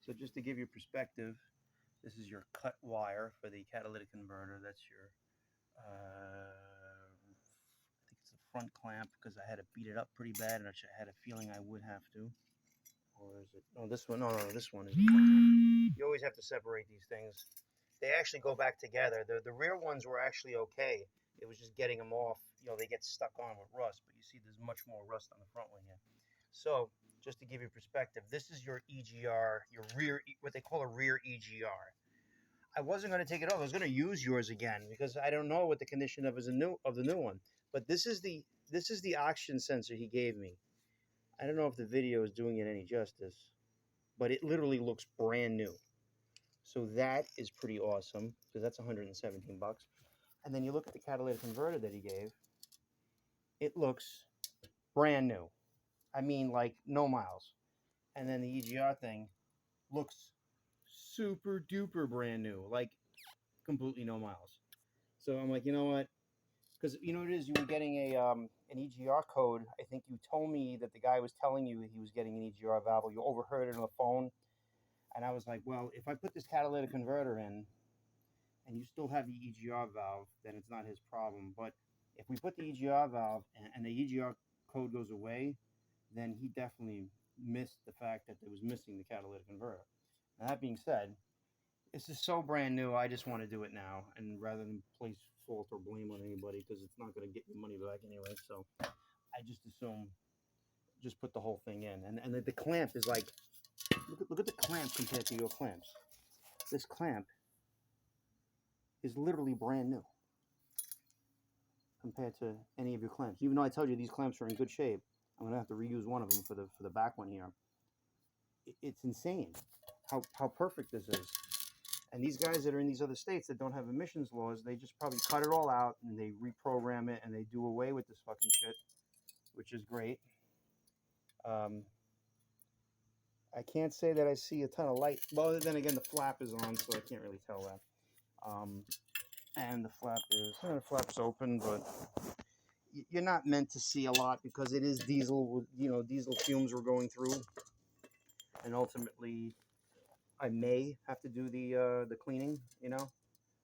So just to give you perspective, this is your cut wire for the catalytic converter. That's your, I think it's a front clamp, because I had to beat it up pretty bad, and I had a feeling I would have to. Or is it? No, this one. No, this one is. You always have to separate these things. They actually go back together. The rear ones were actually okay. It was just getting them off. You know, they get stuck on with rust. But you see, there's much more rust on the front one here. So, just to give you perspective, this is your EGR, your rear, what they call a rear EGR. I wasn't going to take it off. I was going to use yours again because I don't know what the condition of the new one. But this is the oxygen sensor he gave me. I don't know if the video is doing it any justice, but it literally looks brand new. So that is pretty awesome because that's 117 bucks. And then you look at the catalytic converter that he gave. It looks brand new. I mean, like no miles. And then the EGR thing looks super duper brand new, like completely no miles. So I'm like, you know what? Because you know what it is, you were getting an EGR code. I think you told me that the guy was telling you he was getting an EGR valve. You overheard it on the phone, and I was like, well, if I put this catalytic converter in, and you still have the EGR valve, then it's not his problem. But if we put the EGR valve and the EGR code goes away, then he definitely missed the fact that it was missing the catalytic converter. Now, that being said, this is so brand new, I just want to do it now, and rather than place fault or blame on anybody, because it's not going to get your money back anyway. So I just assume just put the whole thing in, and the clamp is like, look at the clamp compared to your clamps. This clamp is literally brand new compared to any of your clamps. Even though I told you these clamps are in good shape, I'm gonna have to reuse one of them for the back one here. It's insane how perfect this is. And these guys that are in these other states that don't have emissions laws, they just probably cut it all out and they reprogram it and they do away with this fucking shit, which is great. I can't say that I see a ton of light. Well, then again, the flap is on, so I can't really tell that. And the flap's open, but you're not meant to see a lot because it is diesel. You know, diesel fumes we're going through, and ultimately, I may have to do the cleaning. You know,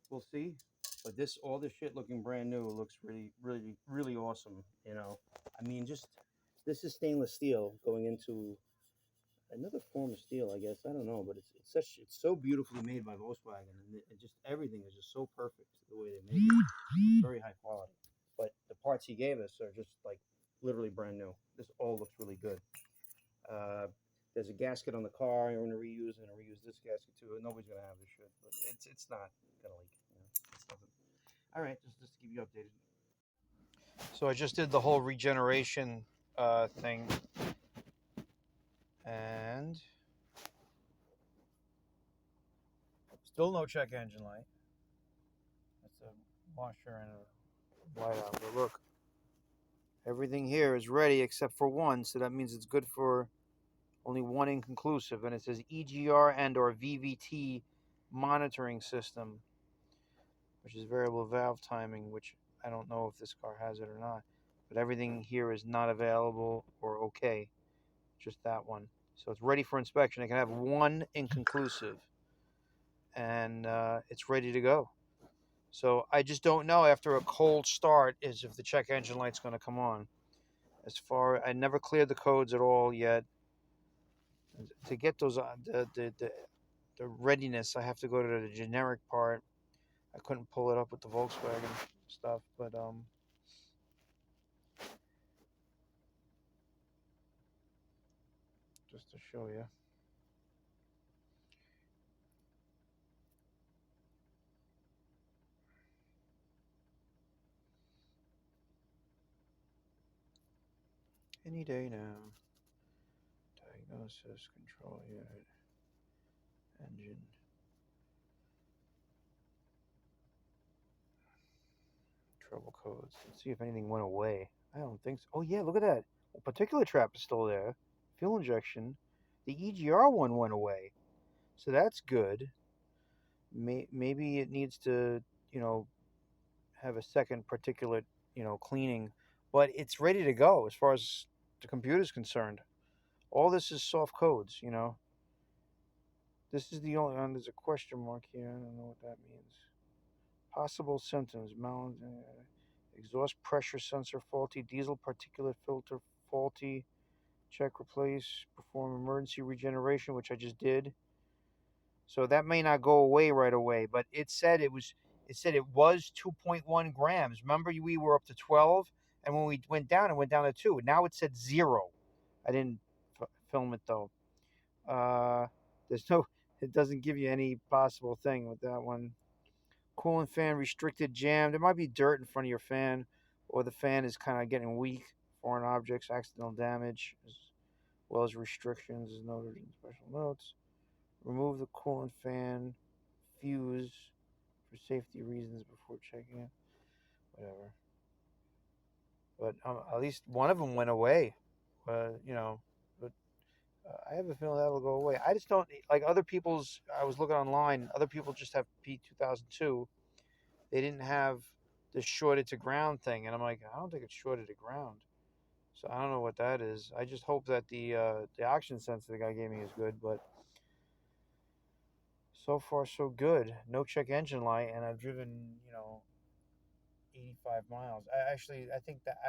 we'll see. But all this shit looking brand new looks really, really, really awesome. You know, I mean, just this is stainless steel going into another form of steel, I guess. I don't know, but it's so beautifully made by Volkswagen, and just everything is just so perfect the way they made it. Very high quality. But the parts he gave us are just like literally brand new. This all looks really good. There's a gasket on the car. I'm going to reuse this gasket too. Nobody's going to have this shit, but it's not going to leak. You know, it's nothing. All right, just to keep you updated. So I just did the whole regeneration thing, and still no check engine light. That's a washer and a light out. But look, everything here is ready except for one, so that means it's good for only one inconclusive, and it says EGR and or VVT monitoring system, which is variable valve timing, which I don't know if this car has it or not, but everything here is not available or okay, just that one. So it's ready for inspection. I can have one inconclusive, and it's ready to go. So I just don't know after a cold start is if the check engine light's going to come on. I never cleared the codes at all yet. To get those the readiness, I have to go to the generic part. I couldn't pull it up with the Volkswagen stuff, but just to show you. Any day now. Diagnosis, control unit, engine. Trouble codes. Let's see if anything went away. I don't think so. Oh yeah, look at that. Well, particular trap is still there. Fuel injection. The EGR one went away. So that's good. Maybe it needs to, have a second particulate, cleaning. But it's ready to go as far as the computer's concerned. All this is soft codes, This is the only one. There's a question mark here. I don't know what that means. Possible symptoms: exhaust pressure sensor faulty, diesel particulate filter faulty. Check, replace, perform emergency regeneration, which I just did. So that may not go away right away, but it said it was. It said it was 2.1 grams. Remember, we were up to 12, and when we went down, it went down to 2. Now it said 0. I didn't film it though. There's no. It doesn't give you any possible thing with that one. Coolant fan restricted, jammed. There might be dirt in front of your fan, or the fan is kind of getting weak. Foreign objects, accidental damage, as well as restrictions, as noted in special notes. Remove the coolant fan fuse for safety reasons before checking it. Whatever. But at least one of them went away. But I have a feeling that will go away. I just don't like other people's. I was looking online. Other people just have P2002. They didn't have the shorted to ground thing, and I'm like, I don't think it's shorted to ground. So I don't know what that is. I just hope that the oxygen sensor the guy gave me is good, but so far so good. No check engine light, and I've driven 85 miles. I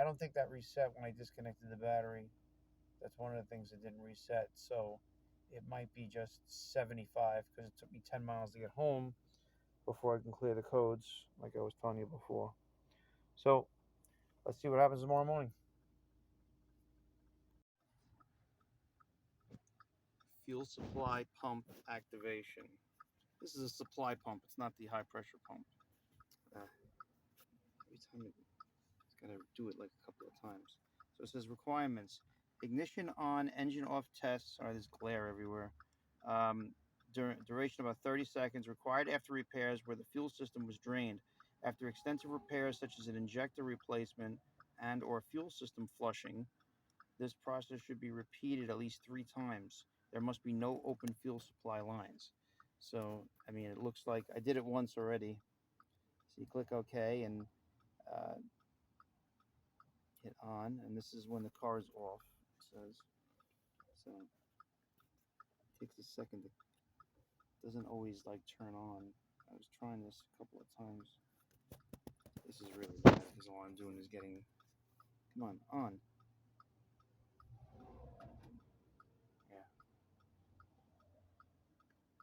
don't think that reset when I disconnected the battery. That's one of the things that didn't reset. So it might be just 75 because it took me 10 miles to get home before I can clear the codes, like I was telling you before. So let's see what happens tomorrow morning. Fuel supply pump activation. This is a supply pump. It's not the high pressure pump. Every time it's got to do it like a couple of times. So it says requirements: ignition on, engine off tests. Sorry, there's glare everywhere. Duration about 30 seconds. Required after repairs where the fuel system was drained. After extensive repairs such as an injector replacement and or fuel system flushing, this process should be repeated at least 3 times. There must be no open fuel supply lines. So, I mean, it looks like I did it once already. So you click OK and uh, hit on, and this is when the car is off. It says so. It takes a second. It doesn't always like turn on. I was trying this a couple of times. This is really bad because all I'm doing is getting. Come on. Yeah.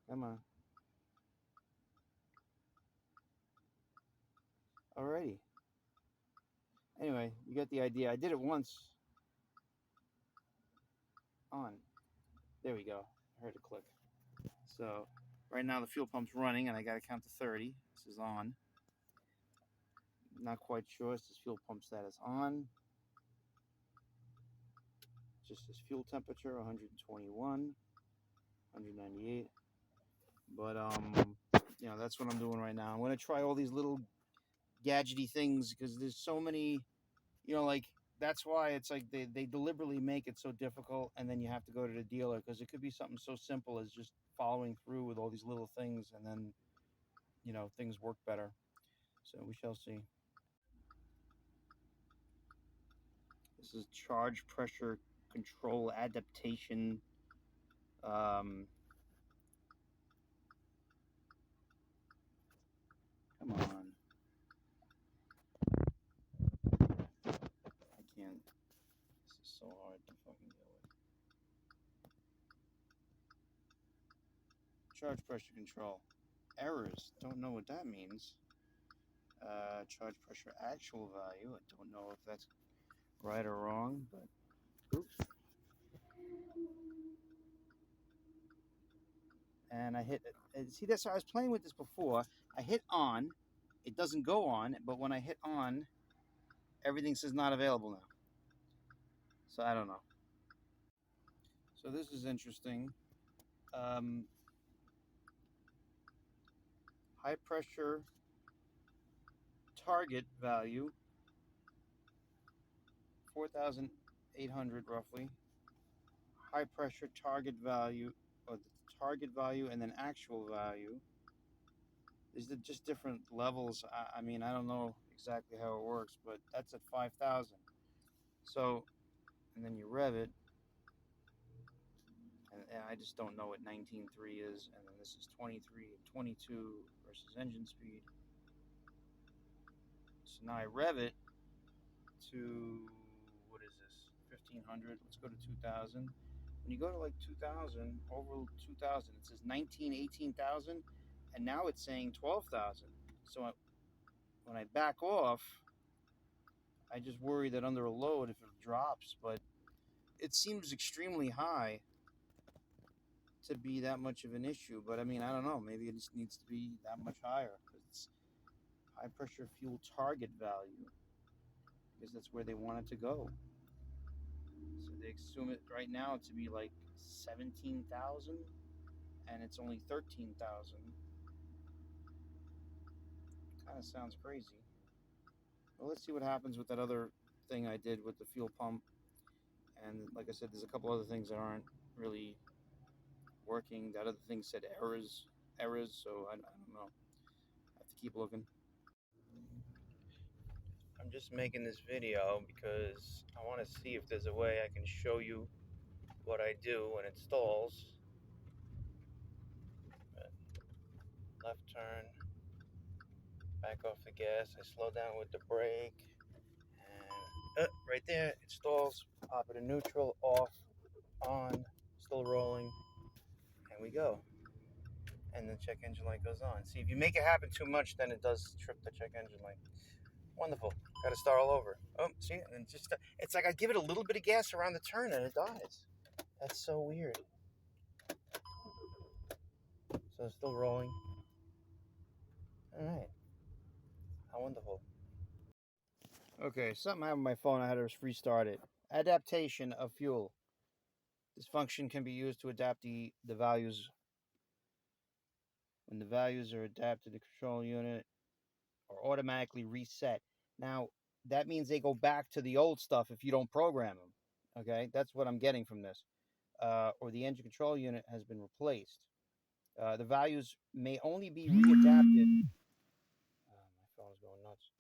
Come on. Alrighty. Anyway, you get the idea. I did it once. On. There we go. I heard a click. So right now the fuel pump's running, and I got to count to 30. This is on. Not quite sure. It says fuel pump status on. Just says fuel temperature 121, 198. But that's what I'm doing right now. I'm gonna try all these little gadgety things because there's so many. Like that's why it's like they deliberately make it so difficult, and then you have to go to the dealer because it could be something so simple as just following through with all these little things, and then things work better. So we shall see. This is charge pressure control adaptation. Come on. I can't. This is so hard to fucking deal with. Charge pressure control. Errors. Don't know what that means. Charge pressure actual value. I don't know if that's right or wrong, but oops. And I hit. See, that's I was playing with this before. I hit on. It doesn't go on, but when I hit on, everything says not available now. So I don't know. So this is interesting. High pressure target value 4,800 roughly. High pressure target value, or the target value, and then actual value. These are just different levels. I mean, I don't know exactly how it works, but that's at 5,000. So, and then you rev it, I just don't know what 19.3 is, and then this is 23 and 22 versus engine speed. So now I rev it to, what is this, 1500, let's go to 2000. When you go to like 2000, over 2000, it says 18,000, and now it's saying 12,000. So when I back off, I just worry that under a load if it drops, but it seems extremely high to be that much of an issue. But I mean, I don't know, maybe it just needs to be that much higher, because it's high pressure fuel target value, because that's where they want it to go. So they assume it right now to be like 17,000, and it's only 13,000. Kind of sounds crazy. Well, let's see what happens with that other thing I did with the fuel pump. And like I said, there's a couple other things that aren't really working. That other thing said errors, so I don't know. I have to keep looking. I'm just making this video because I want to see if there's a way I can show you what I do when it stalls. Left turn, back off the gas, I slow down with the brake, and right there, it stalls, pop it in neutral, off, on, still rolling, and we go. And the check engine light goes on. See, if you make it happen too much, then it does trip the check engine light. Wonderful. Got to start all over. Oh, see, and just it's like I give it a little bit of gas around the turn and it dies. That's so weird. So it's still rolling. All right. How wonderful. Okay, something happened with my phone. I had to restart it. Adaptation of fuel. This function can be used to adapt the values. When the values are adapted, the control unit are automatically reset. Now, that means they go back to the old stuff if you don't program them. Okay, that's what I'm getting from this. Or the engine control unit has been replaced. The values may only be readapted. My phone is going nuts.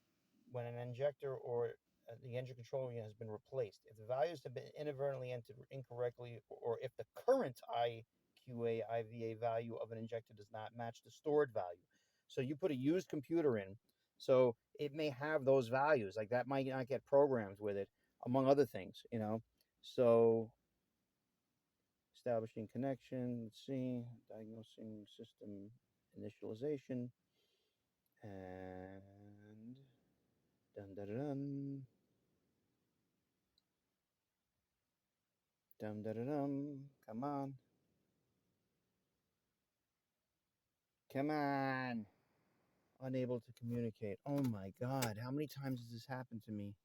When an injector or the engine control unit has been replaced. If the values have been inadvertently entered incorrectly, or if the current IQA IVA value of an injector does not match the stored value. So you put a used computer in, so it may have those values. Like that might not get programmed with it, among other things, you know. So establishing connection, let's see, diagnosing system initialization, and dun dun dun dun dun dun. Come on. Come on. Unable to communicate. Oh my God. How many times has this happened to me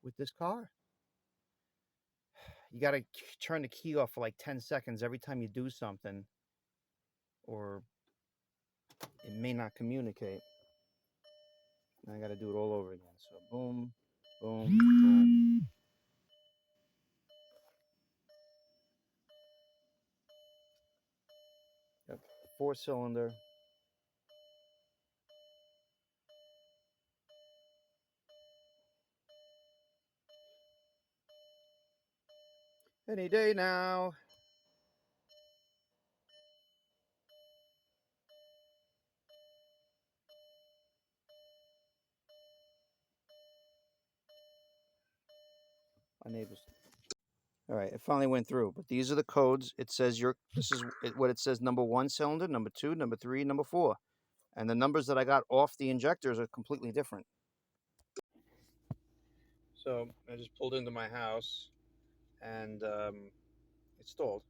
with this car? You got to turn the key off for like 10 seconds every time you do something, or it may not communicate. And I got to do it all over again. So boom, boom, boom. Yep. 4-cylinder. Any day now. Unable. All right, it finally went through. But these are the codes. It says this is what it says: number 1 cylinder, number 2, number 3, number 4. And the numbers that I got off the injectors are completely different. So I just pulled into my house, and it stalled.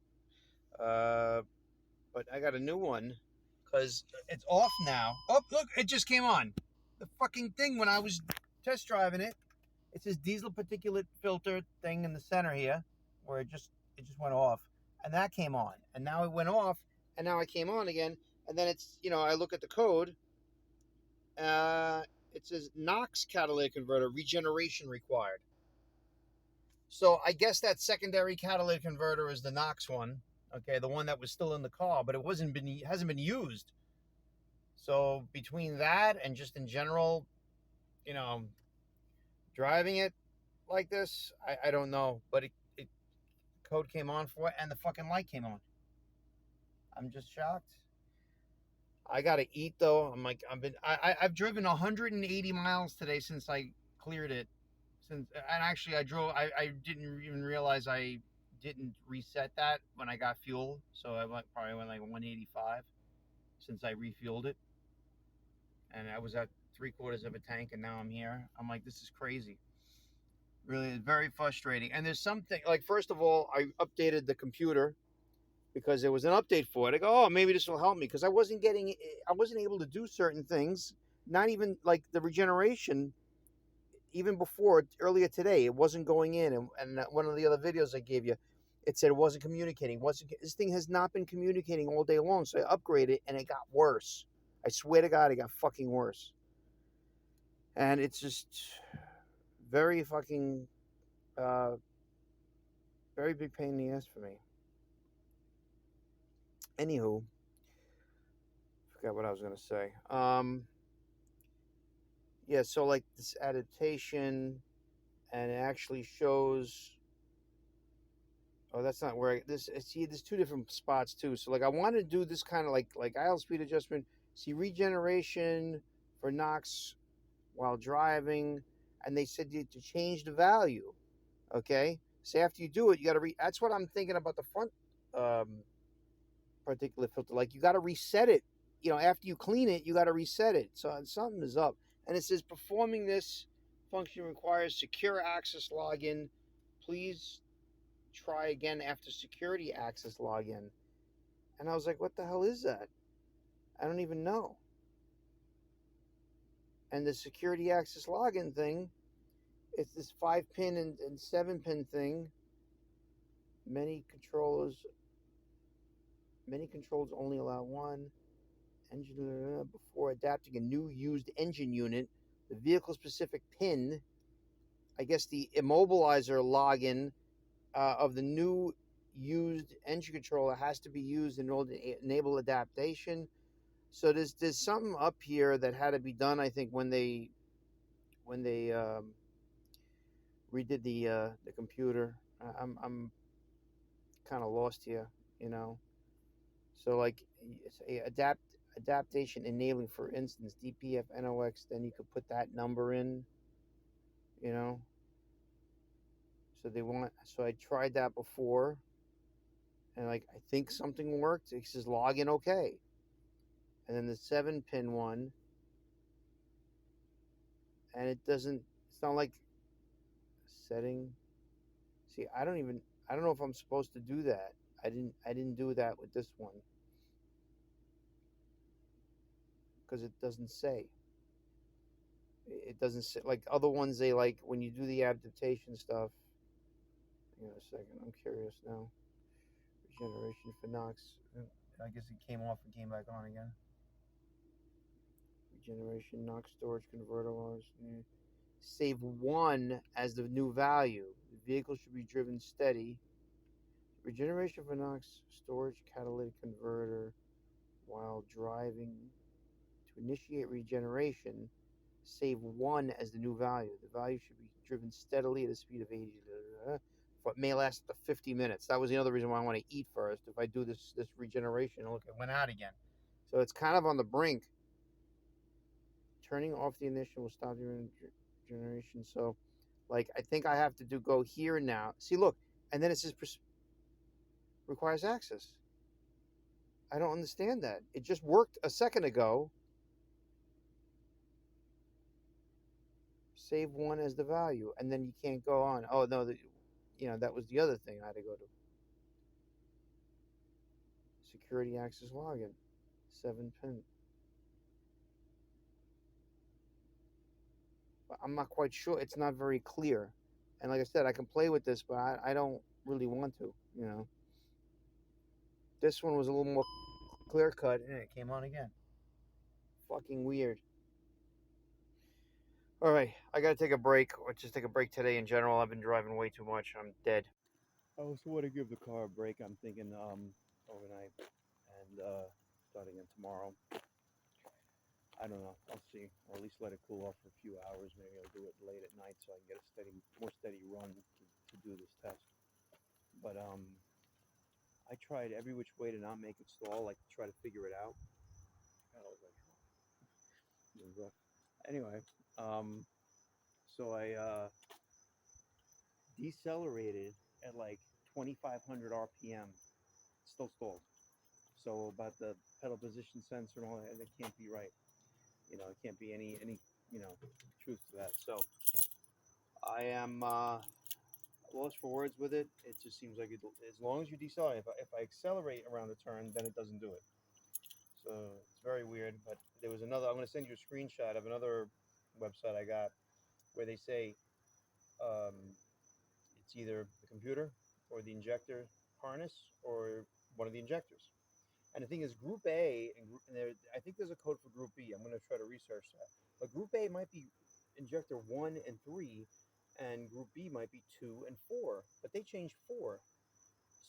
But I got a new one because it's off now. Oh, look, it just came on. The fucking thing when I was test driving it, it says diesel particulate filter thing in the center here, where it just went off, and that came on, and now it went off, and now it came on again, and then it's, you know, I look at the code. It says NOx catalytic converter regeneration required. So I guess that secondary catalytic converter is the NOx one. Okay, the one that was still in the car, but it hasn't been used. So between that and just in general, you know, driving it like this, I don't know. But it code came on for it, and the fucking light came on. I'm just shocked. I gotta eat though. I've driven 180 miles today since I cleared it. And actually I didn't even realize I didn't reset that when I got fuel. So I probably went like 185 since I refueled it. And I was at 3/4 of a tank, and now I'm here. I'm like, this is crazy. Really, very frustrating. And there's something like, first of all, I updated the computer because there was an update for it. I go, oh, maybe this will help me, because I wasn't able to do certain things. Not even like the regeneration. Even before earlier today, it wasn't going in. And one of the other videos I gave you, it said it wasn't communicating. This thing has not been communicating all day long. So I upgraded, and it got worse. I swear to God, it got fucking worse. And it's just very fucking, very big pain in the ass for me. Anywho, forgot what I was gonna say. Yeah, so like this adaptation, and it actually shows. Oh, that's not where see, there's two different spots too. So like I wanted to do this kind of like idle speed adjustment. See, regeneration for knocks while driving, and they said to change the value. Okay, so after you do it, you got to that's what I'm thinking about the front particulate filter. Like you got to reset it. You know, after you clean it, you got to reset it. So something is up. And it says performing this function requires secure access login. Please try again after security access login. And I was like, what the hell is that? I don't even know. And the security access login thing, it's this 5-pin and 7-pin thing. Many controls only allow one engine before adapting a new used engine unit. The vehicle-specific pin, I guess the immobilizer login of the new used engine controller has to be used in order to enable adaptation. So there's something up here that had to be done, I think, when they redid the computer. I'm kind of lost here, you know. So like adaptation enabling, for instance, DPF NOx, then you could put that number in, you know. So I tried that before, and like I think something worked. It says login okay. And then the 7-pin one, and it's not like setting. See, I don't know if I'm supposed to do that. I didn't do that with this one, because it doesn't say. It doesn't say like other ones. They like when you do the adaptation stuff. Hang on a second. I'm curious now. Regeneration for Knox. I guess it came off and came back on again. Regeneration Knox storage converter was save 1 as the new value. The vehicle should be driven steady. Regeneration for Knox storage catalytic converter while driving. To initiate regeneration, save 1 as the new value. The value should be driven steadily at a speed of 80. But may last up to 50 minutes. That was the other reason why I want to eat first. If I do this regeneration, look, it went out again. So it's kind of on the brink. Turning off the ignition will stop the regeneration. So, like, I think I have to go here now. See, look, and then it says requires access. I don't understand that. It just worked a second ago. Save 1 as the value, and then you can't go on. Oh no, that was the other thing I had to go to. Security access login, 7-pin. But I'm not quite sure. It's not very clear. And like I said, I can play with this, but I don't really want to. You know. This one was a little more clear cut, and it came on again. Fucking weird. All right, I gotta take a break, or just take a break today in general. I've been driving way too much. I'm dead. I also want to give the car a break. I'm thinking overnight and starting in tomorrow. I don't know. I'll see, or at least let it cool off for a few hours. Maybe I'll do it late at night so I can get a more steady run to do this test. But I tried every which way to not make it stall, like to try to figure it out. God, I was like, it was rough. Anyway, so I decelerated at like 2,500 RPM, still stalled. So about the pedal position sensor and all that, that can't be right. You know, it can't be any truth to that. So I am lost for words with it. It just seems like as long as you decelerate, if I accelerate around the turn, then it doesn't do it. So it's very weird. But there was another. I'm going to send you a screenshot of another website I got where they say um, it's either the computer or the injector harness or one of the injectors. And the thing is, Group A, and I think there's a code for Group B. I'm going to try to research that. But Group A might be injector 1 and 3, and Group B might be 2 and 4. But they changed 4.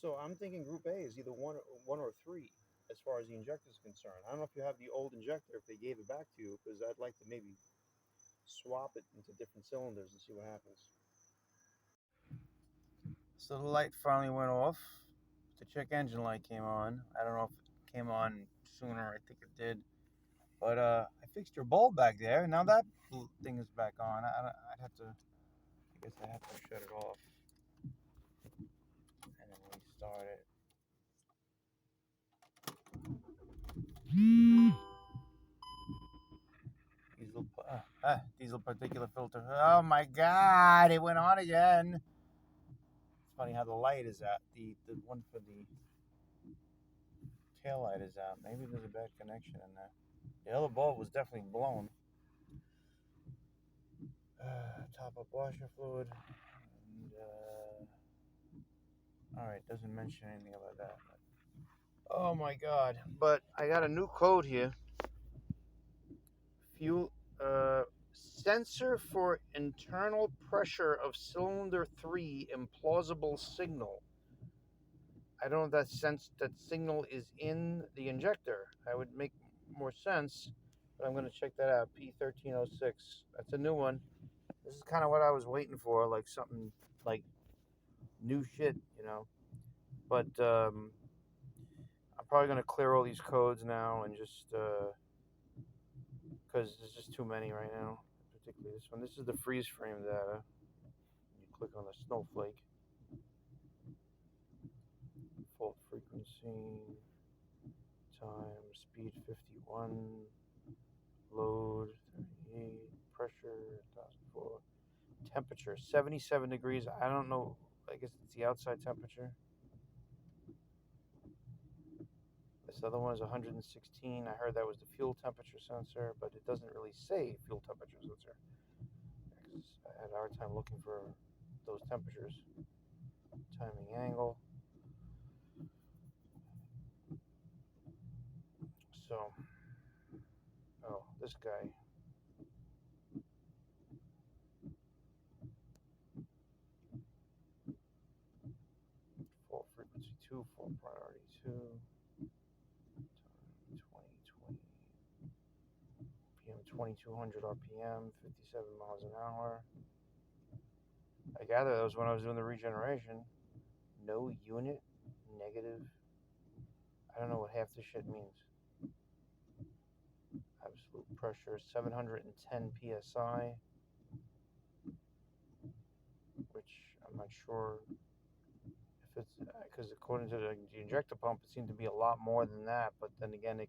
So I'm thinking Group A is either 1 or 3 as far as the injector is concerned. I don't know if you have the old injector, if they gave it back to you, because I'd like to maybe swap it into different cylinders and see what happens. So the light finally went off. The check engine light came on. I don't know if it came on sooner. I think it did. But I fixed your bulb back there. Now that thing is back on. I'd have to, I guess I have to shut it off and then restart it. Diesel particulate filter. Oh my God, it went on again. It's funny how the light is out. The one for the tail light is out. Maybe there's a bad connection in there. The other bulb was definitely blown. Top up washer fluid. And, alright, doesn't mention anything about that. Oh my God. But I got a new code here. Fuel sensor for internal pressure of cylinder 3 implausible signal. I don't know if that signal is in the injector. That would make more sense, but I'm going to check that out. P1306. That's a new one. This is kind of what I was waiting for, like something like new shit, you know. But I'm probably going to clear all these codes now and just because there's just too many right now. Particularly this one. This is the freeze frame data. You click on the snowflake. Fault frequency, time, speed 51, load 38, pressure 1004, temperature 77 degrees. I don't know. I guess it's the outside temperature. This other one is 116. I heard that was the fuel temperature sensor, but it doesn't really say fuel temperature sensor. I had a hard time looking for those temperatures. Timing angle. So, oh, this guy. Fault frequency 2, fault priority 2. Time 2020. PM 2200 RPM, 57 miles an hour. I gather that was when I was doing the regeneration. No unit, negative. I don't know what half this shit means. Absolute pressure, 710 psi, which I'm not sure if it's because according to the injector pump, it seemed to be a lot more than that. But then again,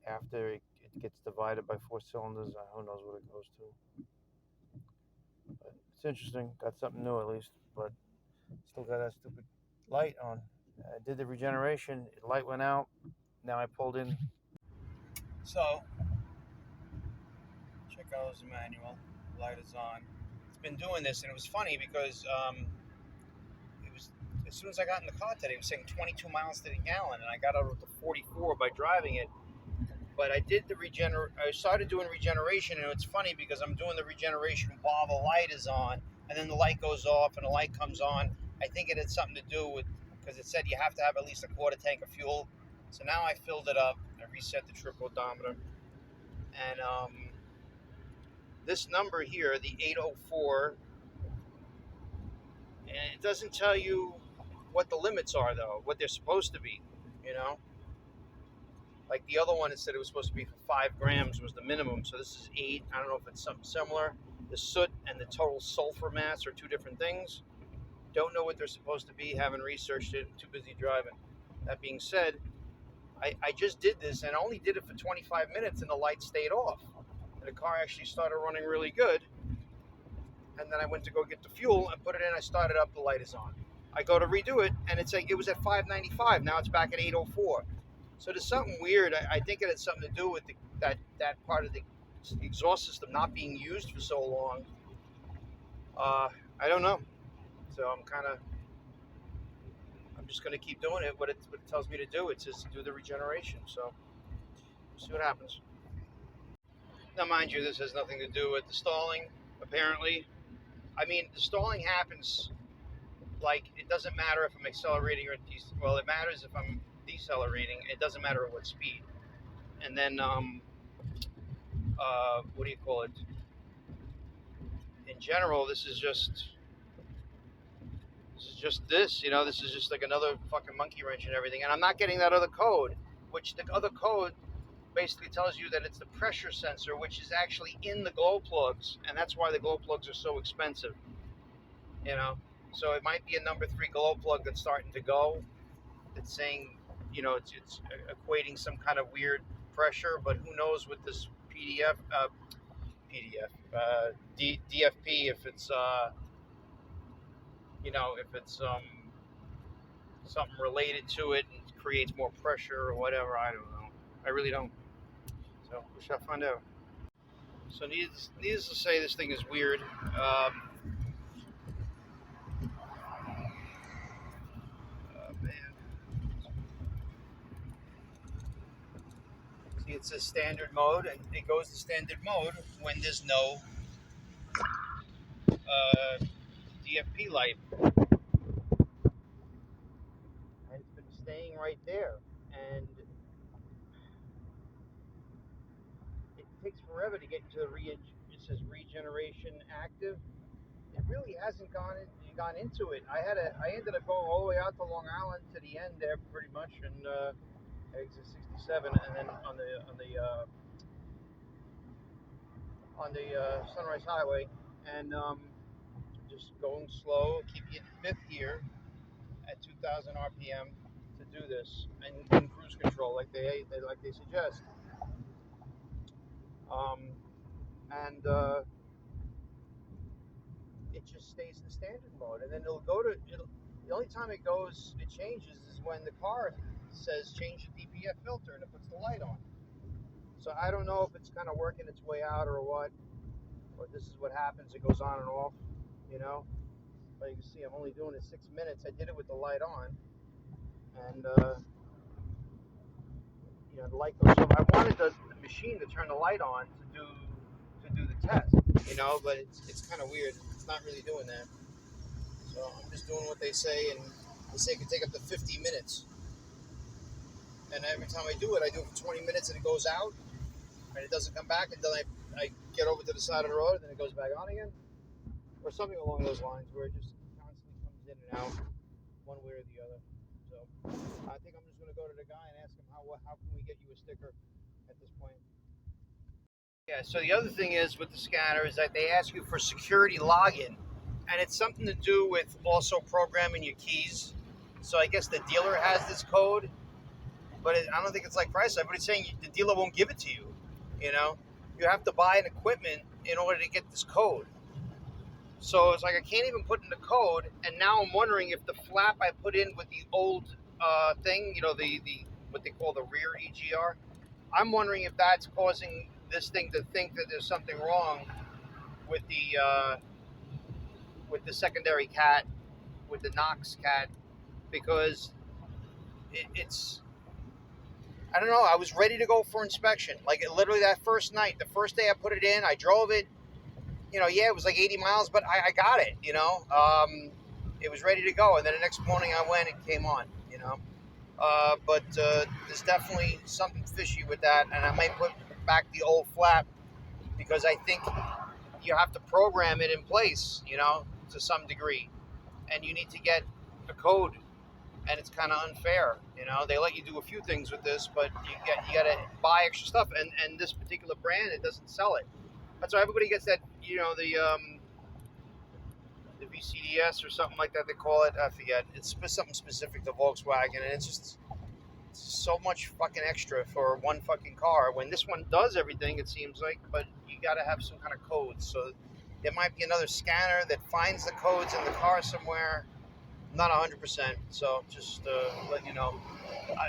after it gets divided by 4 cylinders, who knows what it goes to. But it's interesting. Got something new at least, but still got that stupid light on. I did the regeneration. The light went out. Now I pulled in. So check out the manual. Light is on. It's been doing this, and it was funny because it was as soon as I got in the car today, it was saying 22 miles to the gallon, and I got out to 44 by driving it. But I did the I started doing regeneration, and it's funny because I'm doing the regeneration while the light is on, and then the light goes off and the light comes on. I think it had something to do with because it said you have to have at least a quarter tank of fuel. So now I filled it up. I reset the trip odometer, and this number here, the 804, and it doesn't tell you what the limits are, though, what they're supposed to be, you know? Like the other one, it said it was supposed to be 5 grams was the minimum, so this is 8. I don't know if it's something similar. The soot and the total sulfur mass are 2 different things. Don't know what they're supposed to be, haven't researched it, too busy driving. That being said, I just did this and I only did it for 25 minutes and the light stayed off. And the car actually started running really good. And then I went to go get the fuel and put it in, I started up, the light is on. I go to redo it and it's like, it was at 595, now it's back at 804. So there's something weird. I think it had something to do with that part of the exhaust system not being used for so long. I don't know. So I'm just going to keep doing it. What it tells me to do, it says to do the regeneration. So we'll see what happens. Now, mind you, this has nothing to do with the stalling, apparently. I mean, the stalling happens, like, it doesn't matter if I'm accelerating or well, it matters if I'm decelerating. It doesn't matter at what speed. And then, what do you call it? In general, this is just this, you know, this is just like another fucking monkey wrench and everything. And I'm not getting that other code, which the other code basically tells you that it's the pressure sensor, which is actually in the glow plugs. And that's why the glow plugs are so expensive, you know. So it might be a number 3 glow plug that's starting to go. It's saying, you know, it's equating some kind of weird pressure, but who knows with this DFP if it's you know, if it's something related to it and creates more pressure or whatever. I don't know. I really don't. So we shall find out. So needless to say, this thing is weird. Man. See, it says standard mode, and it goes to standard mode when there's no DFP light. And it's been staying right there. And it takes forever to get to the it says regeneration active. It really hasn't gone into it. I ended up going all the way out to Long Island to the end there, pretty much, and exit 67, and then on the Sunrise Highway, and just going slow, keep you in 5th gear at 2,000 RPM to do this, and in cruise control like they suggest. And it just stays in standard mode, and then the only time it changes is when the car says change the DPF filter and it puts the light on. So I don't know if it's kind of working its way out or what, or this is what happens, it goes on and off, you know. But you can see I'm only doing it 6 minutes. I did it with the light on, and you know, the light goes. So I wanted the machine to turn the light on to do the test, you know, but it's kind of weird. It's not really doing that. So I'm just doing what they say, and they say it can take up to 50 minutes. And every time I do it for 20 minutes, and it goes out, and it doesn't come back until I get over to the side of the road, and then it goes back on again, or something along those lines, where it just constantly comes in and out, one way or the other. So I think I'm just going to go to the guy and ask him how can we get you a sticker at this point. Yeah. So the other thing is with the scanner is that they ask you for security login, and it's something to do with also programming your keys. So I guess the dealer has this code, but I don't think it's like Chrysler, but it's saying the dealer won't give it to you. You know, you have to buy an equipment in order to get this code. So it's like I can't even put in the code, and now I'm wondering if the flap I put in with the old thing, you know, the what they call the rear EGR, I'm wondering if that's causing this thing to think that there's something wrong with the secondary cat, with the Knox cat, because it's I don't know. I was ready to go for inspection, like literally that first night, the first day I put it in, I drove it. You know, yeah, it was like 80 miles, but I got it, you know. It was ready to go. And then the next morning I went, it came on, you know. But there's definitely something fishy with that. And I might put back the old flap because I think you have to program it in place, you know, to some degree. And you need to get a code and it's kind of unfair. You know, they let you do a few things with this, but you got to buy extra stuff, and this particular brand, it doesn't sell it. That's why everybody gets that, you know, the VCDS or something like that they call it. I forget. It's something specific to Volkswagen, and it's just so much fucking extra for one fucking car. When this one does everything, it seems like, but you got to have some kind of codes. So there might be another scanner that finds the codes in the car somewhere. Not 100%. So just let you know.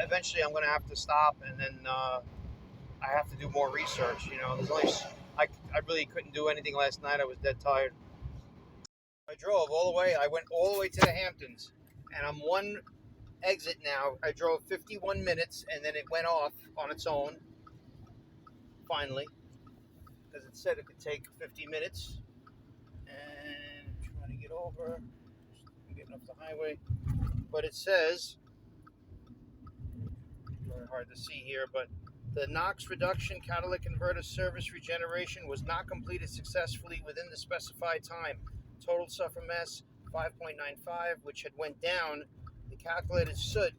Eventually, I'm going to have to stop, and then I have to do more research. You know, there's only I really couldn't do anything last night. I was dead tired. I drove all the way. I went all the way to the Hamptons, and I'm one exit now. I drove 51 minutes, and then it went off on its own. Finally, because it said it could take 50 minutes, and I'm trying to get over. I'm getting off the highway, but it says, very hard to see here, but the NOx reduction catalytic converter service regeneration was not completed successfully within the specified time. Total suffer mass 5.95, which had went down. The calculated soot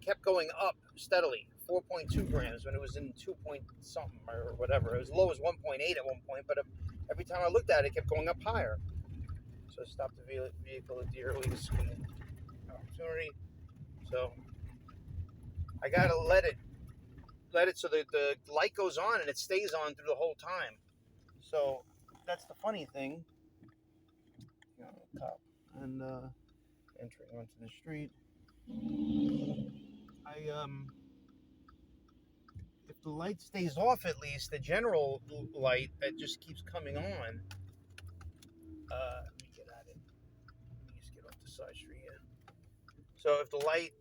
kept going up steadily, 4.2 grams when it was in 2 point something or whatever. It was as low as 1.8 at one point, but every time I looked at it, it kept going up higher. So I stopped the vehicle at the earliest opportunity. So I gotta let it so that the light goes on and it stays on through the whole time. So that's the funny thing. You know, top and entering onto the street. If the light stays off, at least the general light that just keeps coming on. Let me get at it. Let me just get off the side street here. So if the light,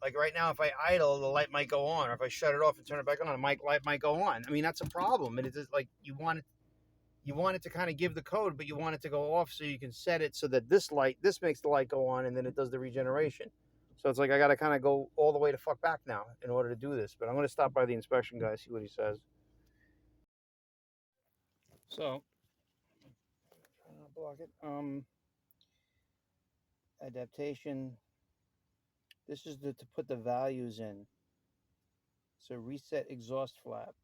like right now, if I idle, the light might go on, or if I shut it off and turn it back on, the light might go on. I mean, that's a problem. It is like you want it to kind of give the code, but you want it to go off so you can set it so that this makes the light go on, and then it does the regeneration. So it's like I got to kind of go all the way to fuck back now in order to do this. But I'm going to stop by the inspection guy, see what he says. So, trying to block it. Adaptation. This is to put the values in. So reset exhaust flap.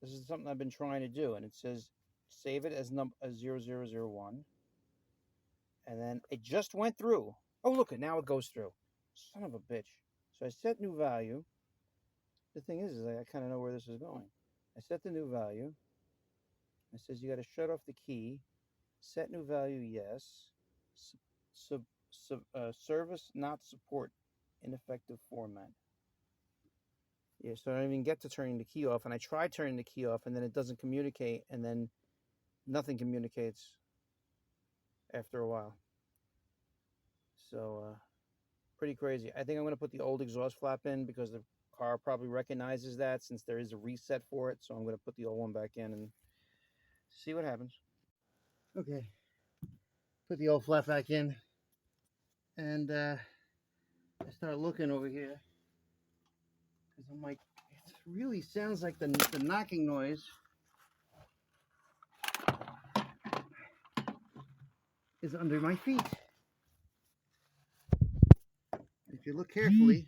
This is something I've been trying to do, and it says save it as 0001. And then it just went through. Oh, look, now it goes through. Son of a bitch. So I set new value. The thing is I kind of know where this is going. I set the new value. It says you got to shut off the key. Set new value, yes. Service not support ineffective format. Yeah, so I don't even get to turning the key off. And I try turning the key off, and then it doesn't communicate, and then nothing communicates after a while. So, pretty crazy. I think I'm going to put the old exhaust flap in because the car probably recognizes that since there is a reset for it. So I'm going to put the old one back in and see what happens. Okay. Put the old flap back in. And I start looking over here. Because I'm like, it really sounds like the knocking noise is under my feet. If you look carefully,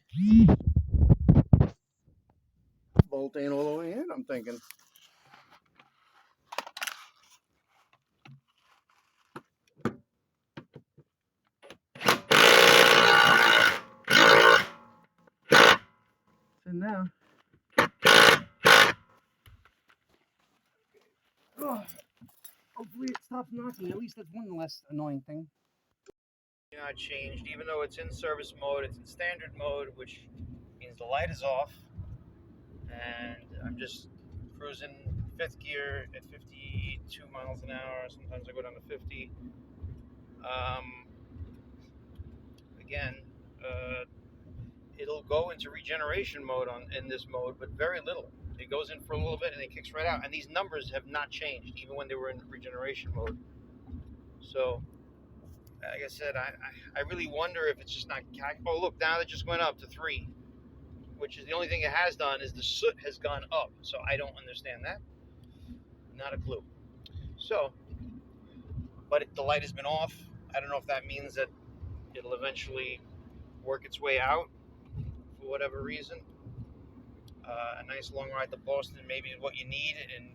bolt ain't all the way in, I'm thinking. So now, hopefully it stops knocking. At least that's one less annoying thing. Not changed, even though it's in service mode. It's in standard mode, which means the light is off, and I'm just cruising fifth gear at 52 miles an hour. Sometimes I go down to 50. Again, it'll go into regeneration mode in this mode, but very little. It goes in for a little bit and it kicks right out. And these numbers have not changed, even when they were in regeneration mode. So, like I said, I really wonder if it's just not... Oh, look, now it just went up to 3, which is the only thing it has done is the soot has gone up. So I don't understand that. Not a clue. So, but the light has been off. I don't know if that means that it'll eventually work its way out for whatever reason. A nice long ride to Boston maybe is what you need, and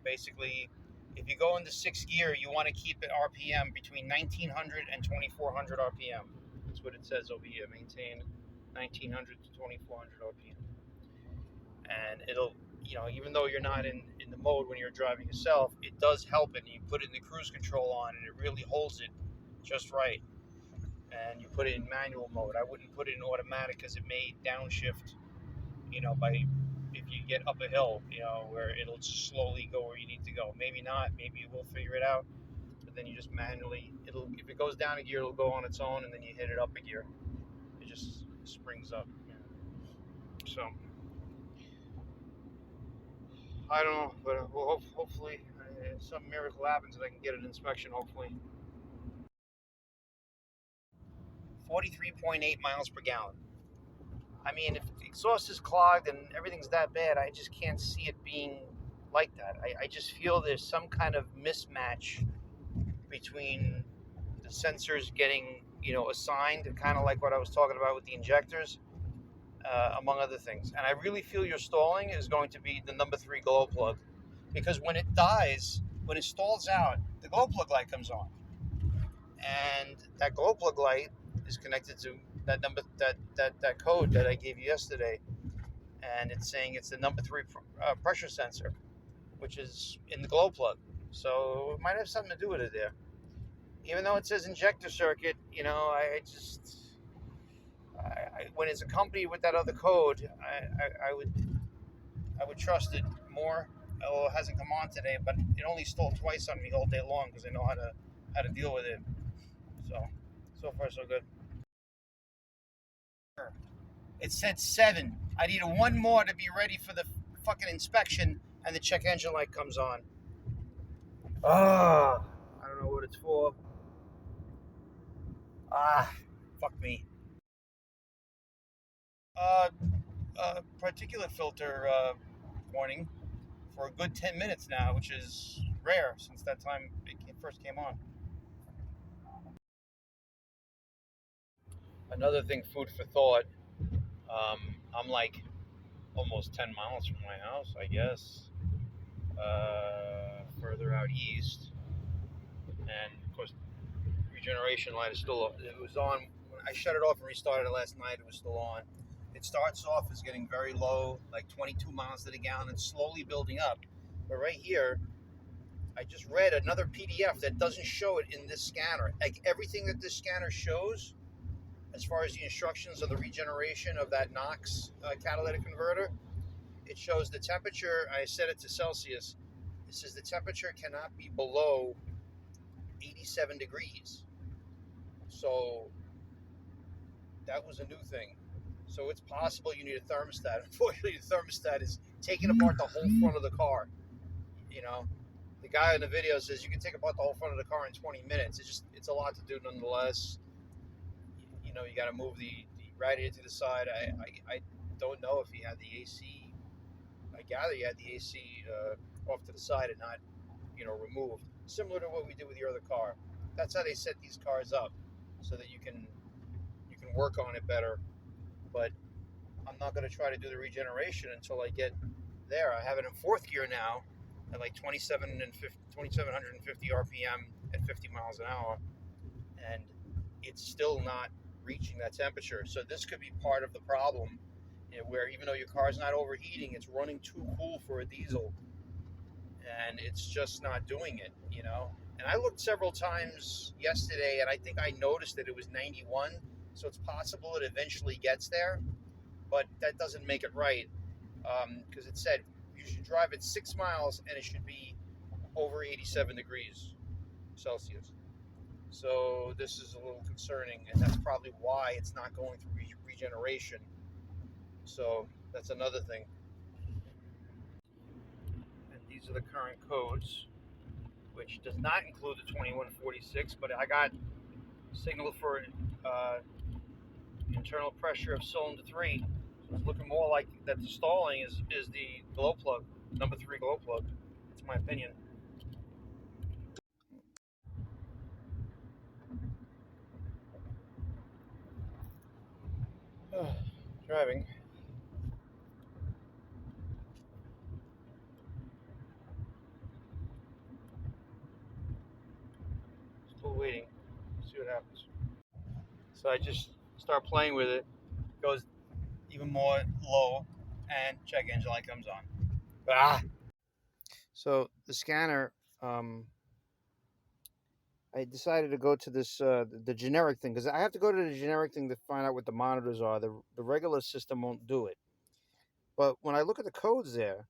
basically, if you go into 6th gear, you want to keep it RPM between 1900 and 2400 RPM. That's what it says over here. Maintain 1900 to 2400 RPM, and it'll, even though you're not in the mode when you're driving yourself, it does help it. And you put it in the cruise control on, and it really holds it just right. And you put it in manual mode. I wouldn't put it in automatic because it may downshift, by if you get up a hill, where it'll just slowly go where you need to go. Maybe not. Maybe you will figure it out. But then you just manually, if it goes down a gear, it'll go on its own, and then you hit it up a gear. It just springs up. So I don't know, but hopefully some miracle happens and I can get an inspection. Hopefully. 43.8 miles per gallon. I mean, if the exhaust is clogged and everything's that bad, I just can't see it being like that. I just feel there's some kind of mismatch between the sensors getting, assigned, kind of like what I was talking about with the injectors, among other things. And I really feel your stalling is going to be the number 3 glow plug, because when it dies, when it stalls out, the glow plug light comes on, and that glow plug light is connected to that number, that code that I gave you yesterday, and it's saying it's the number 3 pressure sensor, which is in the glow plug. So it might have something to do with it there. Even though it says injector circuit, when it's accompanied with that other code, I would trust it more. Oh, it hasn't come on today, but it only stalled twice on me all day long because I know how to deal with it. So far so good. It said 7. I need one more to be ready for the fucking inspection, and the check engine light comes on. I don't know what it's for. Fuck me. Particulate filter warning for a good 10 minutes now, which is rare since that time it first came on. Another thing, food for thought. I'm like almost 10 miles from my house, I guess, further out east, and of course, regeneration light is still, it was on. When I shut it off and restarted it last night, it was still on. It starts off as getting very low, like 22 miles to the gallon, and slowly building up. But right here, I just read another PDF that doesn't show it in this scanner. Like everything that this scanner shows, as far as the instructions of the regeneration of that NOx catalytic converter, it shows the temperature. I set it to Celsius. It says the temperature cannot be below 87 degrees. So that was a new thing. So it's possible you need a thermostat. Unfortunately, the thermostat is taking apart the whole front of the car. The guy in the video says you can take apart the whole front of the car in 20 minutes. It's a lot to do nonetheless. You got to move the radiator to the side. I don't know if he had the AC. I gather he had the AC off to the side and not, removed. Similar to what we did with your other car. That's how they set these cars up, so that you can work on it better. But I'm not going to try to do the regeneration until I get there. I have it in 4th gear now at like 2750 RPM at 50 miles an hour, and it's still not reaching that temperature. So this could be part of the problem, where even though your car's not overheating, it's running too cool for a diesel, and it's just not doing it. And I looked several times yesterday, and I think I noticed that it was 91. So it's possible it eventually gets there, but that doesn't make it right, because it said you should drive it 6 miles and it should be over 87 degrees Celsius. So this is a little concerning, and that's probably why it's not going through regeneration. So that's another thing. And these are the current codes, which does not include the 2146, but I got signal for internal pressure of cylinder 3. So it's looking more like that the stalling is the glow plug, number 3 glow plug. That's my opinion. Driving. Still waiting. See what happens. So I just start playing with it. Goes even more low, and check engine light comes on. Ah! So the scanner, I decided to go to this the generic thing because I have to go to the generic thing to find out what the monitors are. The regular system won't do it. But when I look at the codes there,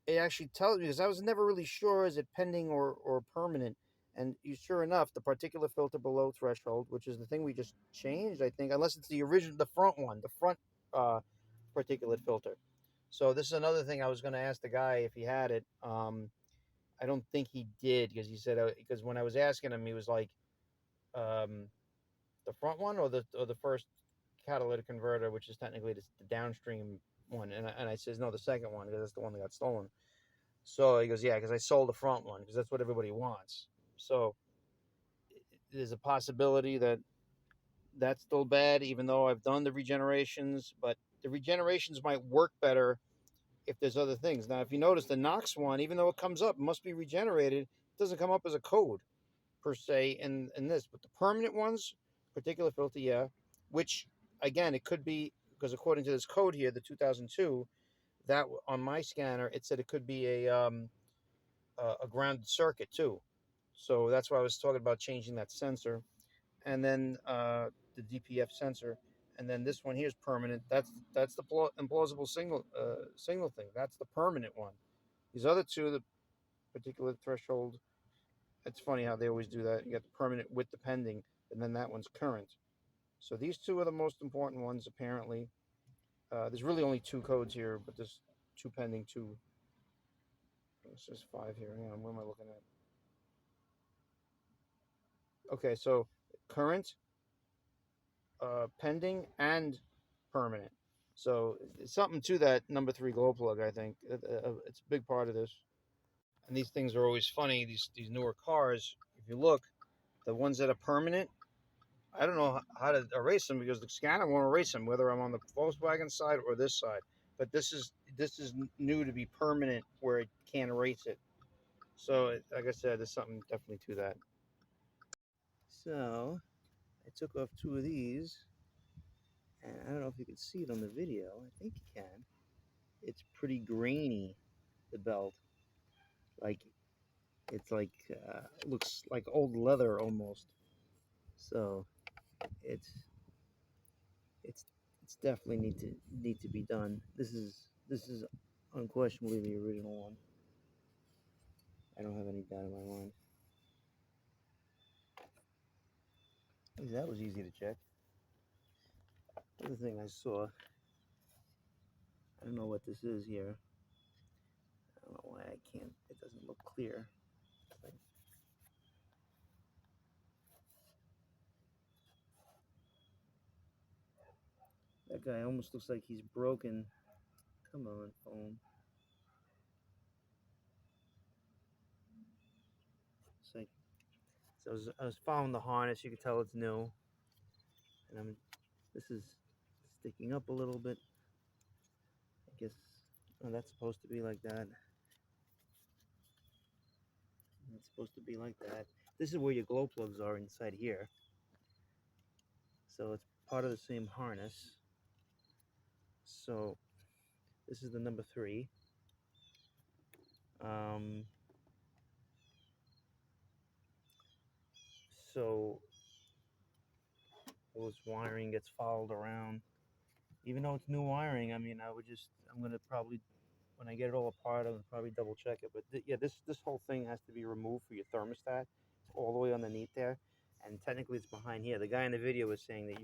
it actually tells me because I was never really sure is it pending or permanent. And sure enough, the particulate filter below threshold, which is the thing we just changed, I think, unless it's the original, the front one, the front particulate filter. So this is another thing I was going to ask the guy if he had it. I don't think he did because he said because when I was asking him, he was like, the front one or the first catalytic converter, which is technically the downstream one, and I says no, the second one because that's the one that got stolen. So he goes, yeah, because I sold the front one because that's what everybody wants. So there's a possibility that that's still bad, even though I've done the regenerations, but the regenerations might work better if there's other things. Now, if you notice the Knox one, even though it comes up, it must be regenerated, it doesn't come up as a code per se in this. But the permanent ones, particular filter, yeah, which again, it could be because according to this code here, the 2002, that on my scanner, it said it could be a grounded circuit too. So that's why I was talking about changing that sensor. And then the DPF sensor. And then this one here is permanent. That's the implausible signal thing. That's the permanent one. These other two, the particular threshold, it's funny how they always do that. You got the permanent with the pending, and then that one's current. So these two are the most important ones, apparently. There's really only two codes here, but there's two pending, two. This is five here. Hang on, where am I looking at? Okay, so current, pending, and permanent. So it's something to that number 3 glow plug, I think. It's a big part of this. And these things are always funny. These newer cars, if you look, the ones that are permanent, I don't know how to erase them because the scanner won't erase them, whether I'm on the Volkswagen side or this side. But this is new to be permanent where it can't erase it. So, like I said, there's something definitely to that. So I took off 2 of these, and I don't know if you can see it on the video. I think you can. It's pretty grainy, the belt. Like it's like looks like old leather almost. So it's it's definitely need to be done. This is unquestionably the original one. I don't have any doubt in my mind. That was easy to check. Other thing I saw, I don't know what this is here. I don't know why I can't, it doesn't look clear. Like, that guy almost looks like he's broken. Come on, phone. It's like, so I was following the harness. You can tell it's new, and this is sticking up a little bit. I guess that's supposed to be like that. It's supposed to be like that. This is where your glow plugs are inside here. So it's part of the same harness. So this is the number 3. So those wiring gets followed around. Even though it's new wiring, I mean, I'm gonna probably, when I get it all apart, I'm gonna probably double check it. But yeah, this whole thing has to be removed for your thermostat. It's all the way underneath there, and technically it's behind here. The guy in the video was saying that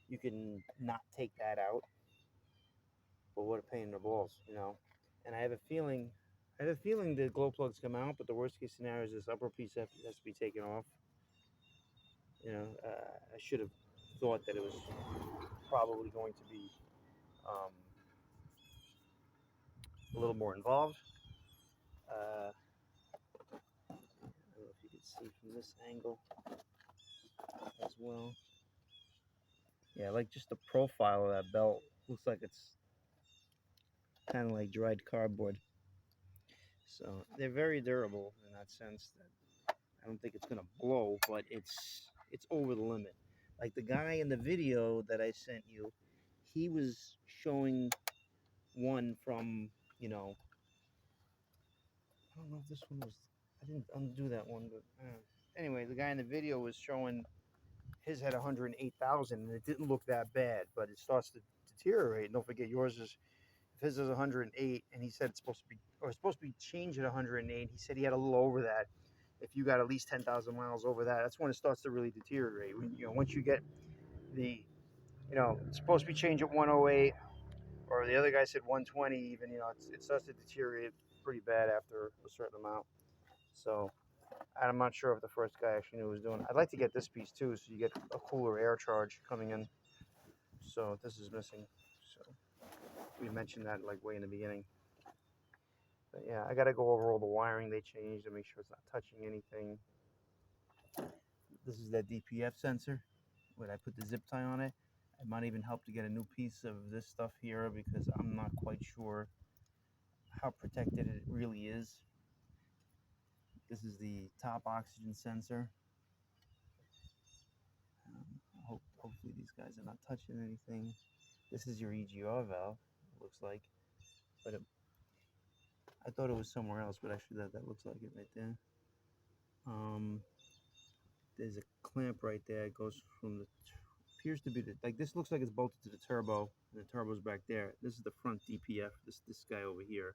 you can not take that out, but what a pain in the balls, you know. And I have a feeling the glow plugs come out, but the worst case scenario is this upper piece has to be taken off. You know, I should have thought that it was probably going to be a little more involved. I don't know if you can see from this angle as well. Yeah, like just the profile of that belt looks like it's kind of like dried cardboard. So they're very durable in that sense. That I don't think it's gonna blow, but it's over the limit. Like the guy in the video that I sent you, he was showing one from, you know, I don't know if this one was, I didn't undo that one, but anyway, the guy in the video was showing his had 108,000 and it didn't look that bad, but it starts to deteriorate. And don't forget, yours is, if his is 108 and he said it's supposed to be, or it's supposed to be changed at 108, he said he had a little over that. If you got at least 10,000 miles over that, that's when it starts to really deteriorate. When, you know, once you get the, you know, it's supposed to be changed at 108, or the other guy said 120 even, you know, it starts to deteriorate pretty bad after a certain amount. So I'm not sure if the first guy actually knew what he was doing. I'd like to get this piece too, so you get a cooler air charge coming in. So this is missing. So we mentioned that like way in the beginning. But yeah, I got to go over all the wiring they changed to make sure it's not touching anything. This is that DPF sensor. When I put the zip tie on it, I might even help to get a new piece of this stuff here because I'm not quite sure how protected it really is. This is the top oxygen sensor. Hopefully these guys are not touching anything. This is your EGR valve, it looks like. But I thought it was somewhere else, but actually that looks like it right there. There's a clamp right there. It goes from the, appears to be the, like this looks like it's bolted to the turbo, and the turbo's back there. This is the front DPF, this guy over here,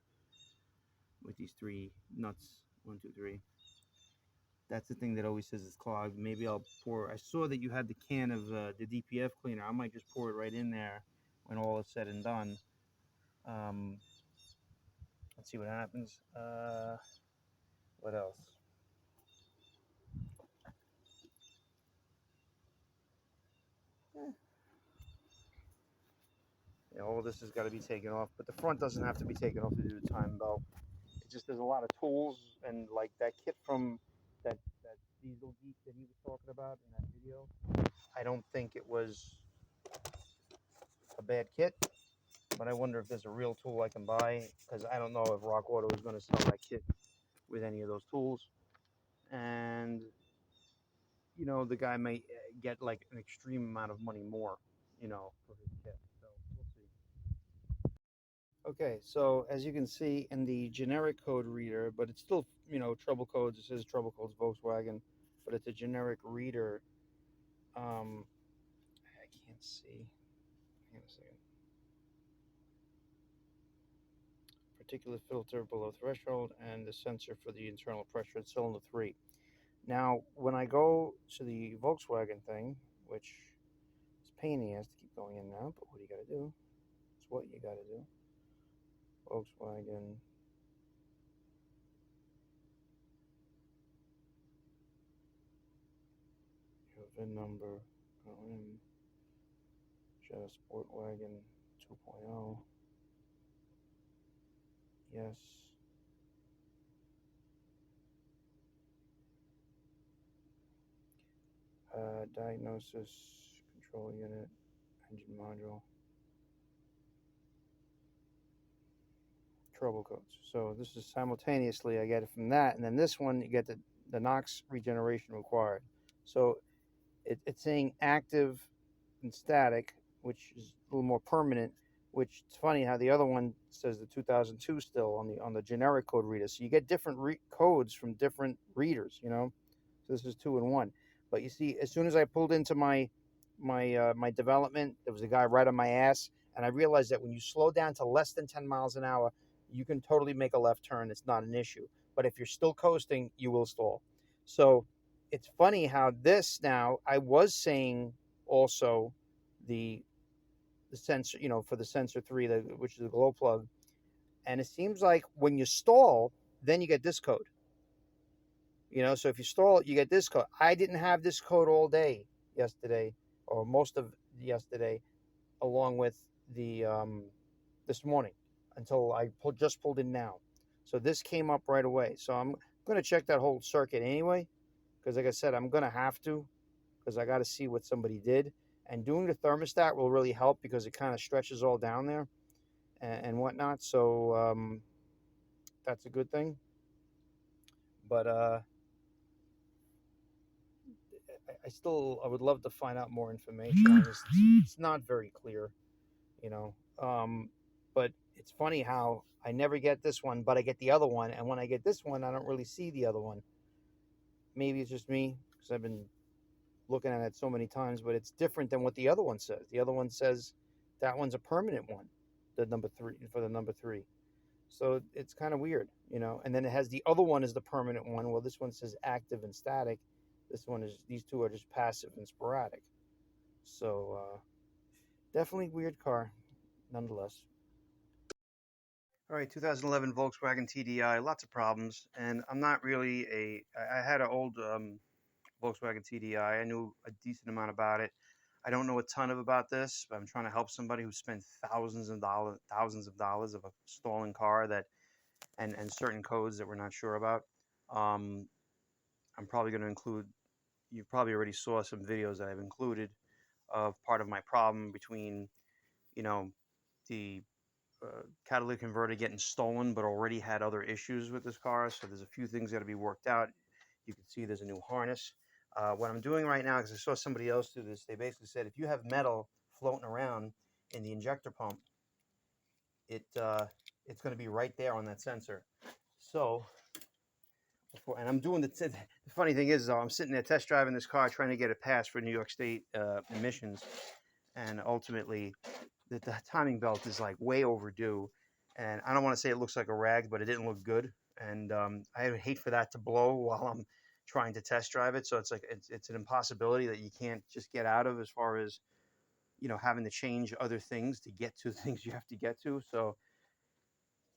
with these three nuts, 1, 2, 3. That's the thing that always says it's clogged. Maybe I'll pour, I saw that you had the can of the DPF cleaner. I might just pour it right in there when all is said and done. Let's see what happens. What else? Yeah, all of this has got to be taken off, but the front doesn't have to be taken off to do the time belt. It just, there's a lot of tools, and like that kit from that diesel geek that he was talking about in that video, I don't think it was a bad kit, but I wonder if there's a real tool I can buy, because I don't know if Rock Auto is going to sell that kit with any of those tools. And you know, the guy may get like an extreme amount of money more, you know, for his kit. So we'll see. Okay, so as you can see in the generic code reader, but it's still, you know, trouble codes. It says trouble codes Volkswagen, but it's a generic reader. I can't see. Hang on a second. Particulate filter below threshold, and the sensor for the internal pressure at cylinder 3. Now, when I go to the Volkswagen thing, which is a pain in the ass to keep going in now, but what do you got to do? It's what you got to do. Volkswagen. Your VIN number. Go in. Jetta Sportwagen 2.0. Yes. Diagnosis, control unit, engine module. Trouble codes. So this is simultaneously, I get it from that, and then this one you get the NOx regeneration required. So it's saying active and static, which is a little more permanent. Which it's funny how the other one says the 2002 still on the generic code reader. So you get different codes from different readers, you know. So this is 2 and 1. But you see, as soon as I pulled into my development, there was a guy right on my ass, and I realized that when you slow down to less than 10 miles an hour, you can totally make a left turn. It's not an issue. But if you're still coasting, you will stall. So it's funny how this now, I was saying also the sensor, you know, for the sensor 3, which is the glow plug, and it seems like when you stall, then you get this code. You know, so if you stall, you get this code. I didn't have this code all day yesterday, or most of yesterday, along with the this morning, until I just pulled in now. So this came up right away. So I'm going to check that whole circuit anyway, because like I said, I'm going to have to, because I got to see what somebody did. And doing the thermostat will really help because it kind of stretches all down there and whatnot. So that's a good thing. But I would love to find out more information on this. It's not very clear, you know. But it's funny how I never get this one, but I get the other one, and when I get this one, I don't really see the other one. Maybe it's just me because I've been looking at it so many times, but it's different than what the other one says. The other one says that one's a permanent one, the number 3 for the number 3. So it's kind of weird, you know. And then it has the other one is the permanent one. Well, this one says active and static. These two are just passive and sporadic. So definitely weird car, nonetheless. All right, 2011 Volkswagen TDI, lots of problems, and I'm not really I had an old Volkswagen TDI. I knew a decent amount about it. I don't know a ton about this, but I'm trying to help somebody who spent thousands of dollars of a stolen car and certain codes that we're not sure about. I'm probably going to include. You probably already saw some videos that I've included of part of my problem between, you know, the catalytic converter getting stolen, but already had other issues with this car. So there's a few things got to be worked out. You can see there's a new harness. What I'm doing right now, because I saw somebody else do this, they basically said if you have metal floating around in the injector pump, it's going to be right there on that sensor. So, and I'm doing the funny thing is, though, I'm sitting there test driving this car, trying to get it passed for New York State emissions, and ultimately, the timing belt is like way overdue. And I don't want to say it looks like a rag, but it didn't look good. And I would hate for that to blow while I'm trying to test drive it. So it's like it's an impossibility that you can't just get out of, as far as, you know, having to change other things to get to things you have to get to. So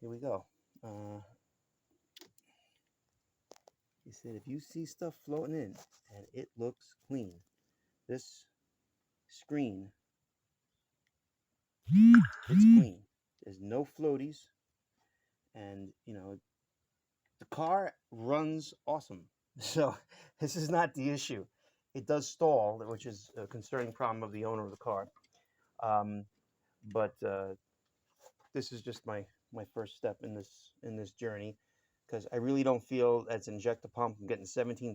here we go. He said, if you see stuff floating in and it looks clean, this screen, it's clean. There's no floaties, and you know, the car runs awesome. So this is not the issue. It does stall, which is a concerning problem of the owner of the car. But this is just my first step in this journey, because I really don't feel as an injector pump. I'm getting 17,000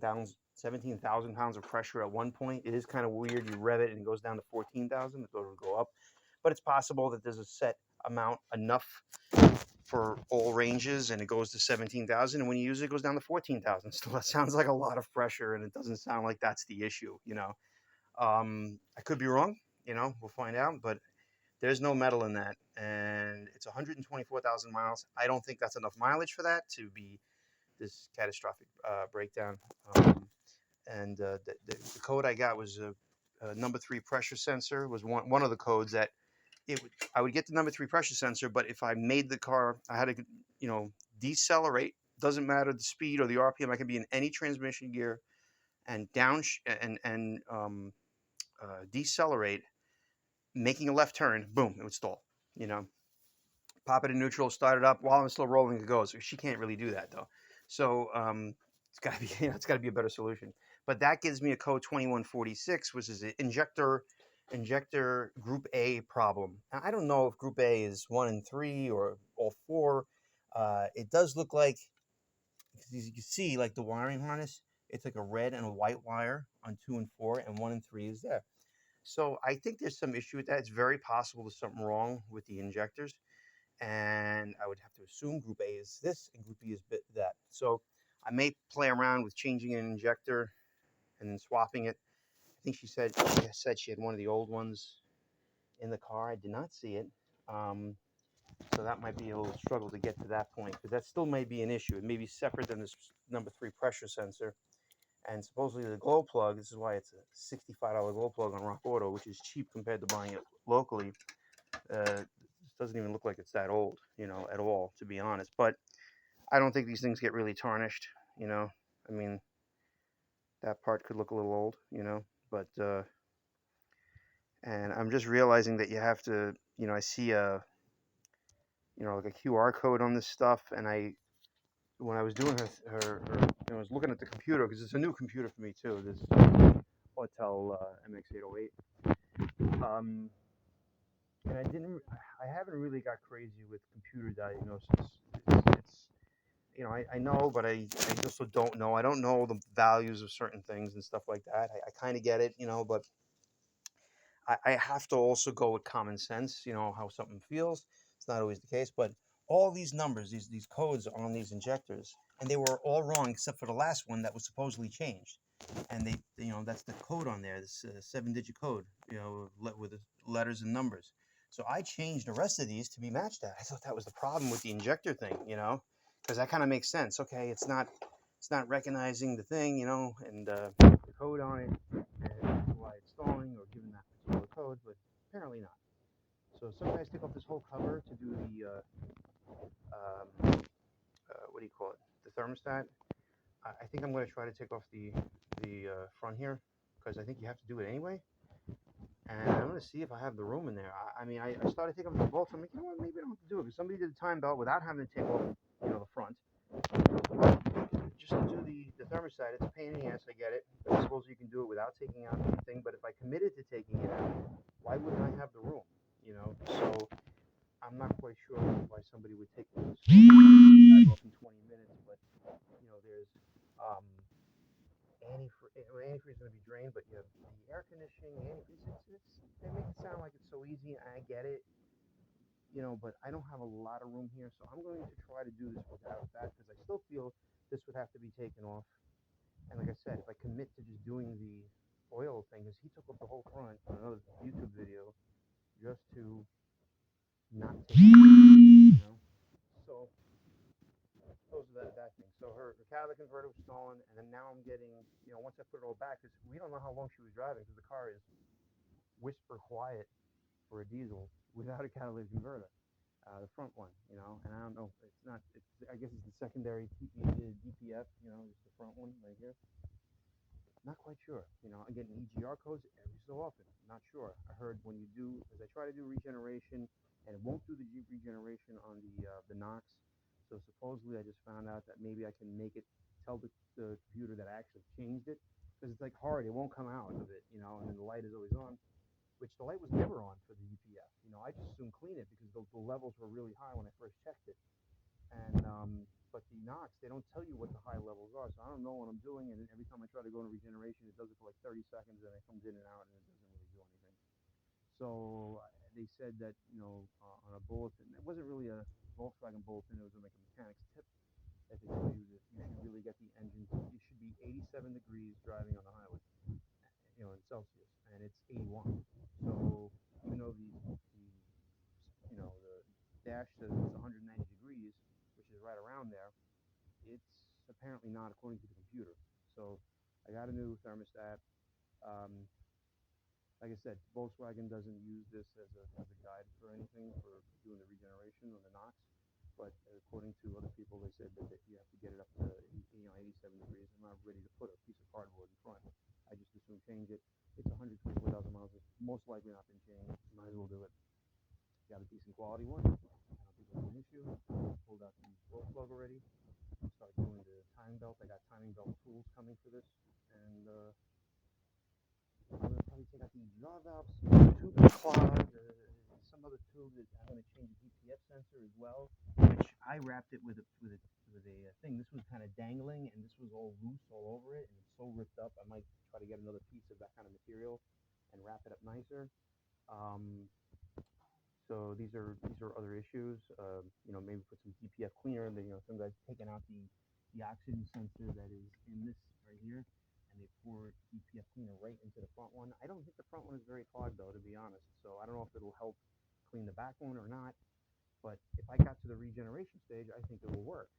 pounds of pressure at one point. It is kind of weird. You rev it and it goes down to 14,000. It will go up, but it's possible that there's a set amount enough for all ranges, and it goes to 17,000, and when you use it, it goes down to 14,000. So that sounds like a lot of pressure, and it doesn't sound like that's the issue, you know. I could be wrong, you know, we'll find out, but there's no metal in that, and it's 124,000 miles. I don't think that's enough mileage for that to be this catastrophic breakdown. And the code I got was a number 3 pressure sensor was one of the codes that I would get the number 3 pressure sensor, but if I made the car, I had to, you know, decelerate. Doesn't matter the speed or the RPM. I can be in any transmission gear and decelerate, making a left turn. Boom, it would stall. You know, pop it in neutral, start it up while I'm still rolling. It goes. She can't really do that though. So it's got to be it's got to be a better solution. But that gives me a code 2146, which is an injector group A problem. Now, I don't know if group A is 1 and 3 or all 4. It does look like, as you can see, like the wiring harness, it's like a red and a white wire on 2 and 4, and 1 and 3 is there. So I think there's some issue with that. It's very possible there's something wrong with the injectors, and I would have to assume group A is this and group B is that. So I may play around with changing an injector and then swapping it. I think she said she had one of the old ones in the car. I did not see it. So that might be a little struggle to get to that point, because that still may be an issue. It may be separate than this number 3 pressure sensor. And supposedly the glow plug, this is why it's a $65 glow plug on Rock Auto, which is cheap compared to buying it locally. This doesn't even look like it's that old, you know, at all, to be honest. But I don't think these things get really tarnished, you know. I mean, that part could look a little old, you know, but and I'm just realizing that you have to, you know, I see a, you know, like a QR code on this stuff, and when I was doing her you know, I was looking at the computer, because it's a new computer for me too, this Autel MX808, And I haven't really got crazy with computer diagnosis. It's I know, but I also don't know. I don't know the values of certain things and stuff like that. I kind of get it, but I have to also go with common sense, how something feels. It's not always the case, but all these numbers, these codes on these injectors, and they were all wrong except for the last one that was supposedly changed. And that's the code on there, this 7-digit code, with the letters and numbers. So I changed the rest of these to be matched that. I thought that was the problem with the injector thing, because that kind of makes sense. Okay, it's not recognizing the thing, and the code on it, and why it's stalling or given that particular code, but apparently not. So some guys take off this whole cover to do the what do you call it? The thermostat. I think I'm going to try to take off the front here because I think you have to do it anyway. And I'm going to see if I have the room in there. I started taking off the bolts. I'm like, what? Maybe I don't have to do it because somebody did the time belt without having to take off, the front. Just to do the thermostat, it's a pain in the ass. I get it. I suppose you can do it without taking out anything. But if I committed to taking it out, why wouldn't I have the room? So I'm not quite sure why somebody would take this off in 20 minutes. But there's antifreeze is going to be drained, but you have the air conditioning, the antifreeze. They make it sound like it's so easy, and I get it. But I don't have a lot of room here, so I'm going to try to do this without that because I still feel this would have to be taken off. And like I said, if I commit to just doing the oil thing, because he took off the whole front on another YouTube video just to not take it, So those are that thing. So her catalytic converter was stolen, and then now I'm getting, once I put it all back, because we don't know how long she was driving, because the car is whisper quiet for a diesel without a catalytic converter. The front one, and I don't know. It's not. I guess it's the secondary DPF, just the front one right here. Not quite sure. I'm getting EGR codes every so often. Not sure. I heard when you do, as I try to do regeneration, and it won't do the regeneration on the Knox. So supposedly, I just found out that maybe I can make it tell the computer that I actually changed it, because it's like hard. It won't come out of it, and then the light is always on, which the light was never on for the UPF. I just assumed clean it because the levels were really high when I first checked it. And but the Knox, they don't tell you what the high levels are, so I don't know what I'm doing. And every time I try to go into regeneration, it does it for like 30 seconds, and it comes in and out, and it doesn't really do anything. So they said that on a bulletin, it wasn't really a Volkswagen bulletin; it was like a mechanic's tip that they tell you that you should really get the engine. It should be 87 degrees driving on the highway, in Celsius, and it's 81. So even though the dash says it's 190 degrees, which is right around there, it's apparently not according to the computer. So I got a new thermostat. Like I said, Volkswagen doesn't use this as a guide for anything for doing the regeneration or the Knox. But according to other people, they said that you have to get it up to 87 degrees. I'm not ready to put a piece of cardboard in front. I just assume change it. It's 124,000 miles. It's most likely not been changed. Might as well do it. Got a decent quality one. I don't think that's an issue. Pulled out the glow plug already. Start doing the timing belt. I got timing belt tools coming for this, and I'm gonna probably take out the EGR valves, tube that's clogged, some other tube that I'm gonna change the DPF sensor as well, which I wrapped it with a thing. This was kind of dangling, and this was all loose all over it, and it's so ripped up. I might try to get another piece of that kind of material and wrap it up nicer. So these are other issues. Maybe put some DPF cleaner. Some guys taking out the oxygen sensor that is in this right here, and they pour DPF cleaner right into the front one. I don't think the front one is very clogged though, to be honest. So I don't know if it'll help clean the back one or not. But if I got to the regeneration stage, I think it will work.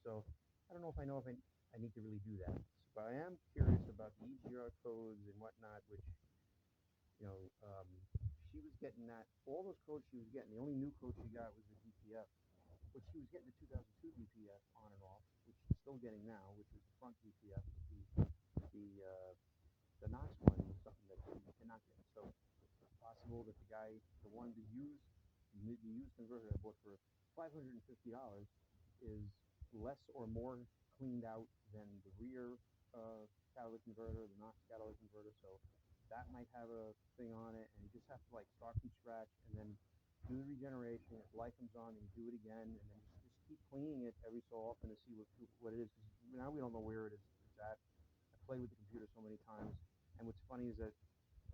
So I don't know if I need to really do that. But I am curious about the EGR codes and whatnot, which she was getting that, all those codes she was getting, the only new code she got was the DPF, but she was getting the 2002 DPF on and off, which she's still getting now, which is the front DPF. The Knox one is something that she cannot get. So it's possible that the used converter I bought for $550 is less or more cleaned out than the rear catalytic converter, the Knox catalytic converter. So that might have a thing on it, and you just have to like start from scratch and then do the regeneration. If light comes on, then you do it again, and then just keep cleaning it every so often to see what it is. 'Cause now we don't know where it's at. I played with the computer so many times, and what's funny is that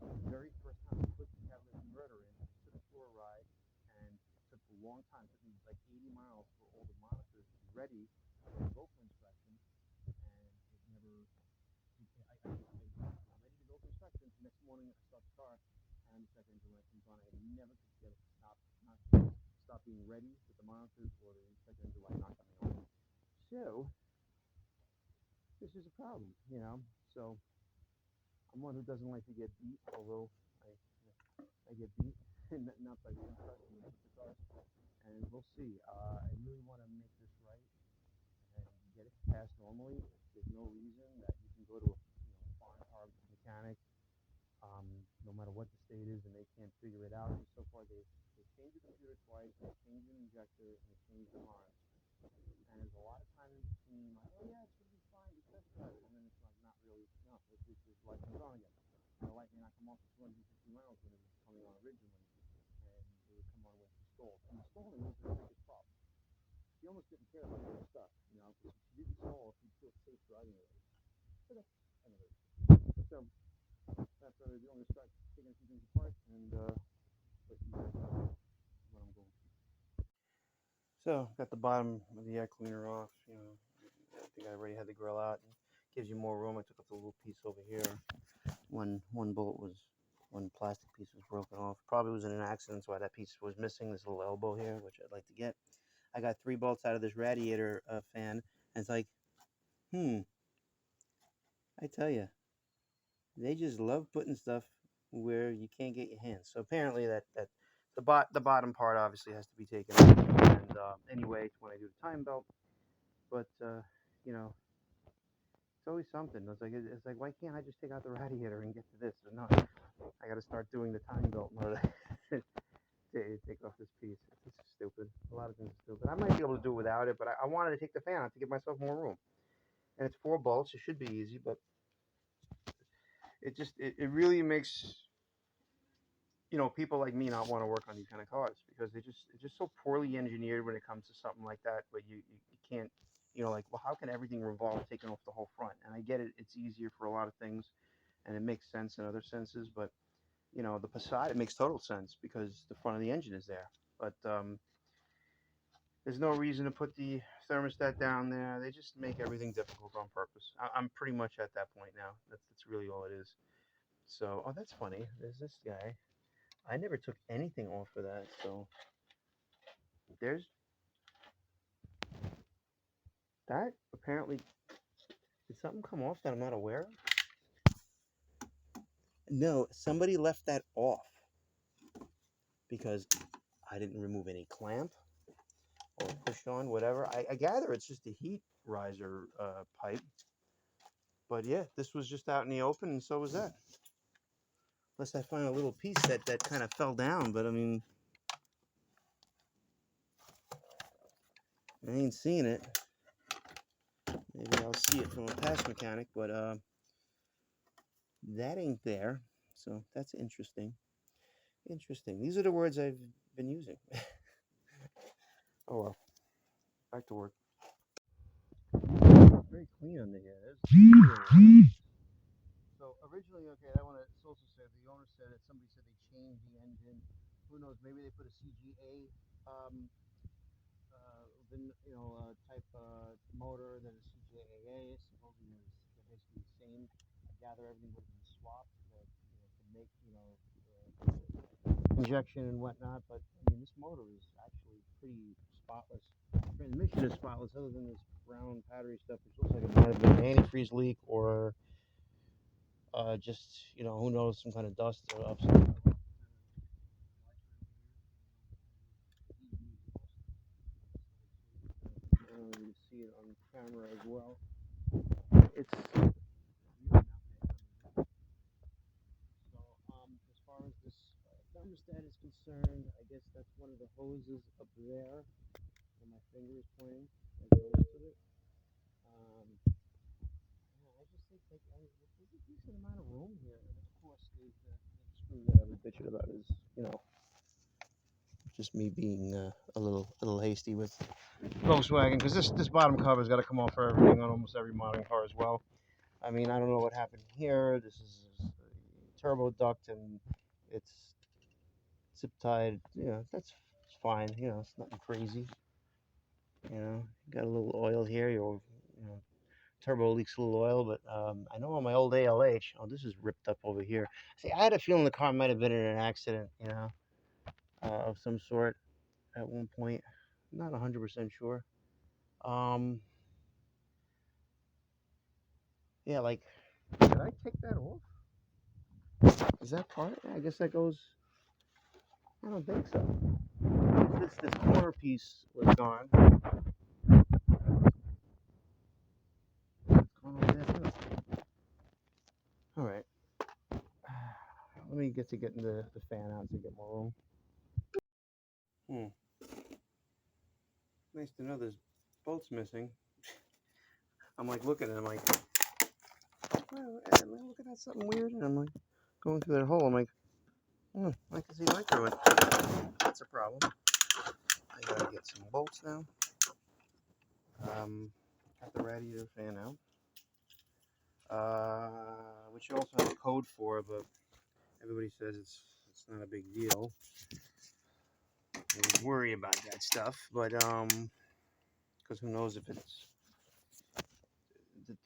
the very first time I put the catalytic converter in, I took it for a ride, and it took a long time. It took me like 80 miles for all the monitors to be ready to go for inspection, and it never. I ready to go for inspection. Next morning, I start the car, and the check engine light comes on. I never could get it to stop being ready with the monitors or the check engine light not coming on. So this is a problem, you know. So I'm one who doesn't like to get beat, although I get beat, not by one customer, but the cars. And we'll see. I really want to make this right and get it passed normally. There's no reason that you can go to a foreign car mechanic, no matter what the state is, and they can't figure it out. And so far, they changed the computer twice, they changed the injector, and they changed the harness. And there's a lot of time in between, like, oh yeah, it's gonna be fine, just test drive it, and then it's like not really. No, it's light comes on again. And the light may not come on for 250 miles when it was coming on originally, and it would come on when it's installed. And installing was the biggest problem. She almost didn't care about the stuff, because if she didn't install, she'd feel safe driving it. So that's another. So that's what I'm going to start taking a few things apart and let you guys know what I'm going to. So got the bottom of the air cleaner off. I think I already had the grill out. It gives you more room. I took up the little piece over here. One plastic piece was broken off. Probably was in an accident, so why that piece was missing. This little elbow here, which I'd like to get. I got 3 bolts out of this radiator fan, and it's like, I tell you, they just love putting stuff where you can't get your hands. So apparently that the bottom part obviously has to be taken off. And anyway, it's when I do the time belt. But it's always something. It's like, why can't I just take out the radiator and get to this? Or no, I got to start doing the time belt in order to take off this piece. It's stupid. A lot of things are stupid. I might be able to do it without it, but I wanted to take the fan out to give myself more room. And it's 4 bolts. It should be easy, but it really makes people like me not want to work on these kind of cars because it's just so poorly engineered when it comes to something like that. But you can't, like, well, how can everything revolve taking off the whole front? And I get it; it's easier for a lot of things, and it makes sense in other senses. But the Passat, it makes total sense because the front of the engine is there. But there's no reason to put the thermostat down there. They just make everything difficult on purpose. I'm pretty much at that point now. That's really all it is. So, oh, that's funny. There's this guy. I never took anything off of that, so there's that. Apparently, did something come off that I'm not aware of? No, somebody left that off because I didn't remove any clamp or push on, whatever. I gather it's just a heat riser pipe. But yeah, this was just out in the open, and so was that. Unless I find a little piece that kind of fell down, but I mean, I ain't seeing it. Maybe I'll see it from a past mechanic, but that ain't there. So that's interesting. Interesting. These are the words I've been using. Oh well. Back to work. Very clean under here. So originally, okay, that one also said the owner said that somebody said they changed the engine. Who knows? Maybe they put a CGA type motor than a CJAA. Supposedly they're basically the same. I gather everything would have been swapped to make injection and whatnot. But I mean, this motor is actually pretty spotless. Transmission is spotless, other than this brown powdery stuff, which looks like it might have been an antifreeze leak or just who knows, some kind of dust or upset. You can see it on camera as well. It's so as far as this thermostat is concerned, I guess that's one of the hoses up there where my finger is pointing that goes to it. Yeah, I just think there's a decent amount of room here. course, the screw that I was bitching about is, you know, just me being a little hasty with Volkswagen, because this bottom cover's got to come off for everything on almost every modern car as well. I mean, I don't know what happened here. This is a turbo duct and it's zip tied. You know, that's fine. You know, it's nothing crazy. You know, got a little oil here. You know, turbo leaks a little oil, but I know on my old ALH, oh, this is ripped up over here. See, I had a feeling the car might have been in an accident, you know, of some sort at one point. I'm not 100% sure. Yeah, like, did I take that off? Is that part? I guess that goes. I don't think so. This corner piece was gone. It's gone over there too. All right. Let me get the fan out to get more room. Nice to know there's bolts missing. I'm like looking at it, I'm like, well, am I looking at something weird? And I'm like going through that hole. I'm like, I can see light through it. That's a problem. I gotta get some bolts now. Got the radiator fan out, which you also have a code for, but everybody says it's not a big deal. I would worry about that stuff, but because who knows if it's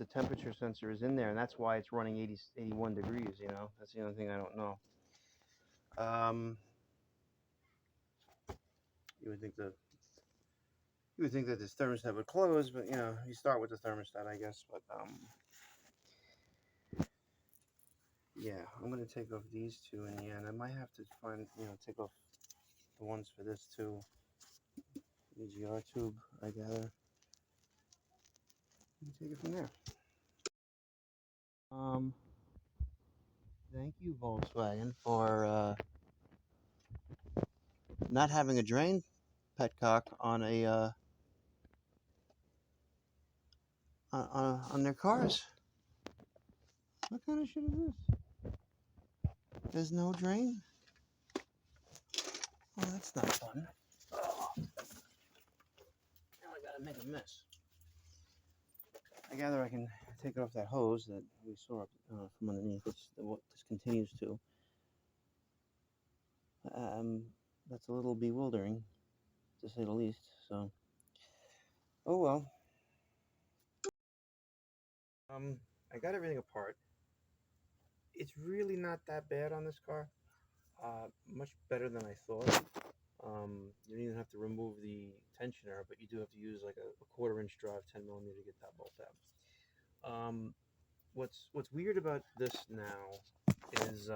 the temperature sensor is in there, and that's why it's running 81 degrees. You know, that's the only thing I don't know. You would think that this thermostat would close, but you know, you start with the thermostat, I guess. But yeah, I'm gonna take off these two in the end. I might have to find, you know, take off the ones for this too. EGR tube, I gather. And take it from there. Thank you, Volkswagen, for not having a drain petcock on a on their cars. What kind of shit is this? There's no drain. Oh, that's not fun. Oh, now I gotta make a mess. I gather I can take it off that hose that we saw up from underneath. What this continues to. That's a little bewildering, to say the least. So, oh well. I got everything apart. It's really not that bad on this car. Much better than I thought. You don't even have to remove the tensioner, but you do have to use like a 1/4-inch drive 10mm to get that bolt out. What's weird about this now is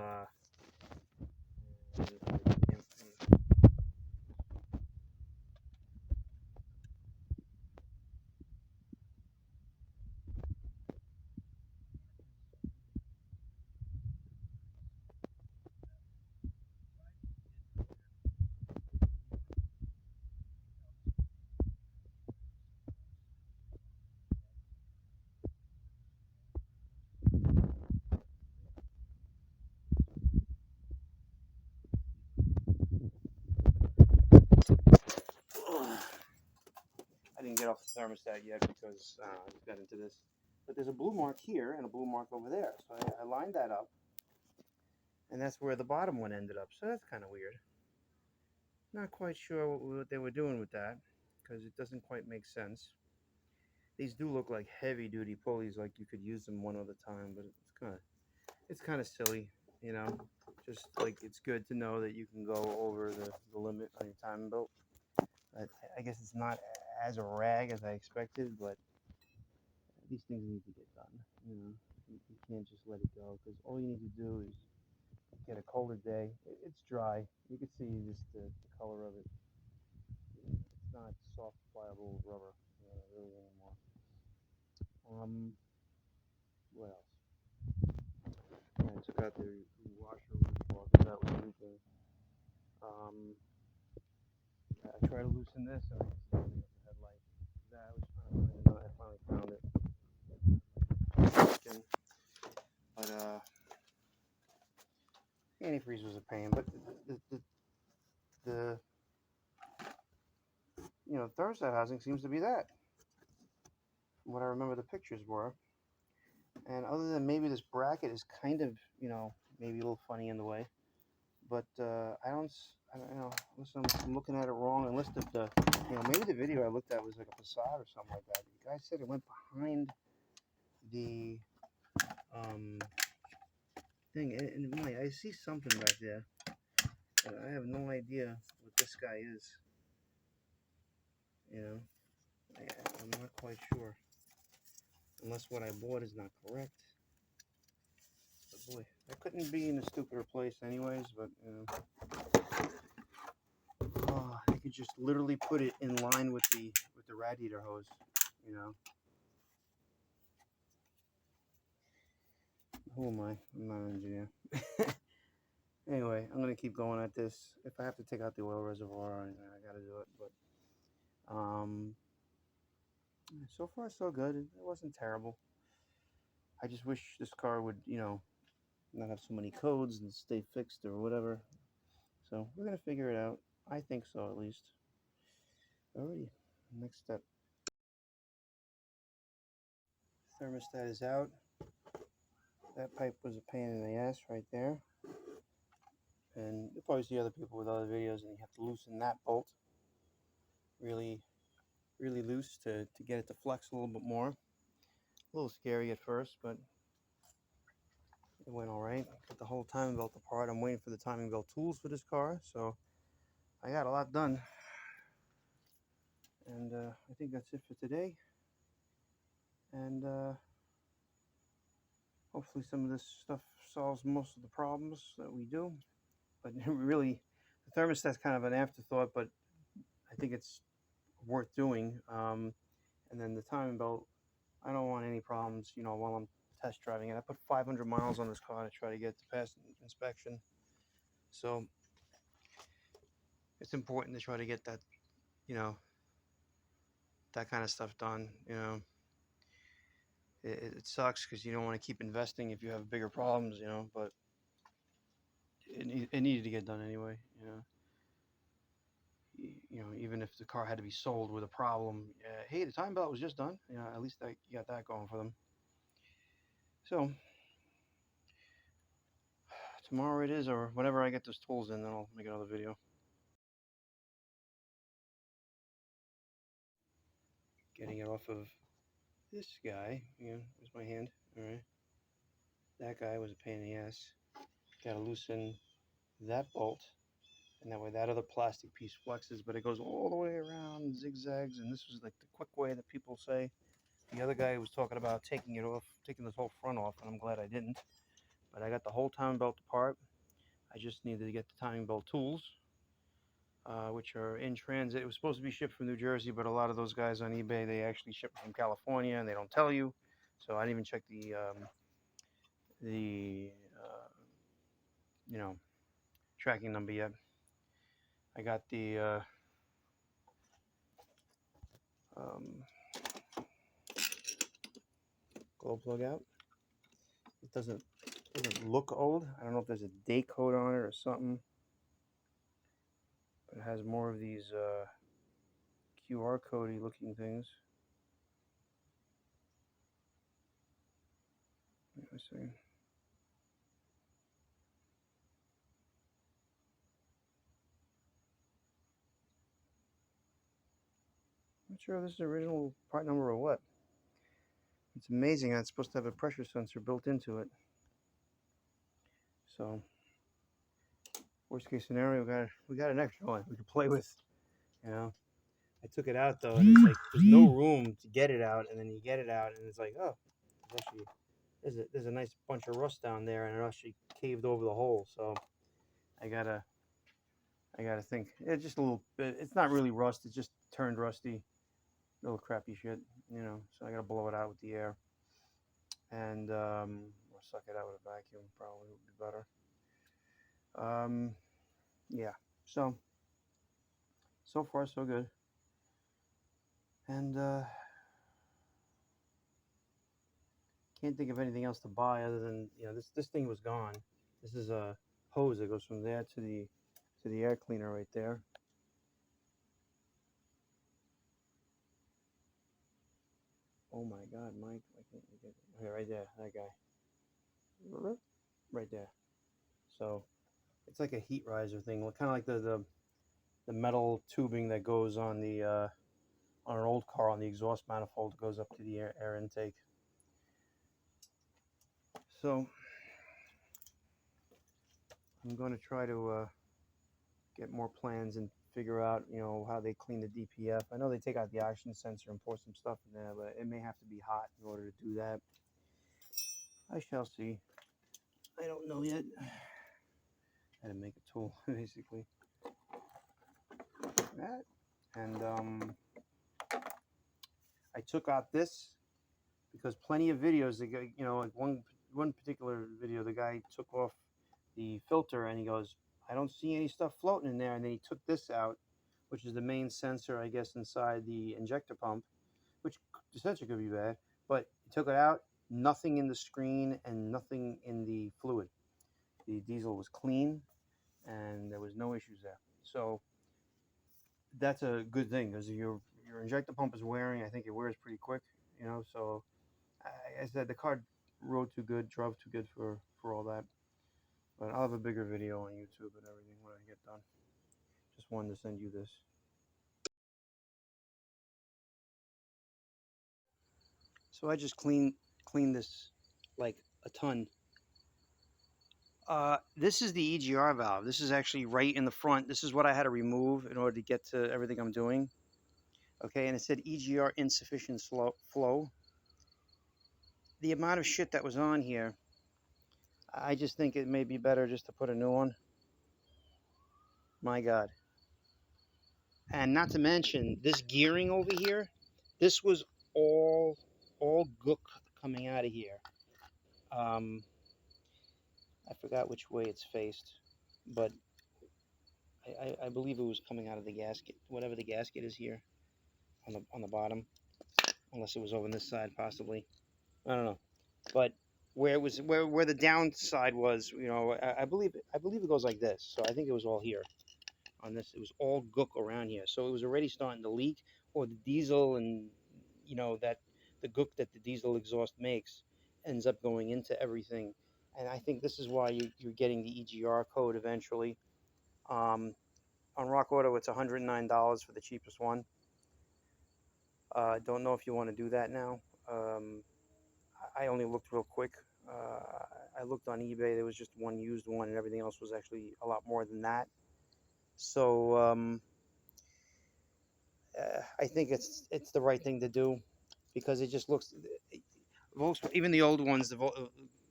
I didn't get off the thermostat yet because I just got into this. But there's a blue mark here and a blue mark over there. So I lined that up. And that's where the bottom one ended up. So that's kind of weird. Not quite sure what they were doing with that because it doesn't quite make sense. These do look like heavy-duty pulleys, like you could use them one at a time, but it's kind of silly, you know. Just like it's good to know that you can go over the limit on your timing belt. I guess it's not as a rag as I expected, but these things need to get done. You know, you can't just let it go because all you need to do is get a colder day. It's dry. You can see just the color of it. It's not soft, pliable rubber really anymore. What else? I took out the washer because that was leaking. I tried to loosen this and I could see the headlight. That was trying to find it. I finally found it. But antifreeze was a pain, but the you know, thermostat housing seems to be that. From what I remember the pictures were. And other than maybe this bracket is kind of, you know, maybe a little funny in the way. But I don't know, unless I'm looking at it wrong, unless the you know, maybe the video I looked at was like a facade or something like that. The guy said it went behind the thing, and I see something back there, but I have no idea what this guy is. You know, I'm not quite sure, unless what I bought is not correct. But boy, I couldn't be in a stupider place anyways, but you know. Oh, I could just literally put it in line with the radiator hose, you know. Who am I? I'm not an engineer. Anyway, I'm gonna keep going at this. If I have to take out the oil reservoir, I gotta do it. But so far so good. It wasn't terrible. I just wish this car would, you know, not have so many codes and stay fixed or whatever. So we're gonna figure it out. I think so, at least. Alrighty, next step. Thermostat is out. That pipe was a pain in the ass right there. And you'll probably see other people with other videos, and you have to loosen that bolt really loose to get it to flex a little bit more. A little scary at first, but it went all right. Got the whole timing belt apart. I'm waiting for the timing belt tools for this car, so I got a lot done. And I think that's it for today. And hopefully some of this stuff solves most of the problems that we do. But really, the thermostat's kind of an afterthought, but I think it's worth doing. And then the timing belt, I don't want any problems, you know, while I'm test driving it. I put 500 miles on this car to try to get to pass inspection. So it's important to try to get that, you know, that kind of stuff done. You know, it sucks because you don't want to keep investing if you have bigger problems, you know, but it needed to get done anyway, you know. You know, even if the car had to be sold with a problem, hey, the time belt was just done. You know, at least you got that going for them. So tomorrow it is, or whenever I get those tools in, then I'll make another video. Getting it off of this guy. You know, there's my hand. All right. That guy was a pain in the ass. Got to loosen that bolt, and that way that other plastic piece flexes, but it goes all the way around, zigzags, and this was like the quick way that people say. The other guy was talking about taking it off, taking this whole front off, and I'm glad I didn't. But I got the whole timing belt apart. I just needed to get the timing belt tools, which are in transit. It was supposed to be shipped from New Jersey, but a lot of those guys on eBay, they actually ship from California, and they don't tell you. So I didn't even check the you know, tracking number yet. I got the glow plug out. It doesn't look old. I don't know if there's a date code on it or something, but it has more of these QR codey looking things. Let me see. I'm not sure if this is original part number or what. It's amazing how it's supposed to have a pressure sensor built into it. So, worst case scenario, we got an extra one we can play with. You know, I took it out though, and it's like there's no room to get it out, and then you get it out, and it's like, oh, actually, there's a nice bunch of rust down there, and it actually caved over the hole. So, I gotta think. It's just a little bit. It's not really rust. It's just turned rusty. Little crappy shit, you know. So I gotta blow it out with the air, and or suck it out with a vacuum. Probably would be better. Yeah. So far so good. And can't think of anything else to buy other than, you know, this thing was gone. This is a hose that goes from there to the air cleaner right there. Oh my God, Mike! I can't get it. Okay, right there, that guy, right there. So it's like a heat riser thing, kind of like the metal tubing that goes on the on an old car on the exhaust manifold, goes up to the air intake. So I'm going to try to get more plans and figure out, how they clean the DPF. I know they take out the oxygen sensor and pour some stuff in there, but it may have to be hot in order to do that. I shall see. I don't know yet. How to make a tool, basically. That. And I took out this because plenty of videos, like one particular video, the guy took off the filter and he goes, I don't see any stuff floating in there. And then he took this out, which is the main sensor, I guess, inside the injector pump, which the sensor could be bad, but he took it out, nothing in the screen and nothing in the fluid. The diesel was clean and there was no issues there. So that's a good thing, because your injector pump is wearing, I think it wears pretty quick, so I said the car rode too good, drove too good for all that. But I'll have a bigger video on YouTube and everything when I get done. Just wanted to send you this. So I just cleaned this like a ton. This is the EGR valve. This is actually right in the front. This is what I had to remove in order to get to everything I'm doing. Okay, and it said EGR insufficient flow. The amount of shit that was on here, I just think it may be better just to put a new one. My God. And not to mention, this gearing over here, this was all gook coming out of here. I forgot which way it's faced, but I believe it was coming out of the gasket, whatever the gasket is here on the bottom, unless it was over on this side possibly. I don't know, but where it was, where the downside was, I believe it goes like this. So I think it was all here on this. It was all gook around here, so it was already starting to leak, or the diesel, and that the gook that the diesel exhaust makes ends up going into everything. And I think this is why you're getting the EGR code eventually. On Rock Auto, it's $109 for the cheapest one. Don't know if you want to do that now. I only looked real quick. I looked on eBay. There was just one used one, and everything else was actually a lot more than that. So I think it's the right thing to do, because it just looks. Even the old ones,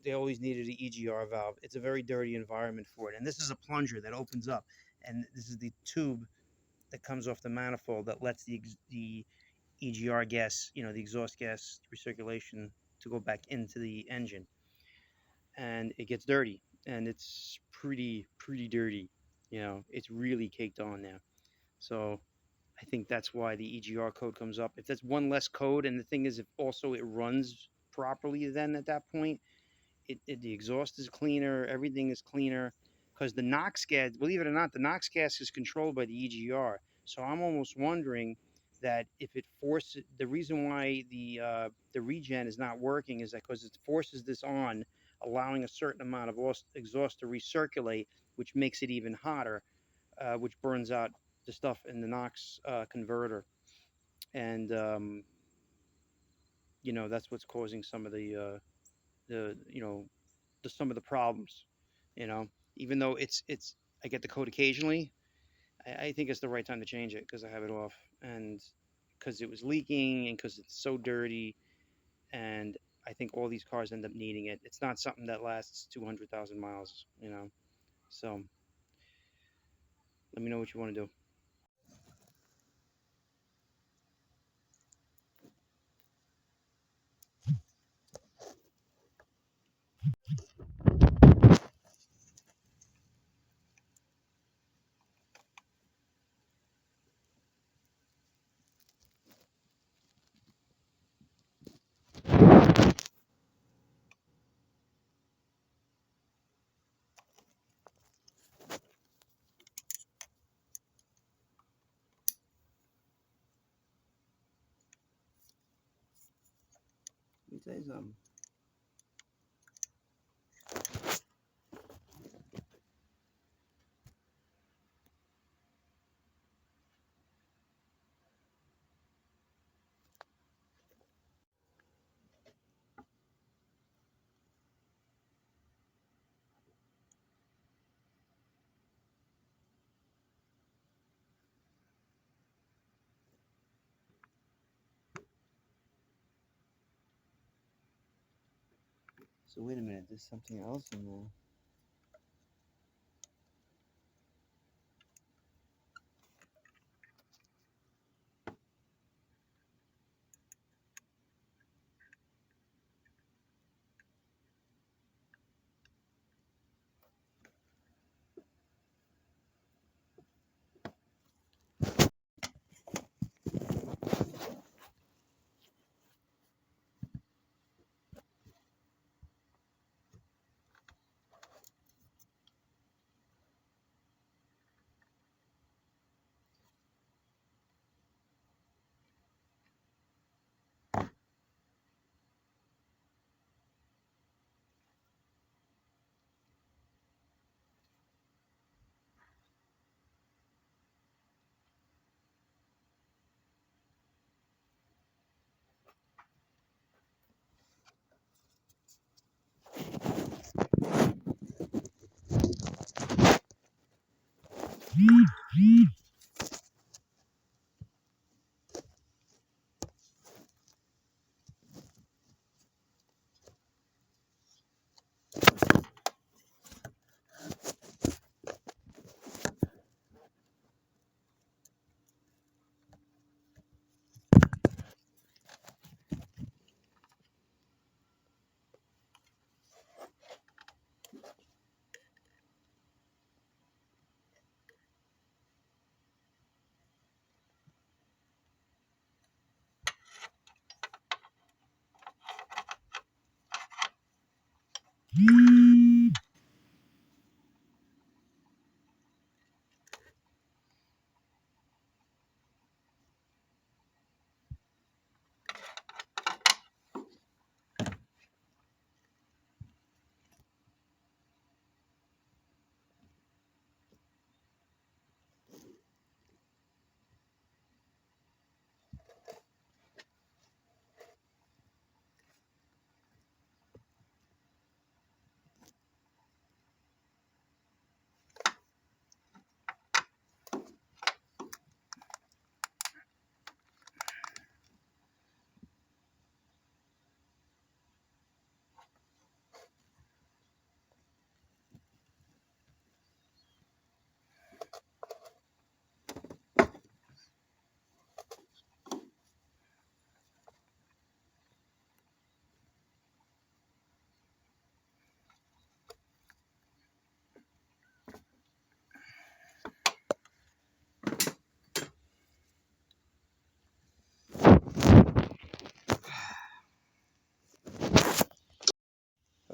they always needed an EGR valve. It's a very dirty environment for it. And this is a plunger that opens up, and this is the tube that comes off the manifold that lets the EGR gas, the exhaust gas recirculation, to go back into the engine. And it gets dirty, and it's pretty dirty. It's really caked on now. So I think that's why the EGR code comes up. If that's one less code, and the thing is, if also it runs properly, then at that point, the exhaust is cleaner, everything is cleaner, because the NOx gas, believe it or not, the NOx gas is controlled by the EGR. So I'm almost wondering that if it forces, the reason why the regen is not working is that because it forces this on, allowing a certain amount of exhaust to recirculate, which makes it even hotter, which burns out the stuff in the NOx converter. And that's what's causing some of the some of the problems. Even though it's I get the code occasionally, I think it's the right time to change it, because I have it off, and because it was leaking, and because it's so dirty, and I think all these cars end up needing it. It's not something that lasts 200,000 miles, So let me know what you want to do. me tell you something. So wait a minute, there's something else in there.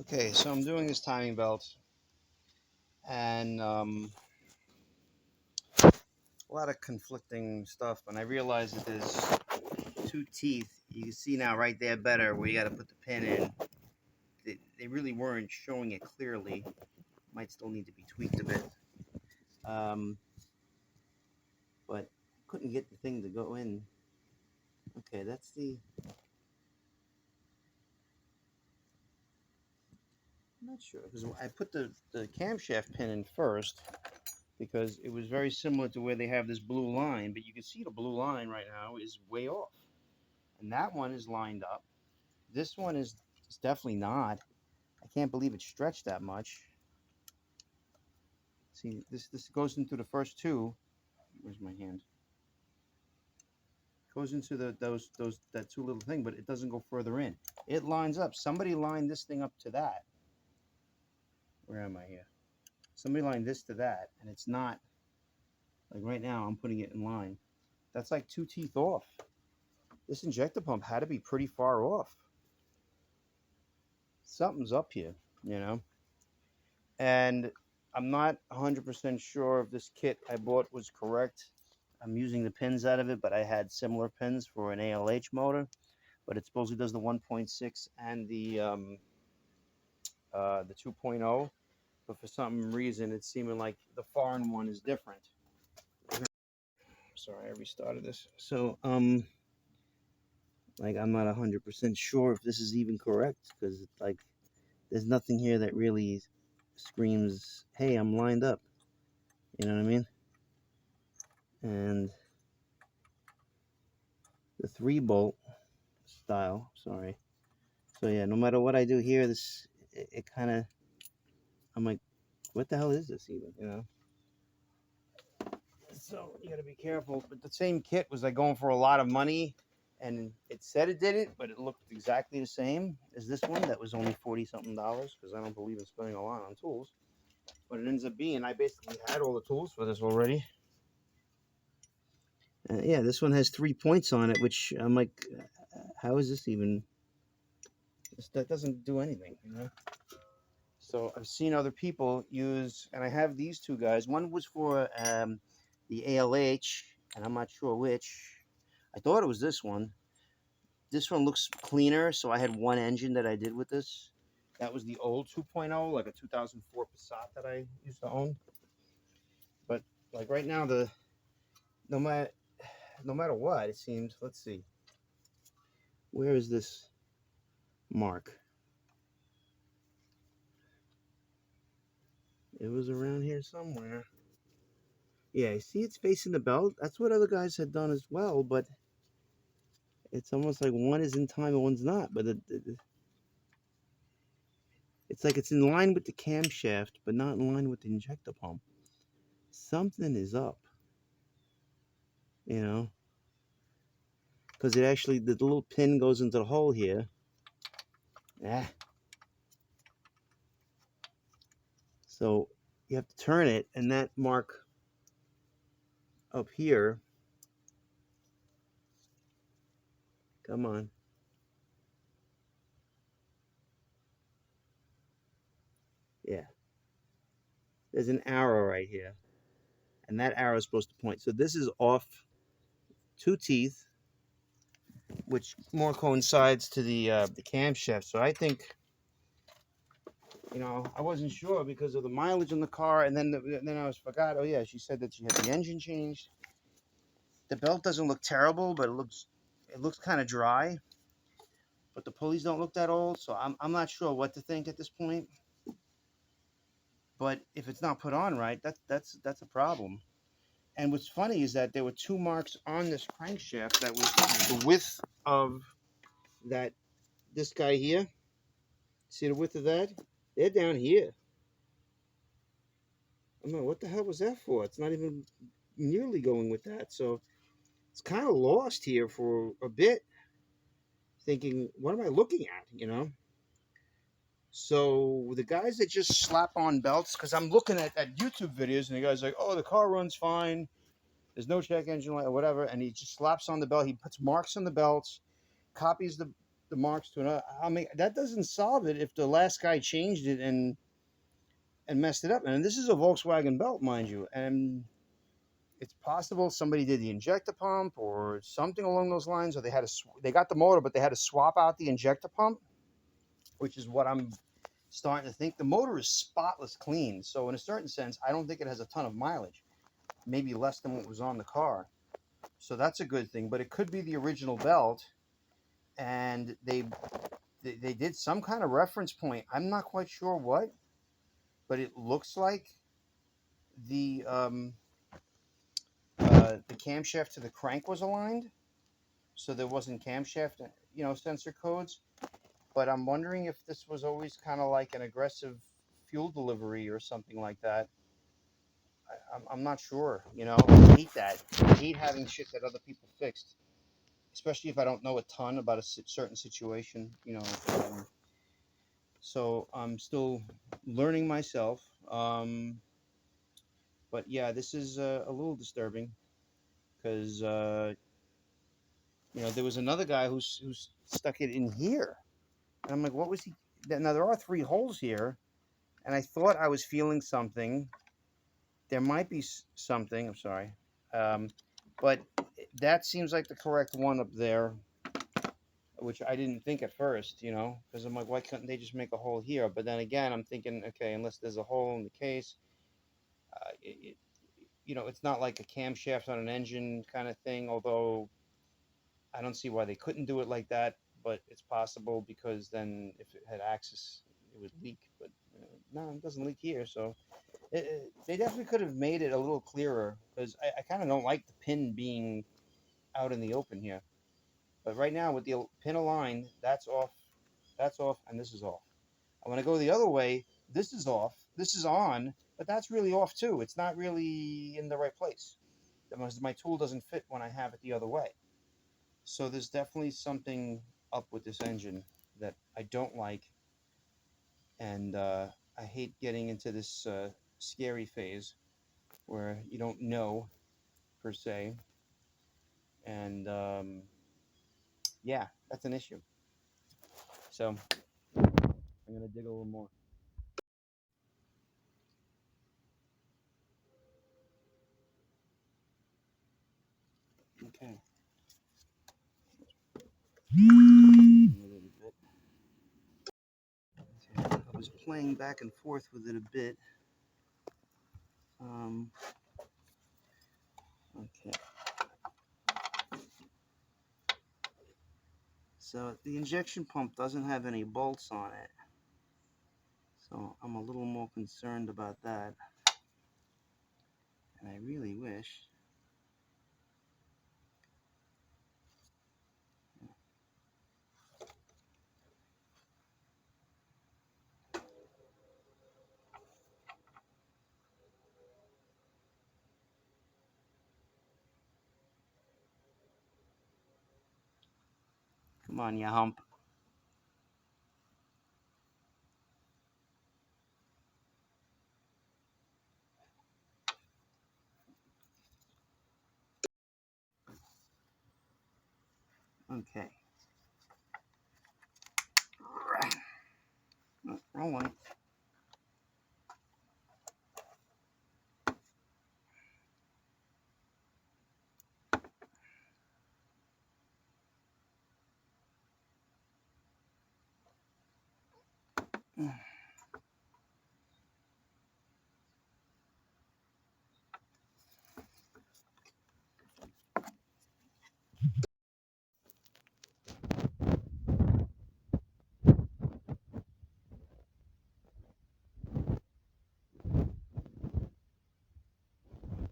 Okay, so I'm doing this timing belt, and a lot of conflicting stuff, and I realized that there's two teeth. You can see now right there better where you got to put the pin in. They really weren't showing it clearly. Might still need to be tweaked a bit. But couldn't get the thing to go in. Okay, that's the... I'm not sure, because I put the camshaft pin in first because it was very similar to where they have this blue line, but you can see the blue line right now is way off. And that one is lined up. This one is definitely not. I can't believe it stretched that much. See, this goes into the first two. Where's my hand? Goes into that two little thing, but it doesn't go further in. It lines up. Somebody lined this thing up to that. Where am I here? Somebody lined this to that, and it's not. Like right now, I'm putting it in line. That's like 2 teeth off. This injector pump had to be pretty far off. Something's up here, you know? And I'm not 100% sure if this kit I bought was correct. I'm using the pins out of it, but I had similar pins for an ALH motor. but it supposedly does the 1.6 and the 2.0. But for some reason, it's seeming like the foreign one is different. Sorry, I restarted this. So, like, I'm not 100% sure if this is even correct, because, like, there's nothing here that really screams, hey, I'm lined up. You know what I mean? And the 3-bolt style, sorry. So, yeah, no matter what I do here, it kind of, I'm like, what the hell is this even, you know? So you got to be careful. But the same kit was like going for a lot of money, and it said it did it, but it looked exactly the same as this one that was only $40-something, because I don't believe in spending a lot on tools. But it ends up being, I basically had all the tools for this already. Yeah, this one has 3 points on it, which I'm like, how is this even? That doesn't do anything, you know? So I've seen other people use, and I have these two guys. One was for the ALH, and I'm not sure which. I thought it was this one. This one looks cleaner, so I had one engine that I did with this. That was the old 2.0, like a 2004 Passat that I used to own. But like right now, no matter what, it seems. Let's see. Where is this mark? It was around here somewhere. Yeah, you see it's facing the belt. That's what other guys had done as well, but it's almost like one is in time and one's not. But it's like it's in line with the camshaft, but not in line with the injector pump. Something is up, you know, because it actually, the little pin goes into the hole here. Yeah. So you have to turn it, and that mark up here, come on. Yeah. There's an arrow right here, and that arrow is supposed to point. So this is off 2 teeth, which more coincides to the camshaft. So I think, you know, I wasn't sure because of the mileage on the car, and then I forgot. Oh yeah, she said that she had the engine changed. The belt doesn't look terrible, but it looks kind of dry. But the pulleys don't look that old, so I'm not sure what to think at this point. But if it's not put on right, that's a problem. And what's funny is that there were 2 marks on this crankshaft that was the width of that, this guy here. See the width of that? They're down here. I'm like, what the hell was that for? It's not even nearly going with that. So it's kind of lost here for a bit, thinking, what am I looking at, you know? So the guys that just slap on belts, because I'm looking at YouTube videos, and the guy's like, oh, the car runs fine. There's no check engine light or whatever. And he just slaps on the belt. He puts marks on the belts, copies the marks to another. I mean, that doesn't solve it if the last guy changed it and messed it up. And this is a Volkswagen belt, mind you. And it's possible somebody did the injector pump or something along those lines, or they got the motor, but they had to swap out the injector pump, which is what I'm starting to think. The motor is spotless clean, so in a certain sense, I don't think it has a ton of mileage, maybe less than what was on the car. So that's a good thing, but it could be the original belt, and they did some kind of reference point. I'm not quite sure what, but it looks like the camshaft to the crank was aligned, so there wasn't camshaft, sensor codes. But I'm wondering if this was always kind of like an aggressive fuel delivery or something like that. I'm not sure, I hate that. I hate having shit that other people fixed, especially if I don't know a ton about a certain situation, so I'm still learning myself. But yeah, this is a little disturbing because, there was another guy who's stuck it in here. And I'm like, what was he? Now, there are 3 holes here, and I thought I was feeling something. There might be something. I'm sorry. But that seems like the correct one up there. which I didn't think at first, you know, because I'm like, why couldn't they just make a hole here? But then again, I'm thinking, okay, unless there's a hole in the case, you know, it's not like a camshaft on an engine kind of thing, although I don't see why they couldn't do it like that, but it's possible because then if it had access, it would leak. But no, it doesn't leak here, so they definitely could have made it a little clearer, because I kind of don't like the pin being out in the open here. But right now with the pin aligned, that's off, and this is off. And when I go the other way, this is off, this is on, but that's really off too. It's not really in the right place. My tool doesn't fit when I have it the other way. So there's definitely something up with this engine that I don't like, and I hate getting into this scary phase where you don't know per se, and yeah, that's an issue. So I'm gonna dig a little more. Okay. A little bit. I was playing back and forth with it a bit. Okay. So the injection pump doesn't have any bolts on it, so I'm a little more concerned about that. And I really wish. Come on, you hump. Okay. Oh, wrong one.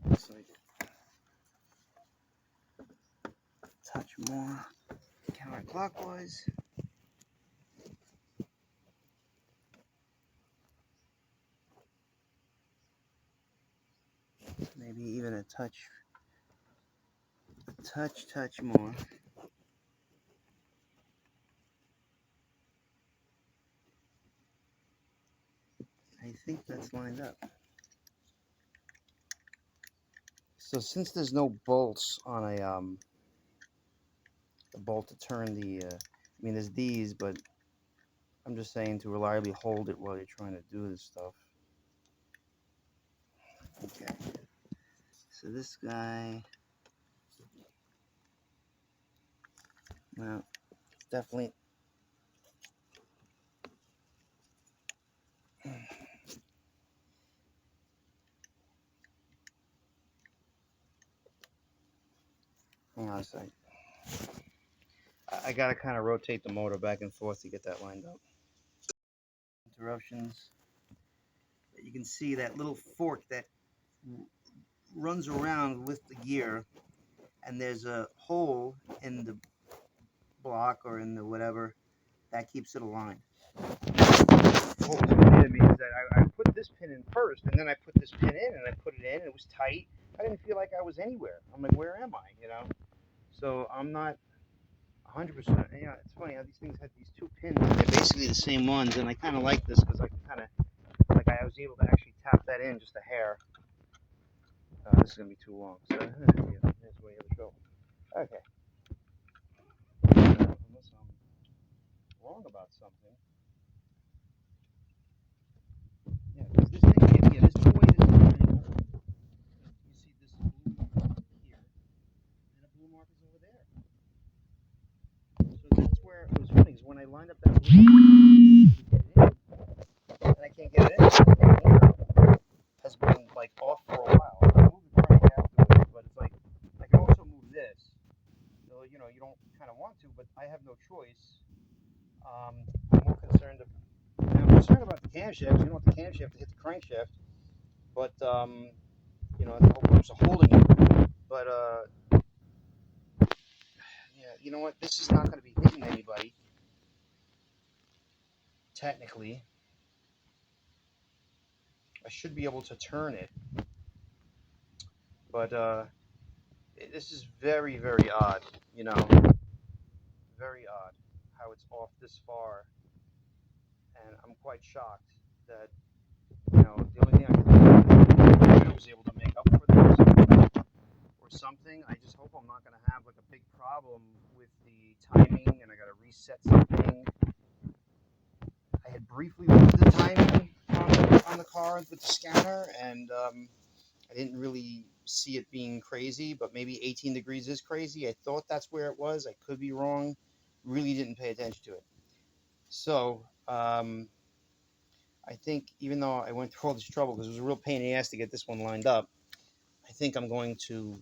Looks like touch more counterclockwise. Maybe even a touch more. I think that's lined up. So since there's no bolts on a bolt to turn the, I mean there's these, but I'm just saying to reliably hold it while you're trying to do this stuff. Okay. So this guy, well, definitely. Hang on a sec. I gotta kind of rotate the motor back and forth to get that lined up. Interruptions. You can see that little fork that runs around with the gear, and there's a hole in the block or in the whatever that keeps it aligned. What was funny to me is that I put this pin in first, and then I put this pin in, and I put it in, and it was tight. I didn't feel like I was anywhere. I'm like, where am I? You know? So I'm not 100%. Yeah, it's funny how these things have these two pins. They're basically the same ones, and I kind of like this because I can kind of, like, I was able to actually tap that in just a hair. This is gonna be too long. So here's where you have to go. Okay. Unless I'm wrong about something. Yeah, because this thing here, there's no way this is running up. You see this blue mark here, and a blue mark is over there. So that's where lined up that blue and I can't get it in. The has been like off for a while. I moved the crank afterwards, but it's like I can also move this. So, you know, you don't kind of want to, but I have no choice. I'm more concerned. I'm concerned about the camshaft. You don't want the camshaft to hit the crankshaft, but you know, the whole purpose of holding it. But yeah, you know what? This is not going to be hitting anybody. Technically, I should be able to turn it, but this is very, very odd. You know, very odd how it's off this far, and I'm quite shocked that, you know, the only thing I could do, I was able to make up for this or something. I just hope I'm not going to have like a big problem with the timing, and I got to reset something. I had briefly looked at the timing on the car with the scanner, and I didn't really see it being crazy, but maybe 18 degrees is crazy. I thought that's where it was. I could be wrong. Really didn't pay attention to it. So I think even though I went through all this trouble, because it was a real pain in the ass to get this one lined up, I think I'm going to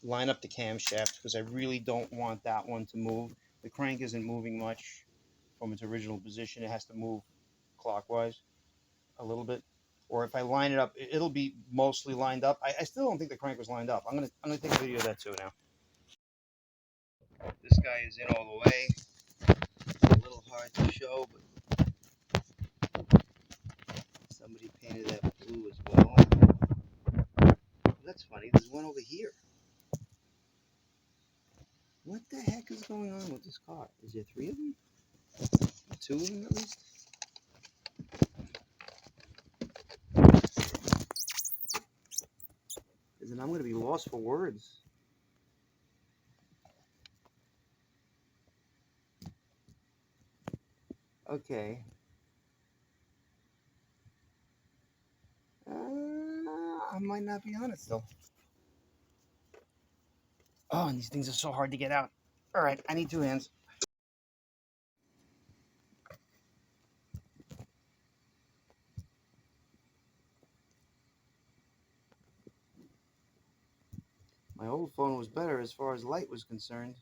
line up the camshaft because I really don't want that one to move. The crank isn't moving much from its original position. It has to move clockwise a little bit. Or if I line it up, it'll be mostly lined up. I still don't think the crank was lined up. I'm gonna take a video of that too now. This guy is in all the way. It's a little hard to show, but somebody painted that blue as well. That's funny. There's one over here. What the heck is going on with this car? Is there three of them? Two of them at least? Because I'm going to be lost for words. Okay. I might not be on it still. Oh, and these things are so hard to get out. All right, I need two hands. My old phone was better as far as light was concerned.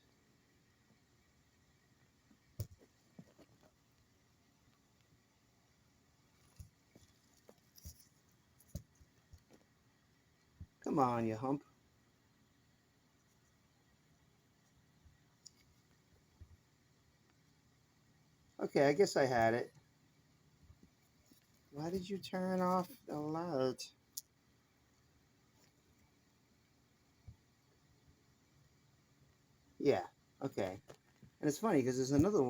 Come on, you hump. Okay, I guess I had it. Why did you turn off the light? Yeah, okay. And it's funny because there's another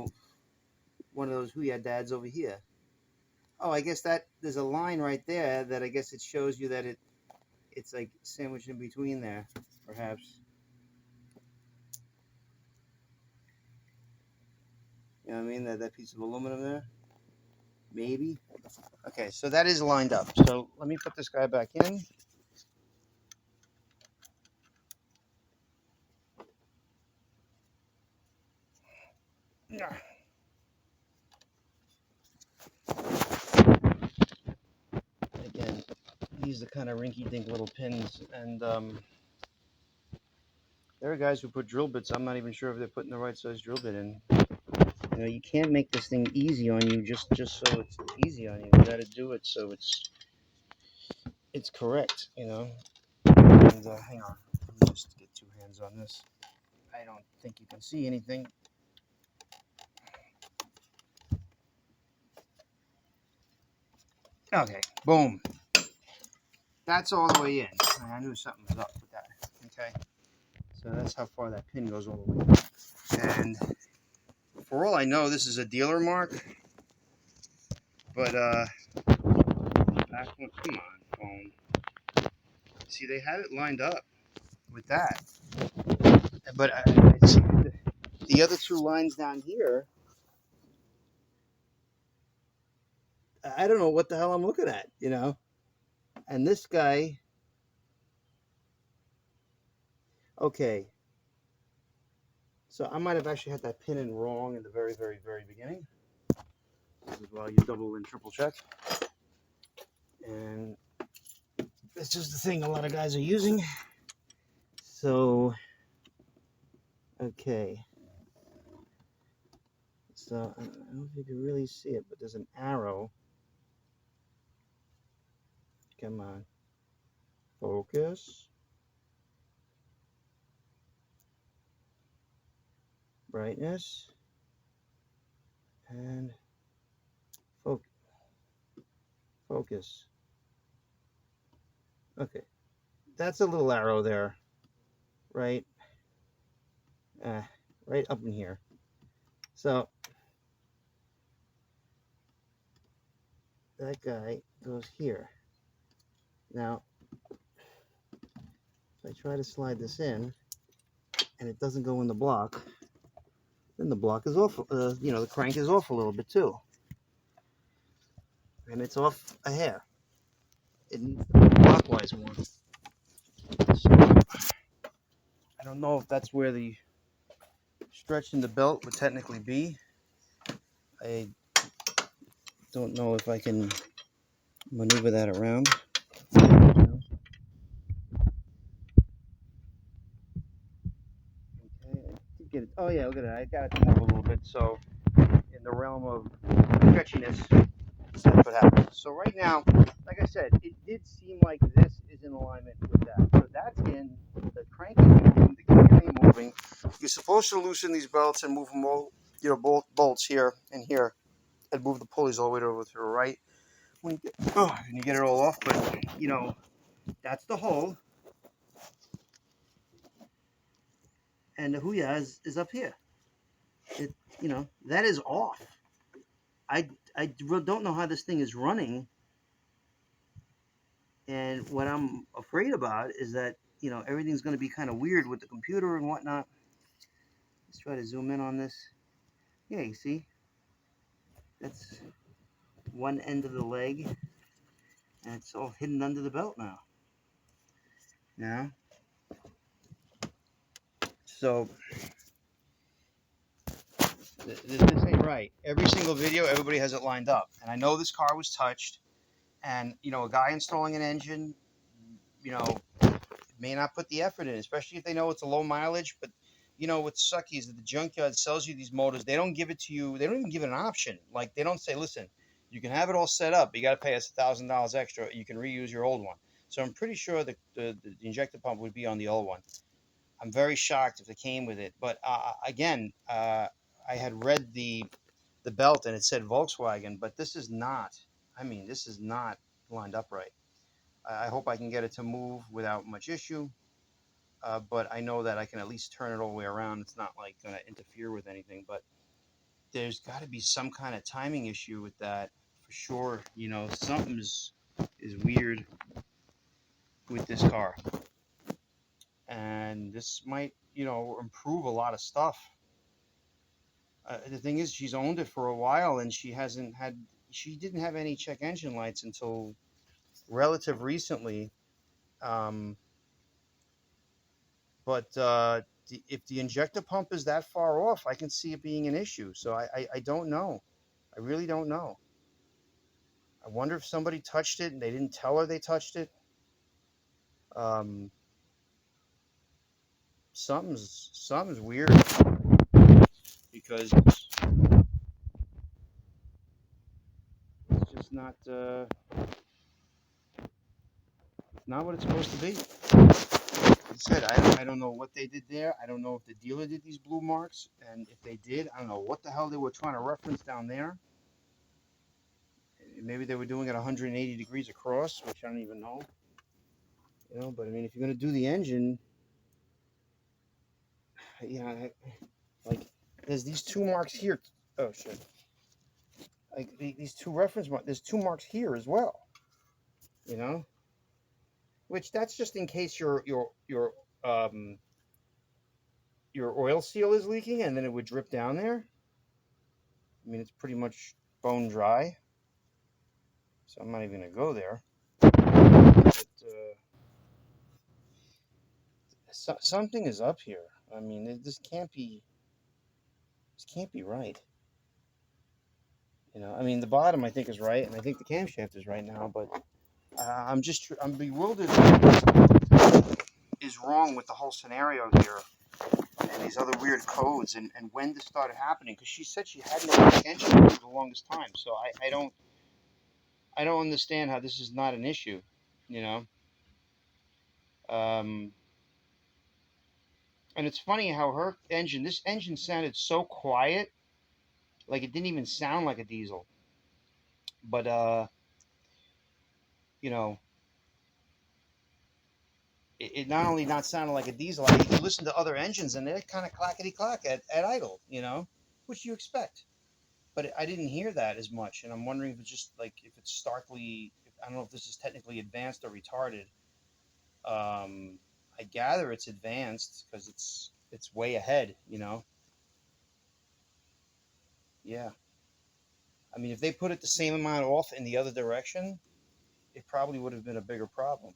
one of those Who Ya Dads over here. Oh, I guess that there's a line right there that I guess it shows you that it's like sandwiched in between there, perhaps. You know what I mean? That piece of aluminum there? Maybe. Okay, so that is lined up. So let me put this guy back in. Again, these are kind of rinky-dink little pins, and there are guys who put drill bits. I'm not even sure if they're putting the right size drill bit in. You know, you can't make this thing easy on you just so it's easy on you. You got to do it so it's correct. You know. And hang on, let me just get two hands on this. I don't think you can see anything. Okay, boom. That's all the way in. I knew something was up with that. Okay, so that's how far that pin goes all the way. And for all I know, this is a dealer mark. But back one, come on, phone. See, they had it lined up with that. But I see the other two lines down here. I don't know what the hell I'm looking at, you know. And this guy. Okay. So I might have actually had that pin in wrong in the very, very, very beginning. This is why you double and triple check. And it's just the thing a lot of guys are using. So, okay. So I don't know if you can really see it, but there's an arrow. Come on. Focus. Brightness. And focus. Okay. That's a little arrow there. Right? Right up in here. So that guy goes here. Now, if I try to slide this in and it doesn't go in the block, then the block is off, the crank is off a little bit too. And it's off a hair. It needs to be clockwise more. So, I don't know if that's where the stretch in the belt would technically be. I don't know if I can maneuver that around. Get it. Oh yeah, look at that. I got it to move a little bit. So in the realm of stretchiness, that's what happened. So right now, like I said, it did seem like this is in alignment with that. So that's in, the crank is moving, the gear ain't moving. You're supposed to loosen these belts and move them all, bolts here and here, and move the pulleys all the way over to the right. When you get it all off, but that's the hole. And the Huya is up here. That is off. I don't know how this thing is running. And what I'm afraid about is that, everything's going to be kind of weird with the computer and whatnot. Let's try to zoom in on this. Yeah, you see? That's one end of the leg. And it's all hidden under the belt now. So, this ain't right. Every single video, everybody has it lined up. And I know this car was touched. And, a guy installing an engine, may not put the effort in, especially if they know it's a low mileage. But what's sucky is that the junkyard sells you these motors. They don't give it to you. They don't even give it an option. Like, they don't say, listen, you can have it all set up, but you got to pay us $1,000 extra. You can reuse your old one. So I'm pretty sure the injector pump would be on the old one. I'm very shocked if it came with it. But again, I had read the belt and it said Volkswagen, but this is not. This is not lined up right. I hope I can get it to move without much issue. But I know that I can at least turn it all the way around. It's not like going to interfere with anything, but there's got to be some kind of timing issue with that for sure. Something is weird with this car, and this might, improve a lot of stuff. The thing is, she's owned it for a while, and she didn't have any check engine lights until relative recently. But if the injector pump is that far off, I can see it being an issue. So I don't know. I really don't know. I wonder if somebody touched it and they didn't tell her they touched it. Something's weird, because it's just not what it's supposed to be. Like I said, I don't know what they did there. I don't know if the dealer did these blue marks, and if they did, I don't know what the hell they were trying to reference down there. Maybe they were doing it 180 degrees across, which I don't even know. But if you're going to do the engine, like, there's these two marks here. Oh shit! Like these two reference marks. There's two marks here as well. Which that's just in case your oil seal is leaking, and then it would drip down there. It's pretty much bone dry, so I'm not even gonna go there. But something is up here. This can't be. can't be right. You know, I mean, the bottom I think is right, and I think the camshaft is right now, but I'm bewildered. What is wrong with the whole scenario here, and these other weird codes, and when this started happening? Because she said she had no intention for the longest time, so I don't understand how this is not an issue. You know, and it's funny how this engine sounded so quiet, like it didn't even sound like a diesel. But you know, it not only not sounding like a diesel, you can listen to other engines and they're kind of clackety clack at idle, you know, which you expect. But I didn't hear that as much, and I'm wondering if it's just like if it's starkly. I don't know if this is technically advanced or retarded. I gather it's advanced because it's way ahead, you know. Yeah, I mean, if they put it the same amount off in the other direction, it probably would have been a bigger problem.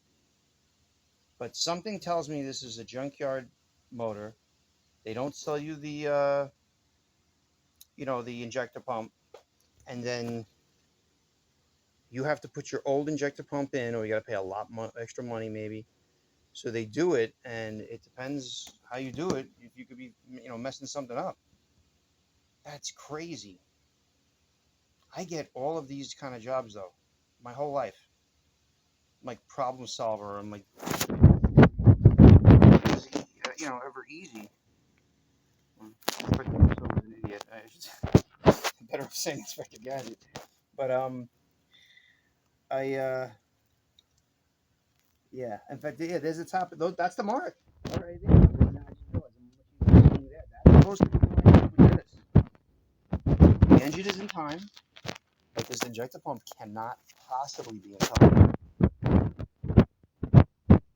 But something tells me this is a junkyard motor. They don't sell you the the injector pump, and then you have to put your old injector pump in, or you got to pay a lot extra money maybe. So they do it, and it depends how you do it. You could be messing something up. That's crazy. I get all of these kind of jobs though, my whole life. I'm like problem solver. I'm like, ever easy. Inspector was an idiot. Better saying Inspector Gadget. But I yeah. In fact, yeah. There's a top. That's the mark. All right, there. Now I just realized I'm looking at that. That's supposed to be lined up with this. The engine is in time, but this injector pump cannot possibly be in time.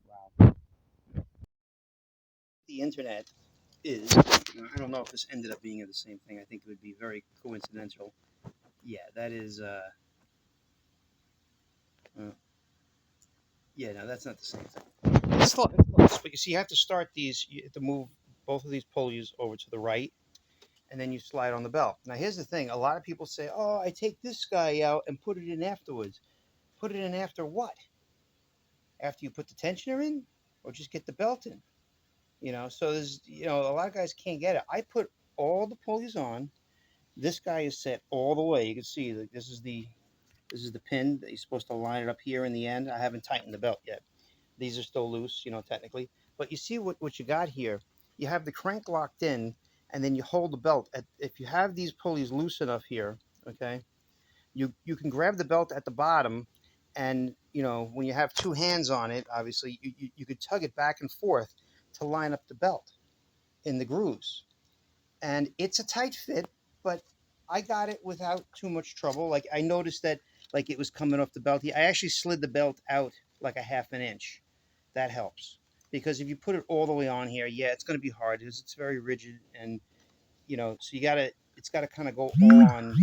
Wow. The internet is. I don't know if this ended up being the same thing. I think it would be very coincidental. Yeah, that is. Yeah, no, that's not the same thing. It's close, but you see, you have to start these. You have to move both of these pulleys over to the right, and then you slide on the belt. Now, here's the thing: a lot of people say, "Oh, I take this guy out and put it in afterwards." Put it in after what? After you put the tensioner in, or just get the belt in? So there's a lot of guys can't get it. I put all the pulleys on. This guy is set all the way. You can see that this is the pin that you're supposed to line it up here in the end. I haven't tightened the belt yet. These are still loose, technically. But you see what you got here. You have the crank locked in, and then you hold the belt. If you have these pulleys loose enough here, okay, you can grab the belt at the bottom, and when you have two hands on it, obviously you could tug it back and forth to line up the belt in the grooves. And it's a tight fit, but I got it without too much trouble. Like I noticed that like it was coming off the belt. I actually slid the belt out like a half an inch. That helps because if you put it all the way on here, yeah, it's going to be hard because it's very rigid, and so it's got to kind of go on,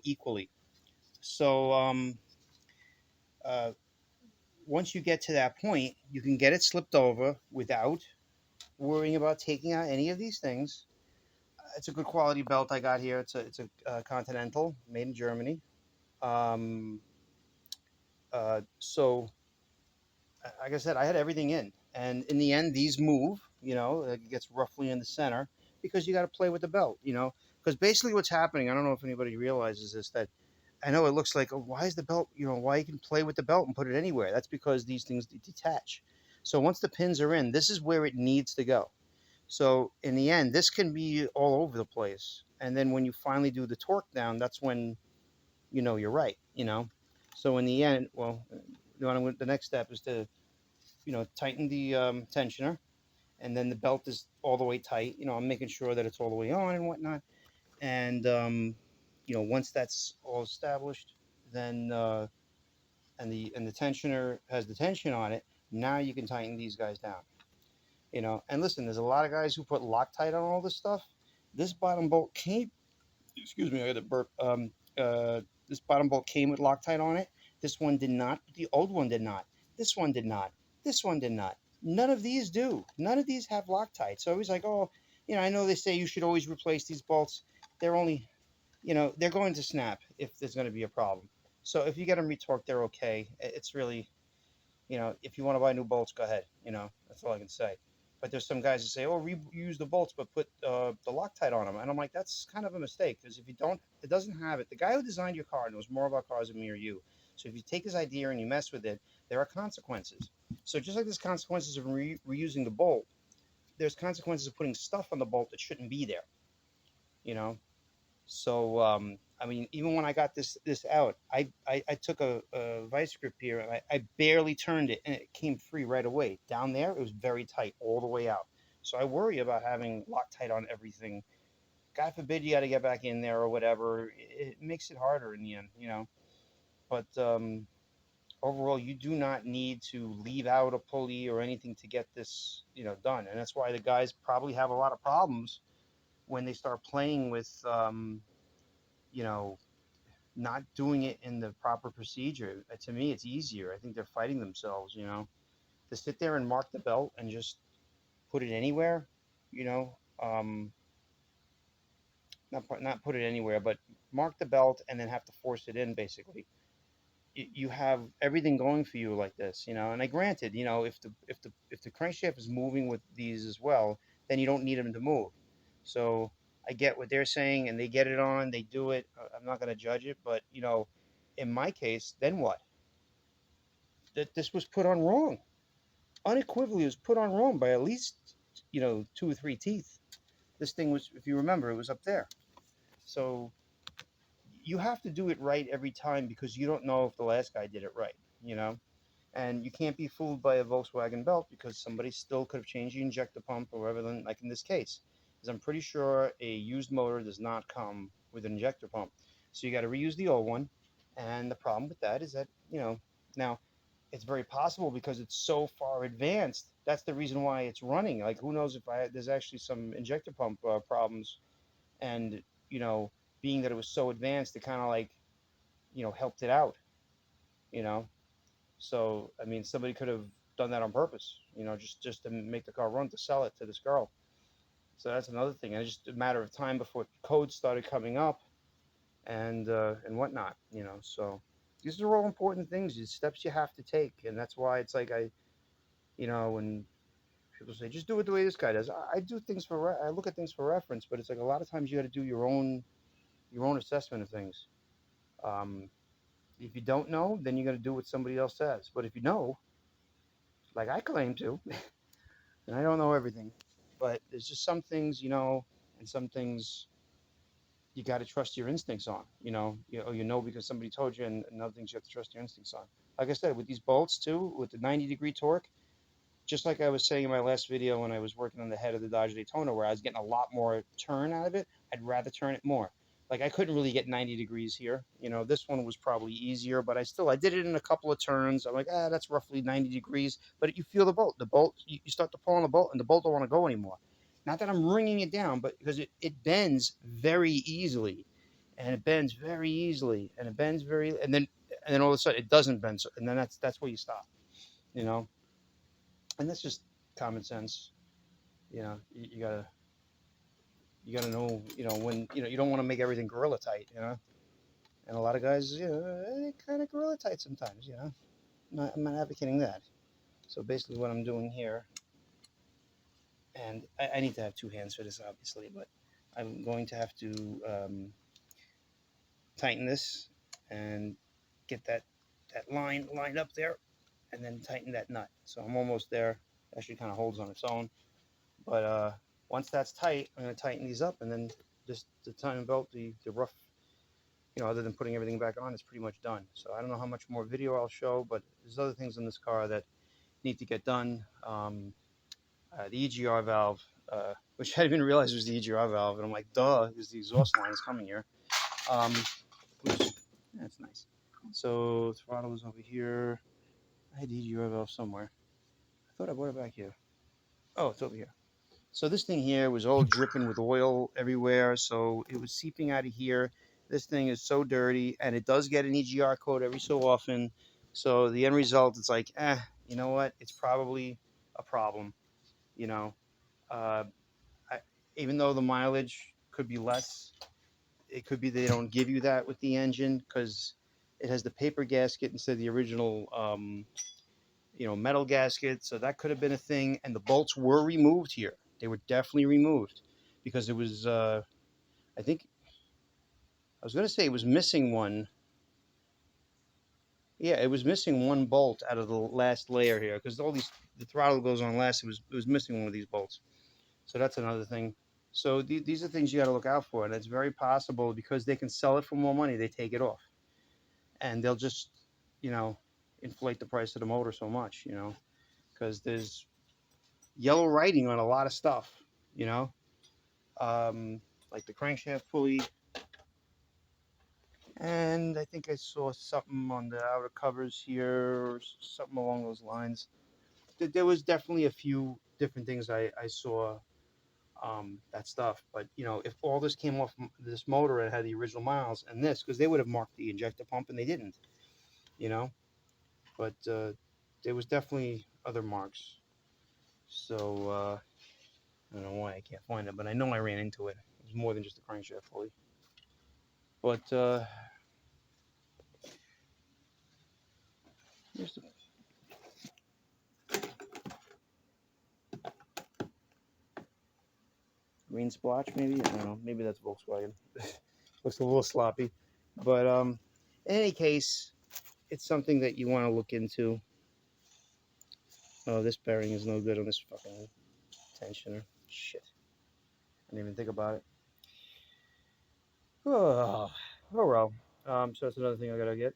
equally. So uh, once you get to that point, you can get it slipped over without worrying about taking out any of these things. It's a good quality belt I got here. It's a Continental, made in Germany. Um, so, like I said, I had everything in, and in the end, these move. It gets roughly in the center because you got to play with the belt. Because basically what's happening, I don't know if anybody realizes this, that I know it looks like, oh, why is the belt? Why you can play with the belt and put it anywhere? That's because these things detach. So once the pins are in, this is where it needs to go. So in the end, this can be all over the place. And then when you finally do the torque down, that's when you're right. So in the end, well, the next step is to tighten the tensioner, and then the belt is all the way tight. I'm making sure that it's all the way on and whatnot. And once that's all established, then and the tensioner has the tension on it. Now you can tighten these guys down. And listen, there's a lot of guys who put Loctite on all this stuff. This bottom bolt came. Excuse me, I got to burp. This bottom bolt came with Loctite on it. This one did not. The old one did not. This one did not. This one did not. None of these do. None of these have Loctite. So I was like, oh, I know they say you should always replace these bolts. they're only, they're going to snap if there's going to be a problem. So if you get them retorqued, they're okay. It's really, if you want to buy new bolts, go ahead. That's all I can say. But there's some guys that say, oh, reuse the bolts, but put the Loctite on them. And I'm like, that's kind of a mistake, because if you don't, it doesn't have it. The guy who designed your car knows more about cars than me or you. So if you take his idea and you mess with it, there are consequences. So just like there's consequences of reusing the bolt, there's consequences of putting stuff on the bolt that shouldn't be there. So I mean, even when I got this out, I took a vice grip here and I barely turned it and it came free right away. Down there, it was very tight all the way out. So I worry about having Loctite on everything. God forbid you got to get back in there or whatever. It makes it harder in the end. But overall, you do not need to leave out a pulley or anything to get this, done. And that's why the guys probably have a lot of problems when they start playing with, you know, not doing it in the proper procedure. To me, it's easier. I think they're fighting themselves, to sit there and mark the belt and just put it anywhere, you know, um, not put it anywhere, but mark the belt and then have to force it in. Basically, you have everything going for you like this, And I granted, if the crankshaft is moving with these as well, then you don't need them to move. So I get what they're saying, and they get it on, they do it. I'm not going to judge it, but in my case, then what? That this was put on wrong. Unequivocally, it was put on wrong by at least 2 or 3 teeth. This thing was, if you remember, it was up there. So you have to do it right every time because you don't know if the last guy did it right. And you can't be fooled by a Volkswagen belt because somebody still could have changed the injector pump or whatever, like in this case. Because I'm pretty sure a used motor does not come with an injector pump. So you got to reuse the old one. And the problem with that is that, now it's very possible because it's so far advanced. That's the reason why it's running. Like, who knows if there's actually some injector pump problems. And, being that it was so advanced, it kind of like, helped it out, you know. So, I mean, somebody could have done that on purpose, just to make the car run to sell it to this girl. So that's another thing. And it's just a matter of time before codes started coming up and whatnot, So these are all important things, these steps you have to take, and that's why it's like when people say just do it the way this guy does, I do things I look at things for reference, but it's like a lot of times you got to do your own assessment of things. Um, if you don't know, then you got to do what somebody else says. But if you know, like I claim to, and I don't know everything, but there's just some things and some things you got to trust your instincts on. Because somebody told you, and other things you have to trust your instincts on. Like I said, with these bolts too, with the 90-degree torque, just like I was saying in my last video when I was working on the head of the Dodge Daytona, where I was getting a lot more turn out of it, I'd rather turn it more. Like I couldn't really get 90 degrees here. This one was probably easier, but I did it in a couple of turns. I'm like, that's roughly 90 degrees. But you feel the bolt. You start to pull on the bolt, and the bolt don't want to go anymore. Not that I'm wringing it down, but because it bends very easily, and it bends very easily, and it bends and then all of a sudden it doesn't bend, and then that's where you stop. And that's just common sense. You gotta know, when you don't want to make everything gorilla tight, and a lot of guys, they kind of gorilla tight sometimes, I'm not advocating that. So basically what I'm doing here, and I need to have 2 hands for this obviously, but I'm going to have to tighten this and get that line lined up there, and then tighten that nut. So I'm almost there. Actually kind of holds on its own. But once that's tight, I'm going to tighten these up, and then just the timing belt, the rough, other than putting everything back on, it's pretty much done. So I don't know how much more video I'll show, but there's other things in this car that need to get done. The EGR valve, which I didn't even realize was the EGR valve, and I'm like, duh, because the exhaust line is coming here. Which, that's nice. So throttle is over here. I had the EGR valve somewhere. I thought I brought it back here. Oh, it's over here. So this thing here was all dripping with oil everywhere, so it was seeping out of here. This thing is so dirty, and it does get an EGR code every so often. So the end result, it's like, you know what? It's probably a problem, you know. Uh, I, even though the mileage could be less, it could be they don't give you that with the engine because it has the paper gasket instead of the original, metal gasket. So that could have been a thing. And the bolts were removed here. They were definitely removed because it was, I think, I was going to say it was missing one. Yeah, it was missing one bolt out of the last layer here because the throttle goes on last. It was missing one of these bolts. So that's another thing. So these are things you got to look out for, and it's very possible because they can sell it for more money, they take it off, and they'll just, inflate the price of the motor so much, because there's yellow writing on a lot of stuff, like the crankshaft pulley, and I think I saw something on the outer covers here, or something along those lines. There was definitely a few different things I saw. That stuff, but if all this came off this motor and had the original miles and this, because they would have marked the injector pump and they didn't, but there was definitely other marks. So I don't know why I can't find it, but I know I ran into it. It was more than just a crankshaft pulley. But here's the green splotch, maybe. I don't know. Maybe that's Volkswagen. Looks a little sloppy, but in any case, it's something that you want to look into. Oh, this bearing is no good on this fucking tensioner. Shit. I didn't even think about it. Oh well. So that's another thing I gotta get.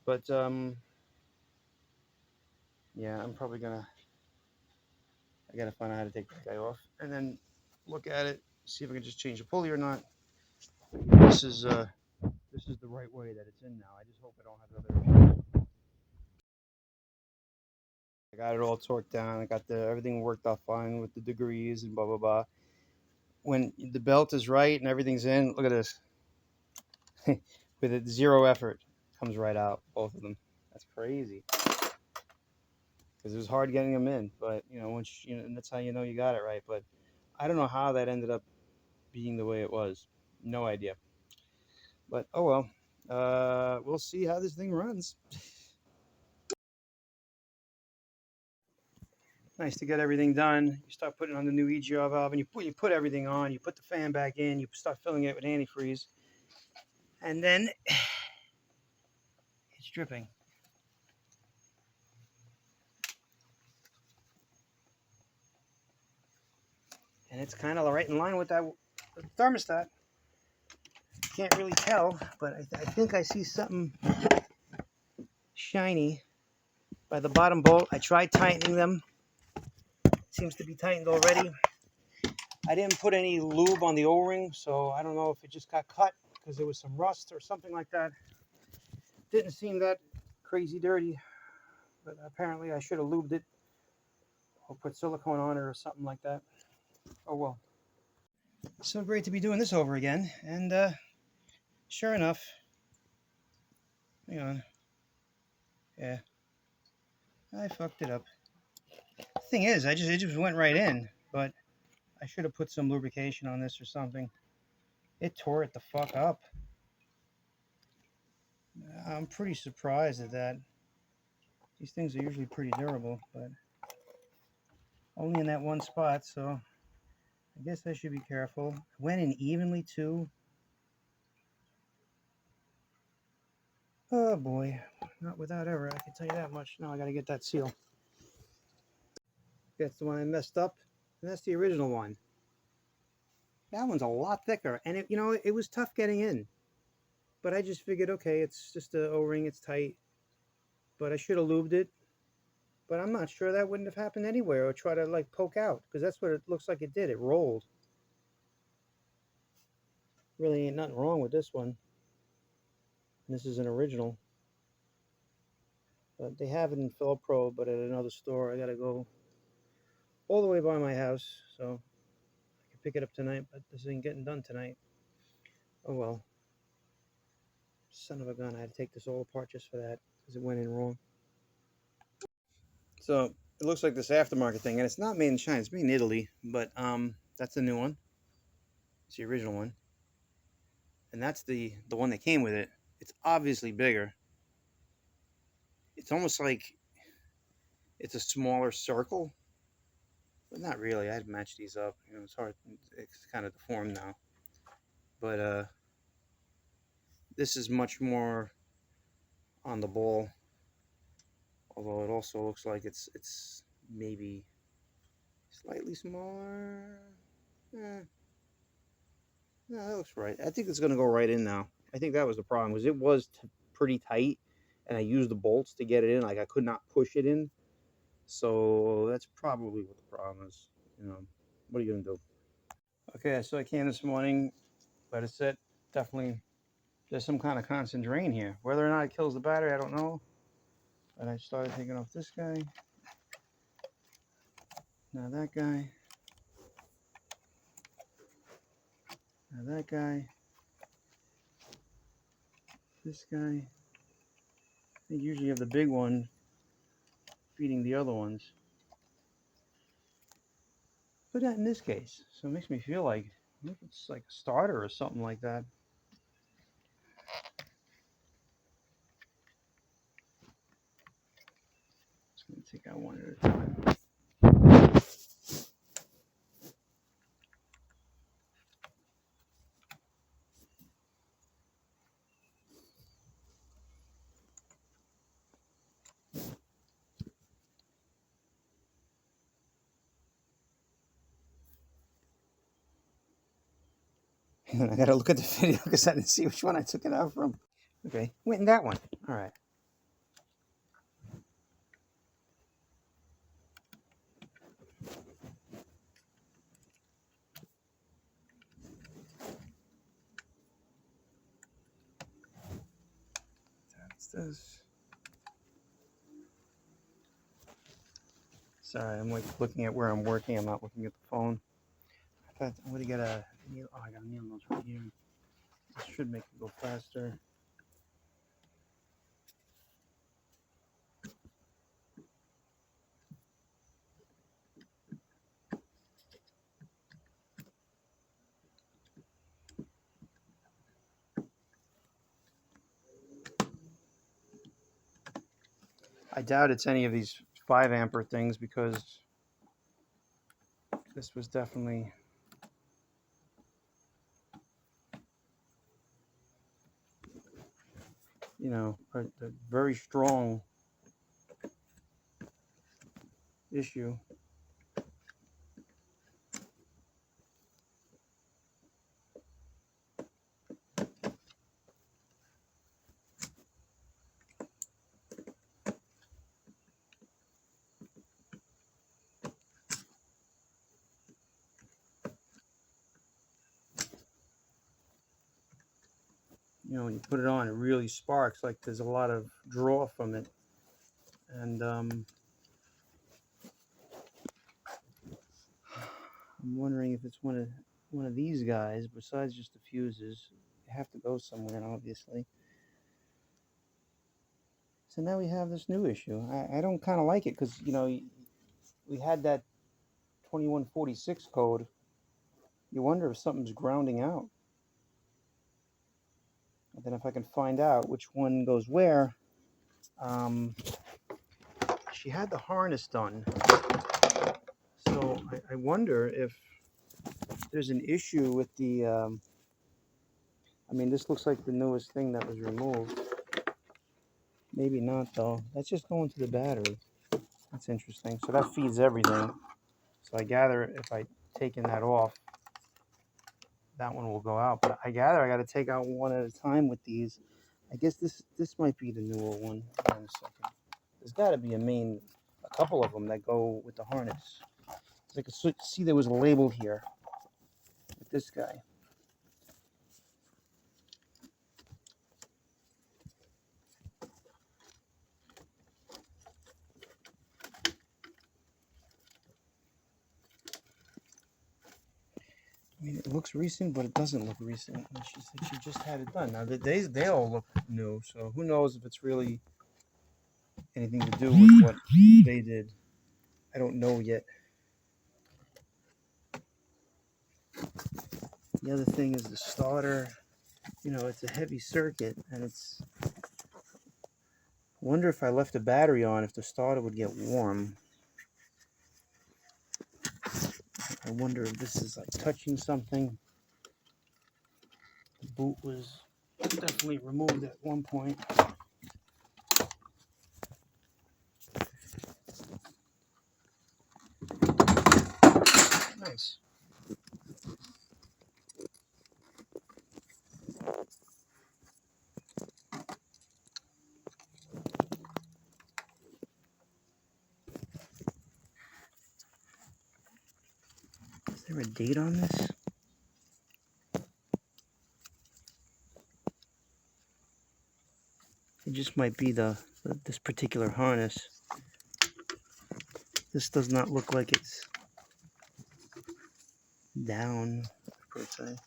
But yeah, I gotta find out how to take that guy off and then look at it, see if I can just change the pulley or not. This is the right way that it's in now. I just hope I don't have other issues. I got it all torqued down. I got everything worked out fine with the degrees and blah blah blah. When the belt is right and everything's in, look at this. With it, zero effort, comes right out, both of them. That's crazy. Because it was hard getting them in, but once and that's how you know you got it right. But I don't know how that ended up being the way it was. No idea. But oh well. We'll see how this thing runs. Nice to get everything done. You start putting on the new EGR valve, and you put everything on. You put the fan back in. You start filling it with antifreeze, and then it's dripping. And it's kind of right in line with that thermostat. Can't really tell, but I think I see something shiny by the bottom bolt. I tried tightening them. It seems to be tightened already. I didn't put any lube on the O-ring, so I don't know if it just got cut because there was some rust or something like that. Didn't seem that crazy dirty, but apparently I should have lubed it or put silicone on it or something like that. Oh well. So great to be doing this over again, and sure enough, hang on. Yeah, I fucked it up. The thing is, it just went right in, but I should have put some lubrication on this or something. It tore it the fuck up. I'm pretty surprised at that. These things are usually pretty durable, but only in that one spot, so I guess I should be careful. It went in evenly too. Oh boy, not without ever, I can tell you that much. Now I gotta get that seal. That's the one I messed up, and that's the original one. That one's a lot thicker, and it was tough getting in. But I just figured, okay, it's just an O-ring, it's tight. But I should have lubed it. But I'm not sure that wouldn't have happened anywhere, or try to like poke out, because that's what it looks like it did. It rolled. Really ain't nothing wrong with this one. This is an original. But they have it in Pro, but at another store. I gotta go all the way by my house, so I can pick it up tonight, but this ain't getting done tonight. Oh well. Son of a gun, I had to take this all apart just for that, because it went in wrong. So it looks like this aftermarket thing, and it's not made in China, it's made in Italy, but that's the new one. It's the original one. and that's the one that came with it. It's obviously bigger. It's almost like it's a smaller circle, but not really. I'd match these up. You know, it's hard. It's kind of deformed now. But this is much more on the ball. Although it also looks like it's maybe slightly smaller. No, that looks right. I think it's going to go right in now. I think that was the problem, because it was pretty tight, and I used the bolts to get it in. Like, I could not push it in. So that's probably what the problem is. You know, what are you going to do? Okay, so I came this morning, let it sit. Definitely, there's some kind of constant drain here. Whether or not it kills the battery, I don't know. But I started taking off this guy. Now that guy. Now that guy. This guy. I think usually you have the big one feeding the other ones. But not in this case. So it makes me feel like it's like a starter or something like that. Just going to take out one at a time. And I gotta look at the video because I didn't see which one I took it out from. Okay, went in that one. All right. That's this. Sorry, I'm like looking at where I'm working. I'm not looking at the phone. I thought I'm gonna get a needle. Oh, I got a needle nose right here. This should make it go faster. I doubt it's any of these 5 ampere things, because this was definitely, you know, a very strong issue. You know, when you put it on, it really sparks. Like there's a lot of draw from it, and I'm wondering if it's one of these guys. Besides just the fuses, you have to go somewhere, obviously. So now we have this new issue. I don't kind of like it, because, you know, we had that 2146 code. You wonder if something's grounding out. And then if I can find out which one goes where. She had the harness done. So I wonder if there's an issue with the, I mean, this looks like the newest thing that was removed. Maybe not, though. That's just going to the battery. That's interesting. So that feeds everything. So I gather if I taken that off, that one will go out. But I gather I got to take out one at a time with these. I guess this might be the newer one. Hold on a second. There's got to be a couple of them that go with the harness. I could see there was a label here with this guy. I mean, it looks recent, but it doesn't look recent. And she said she just had it done. Now, they all look new, so who knows if it's really anything to do with what they did. I don't know yet. The other thing is the starter. you know, it's a heavy circuit, and it's, I wonder if I left the battery on, if the starter would get warm. I wonder if this is like touching something. The boot was definitely removed at one point. Nice. Is there a date on this? It just might be this particular harness. This does not look like it's down, per se.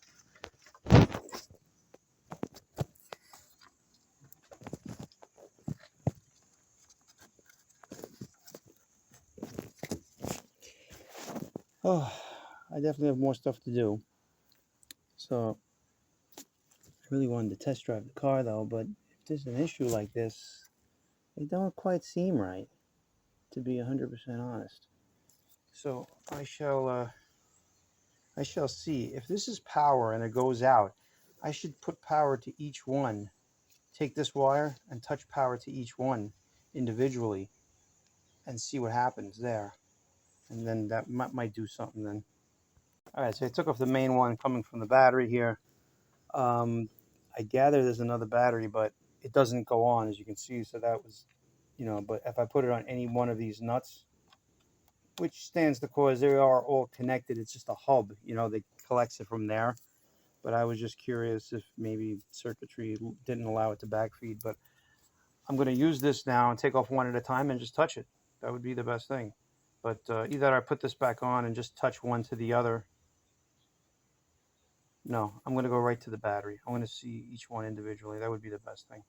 Oh, I definitely have more stuff to do. So I really wanted to test drive the car though, but if there's an issue like this, they don't quite seem right, to be 100% honest. So I shall see. If this is power and it goes out, I should put power to each one. Take this wire and touch power to each one individually and see what happens there. And then that might do something then. All right, so I took off the main one coming from the battery here. I gather there's another battery, but it doesn't go on, as you can see. So that was, you know, but if I put it on any one of these nuts, which stands to cause they are all connected, it's just a hub, you know, that collects it from there. But I was just curious if maybe circuitry didn't allow it to backfeed. But I'm going to use this now and take off one at a time and just touch it. That would be the best thing. But either I put this back on and just touch one to the other. No, I'm going to go right to the battery. I want to see each one individually. That would be the best thing.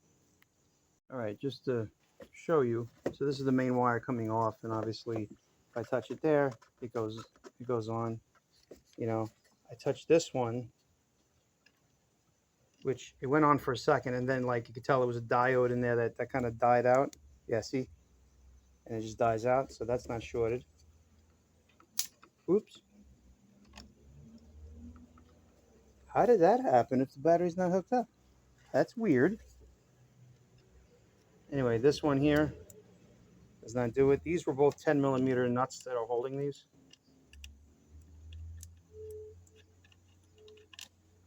All right, just to show you. So this is the main wire coming off, and obviously if I touch it there, it goes on. You know, I touch this one, which it went on for a second, and then like you could tell there was a diode in there that kind of died out. Yeah, see? And it just dies out, so that's not shorted. Oops. How did that happen if the battery's not hooked up? That's weird. Anyway, this one here does not do it. These were both 10mm nuts that are holding these.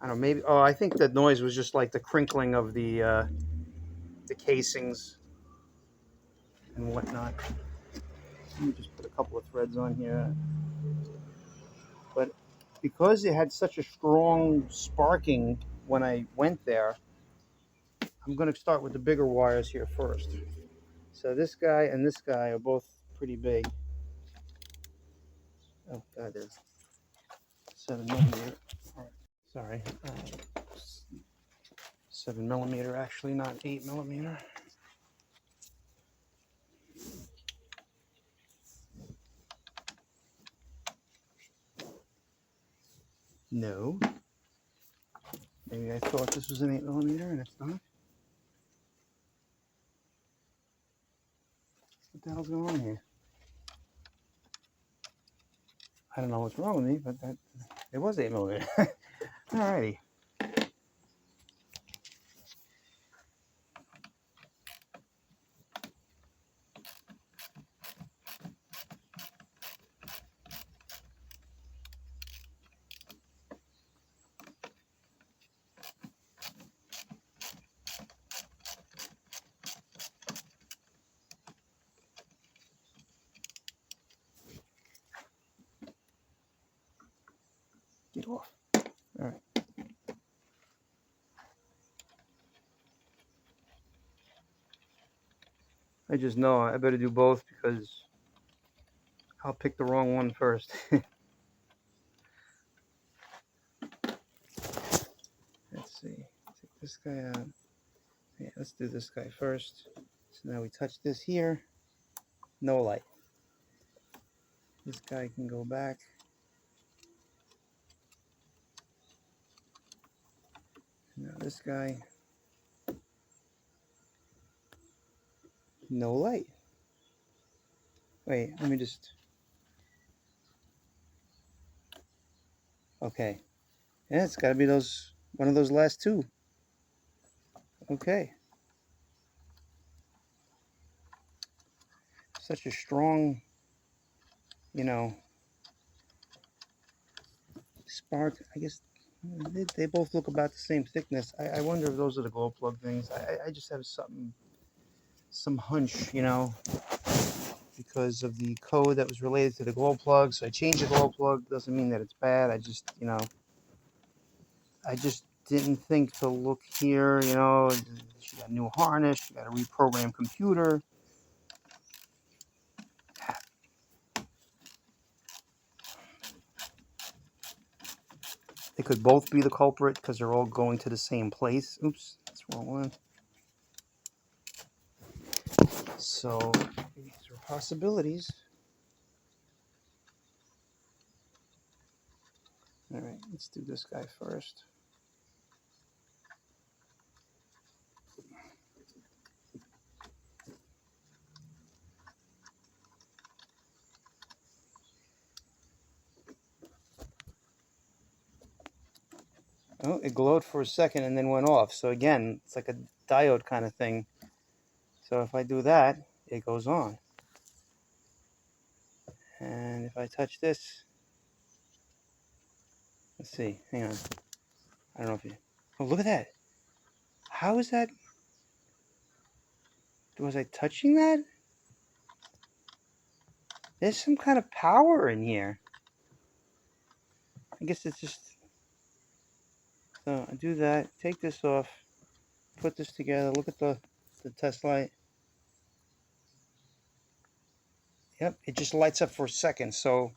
I don't know, maybe, oh, I think that noise was just like the crinkling of the casings and whatnot. Let me just put a couple of threads on here. But because it had such a strong sparking when I went there, I'm going to start with the bigger wires here first. So this guy and this guy are both pretty big. Oh, God, there's 7mm. All right. Sorry. 7mm, actually, not 8mm. No. Maybe I thought this was an 8mm and it's not. What the hell's going on here? I don't know what's wrong with me, but it was 8mm. Alrighty. Get off. All right. I just know I better do both because I'll pick the wrong one first. Let's see. Take this guy out. Yeah, let's do this guy first. So now we touch this here. No light. This guy can go back. Now This guy, no light. Wait, let me just. Okay. Yeah, it's got to be one of those last two. Okay. Such a strong, spark. I guess they both look about the same thickness. I wonder if those are the glow plug things. I just have some hunch, because of the code that was related to the glow plug. So I changed the glow plug. Doesn't mean that it's bad. I just, I just didn't think to look here, she got a new harness, she got a reprogrammed computer. They could both be the culprit because they're all going to the same place. Oops, that's the wrong one. So these are possibilities. All right, let's do this guy first. Oh, it glowed for a second and then went off. So again, it's like a diode kind of thing. So if I do that, it goes on. And if I touch this, let's see, hang on. I don't know if you, oh, look at that. How is that? Was I touching that? There's some kind of power in here. I guess it's just, so I do that, take this off, put this together, look at the test light. Yep, it just lights up for a second. So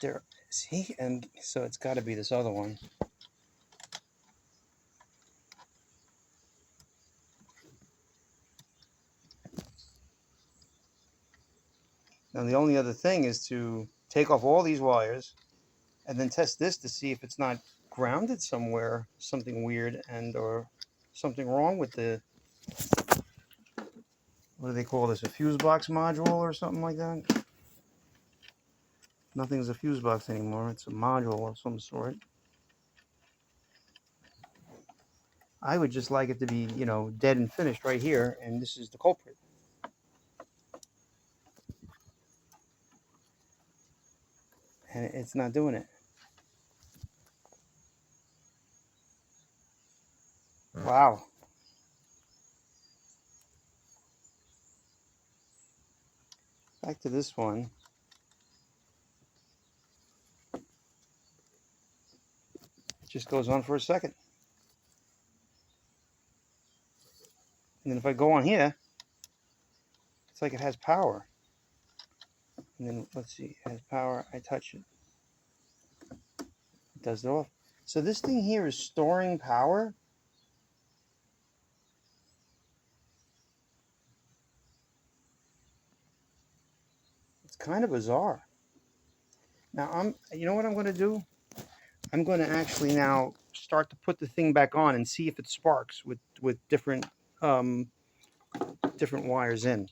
there, see, and so it's got to be this other one. Now the only other thing is to take off all these wires and then test this to see if it's not grounded somewhere, something weird, and or something wrong with the, what do they call this, a fuse box module or something like that? Nothing's a fuse box anymore, it's a module of some sort. I would just like it to be, dead and finished right here, and this is the culprit. And it's not doing it. Wow. Back to this one. It just goes on for a second. And then if I go on here, it's like it has power. And then let's see, it has power. I touch it. It does it off. So this thing here is storing power. It's kind of bizarre. Now you know what I'm going to do? I'm going to actually now start to put the thing back on and see if it sparks with different different wires in.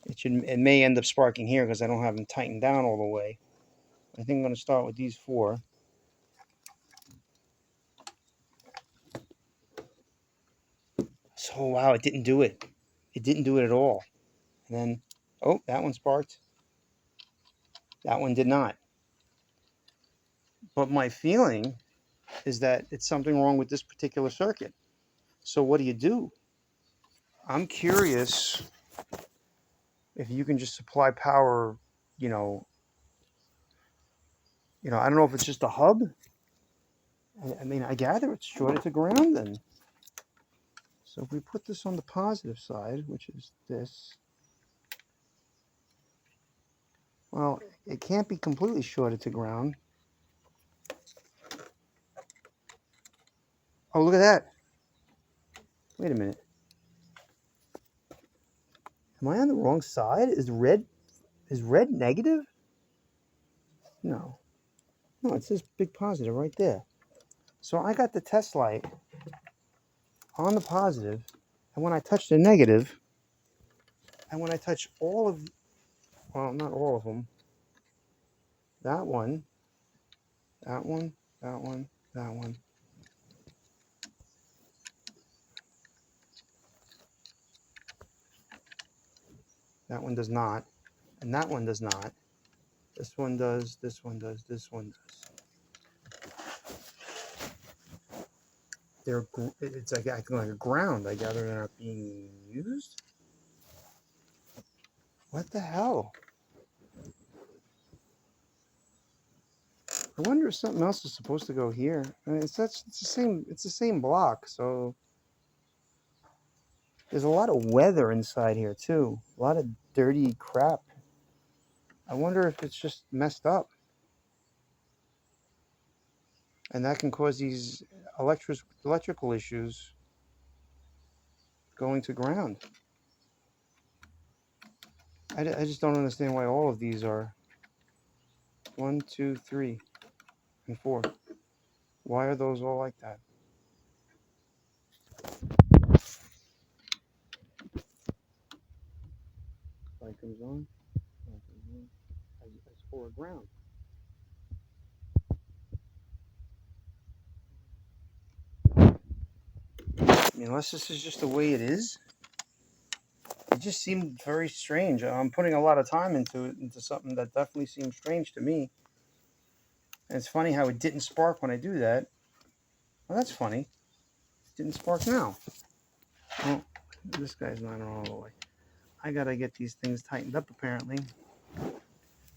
It may end up sparking here because I don't have them tightened down all the way. I think I'm going to start with these 4. So wow, it didn't do it. It didn't do it at all. And then, oh, that one sparked. That one did not. But my feeling is that it's something wrong with this particular circuit. So what do? I'm curious if you can just supply power, I don't know if it's just a hub. I mean, I gather it's shorted to ground then. So if we put this on the positive side, which is this, well, it can't be completely shorted to ground. Oh, look at that. Wait a minute. Am I on the wrong side? Is red negative? No. No, it says big positive right there. So I got the test light on the positive, and when I touch the negative, and when I touch all of, well, not all of them, that one, that one, that one, that one. That one does not, and that one does not. This one does, this one does, this one does. It's like acting like a ground. I gather they're not being used. What the hell? I wonder if something else is supposed to go here. I mean, it's the same block, so there's a lot of weather inside here too. A lot of dirty crap. I wonder if it's just messed up. And that can cause these electrical issues going to ground. I just don't understand why all of these are 1, 2, 3, and 4. Why are those all like that? Light comes on. As for ground. I mean, unless this is just the way it is. It just seemed very strange. I'm putting a lot of time into something that definitely seems strange to me. And it's funny how it didn't spark when I do that. Well, that's funny. It didn't spark now. Well, this guy's not on all the way. I gotta get these things tightened up apparently.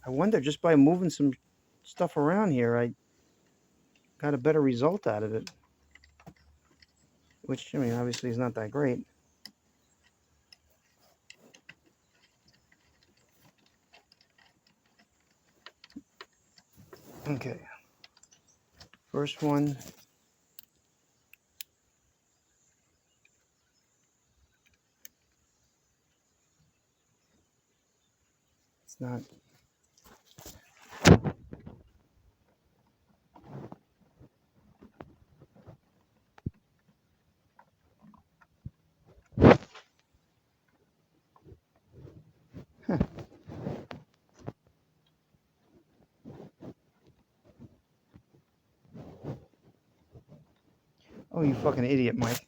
I wonder, just by moving some stuff around here, I got a better result out of it. Which, I mean, obviously is not that great. Okay. First one. It's not. Huh. Oh, you fucking idiot, Mike.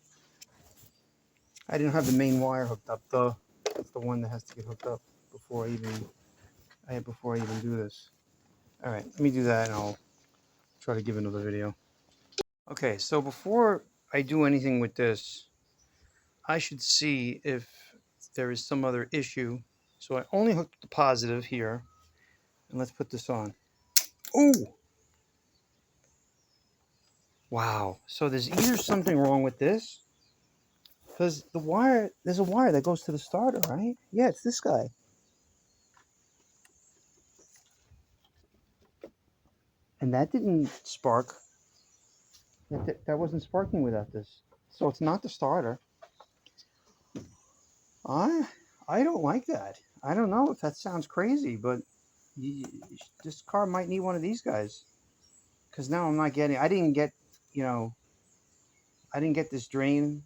I didn't have the main wire hooked up, though. That's the one that has to get hooked up before I even do this. All right, let me do that and I'll try to give another video. Okay, so before I do anything with this, I should see if there is some other issue. So I only hooked the positive here, and let's put this on. Oh! Wow. So there's either something wrong with this, because there's a wire that goes to the starter, right? Yeah, it's this guy. And that didn't spark. That wasn't sparking without this. So it's not the starter. I don't like that. I don't know if that sounds crazy, but this car might need one of these guys. Because now I'm not getting, I didn't get this drain.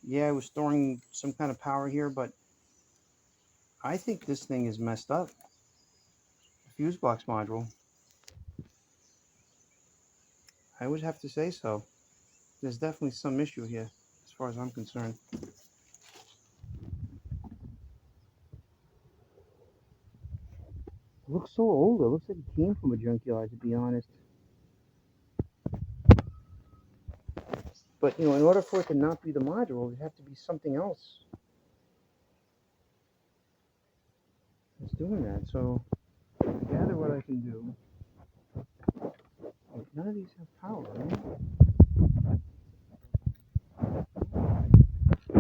Yeah, I was storing some kind of power here, but I think this thing is messed up. The fuse box module. I would have to say so. There's definitely some issue here, as far as I'm concerned. It looks so old. It looks like it came from a junkyard, to be honest. But, in order for it to not be the module, it would have to be something else that's doing that. So, I gather what I can do. Oh, none of these have power, right? I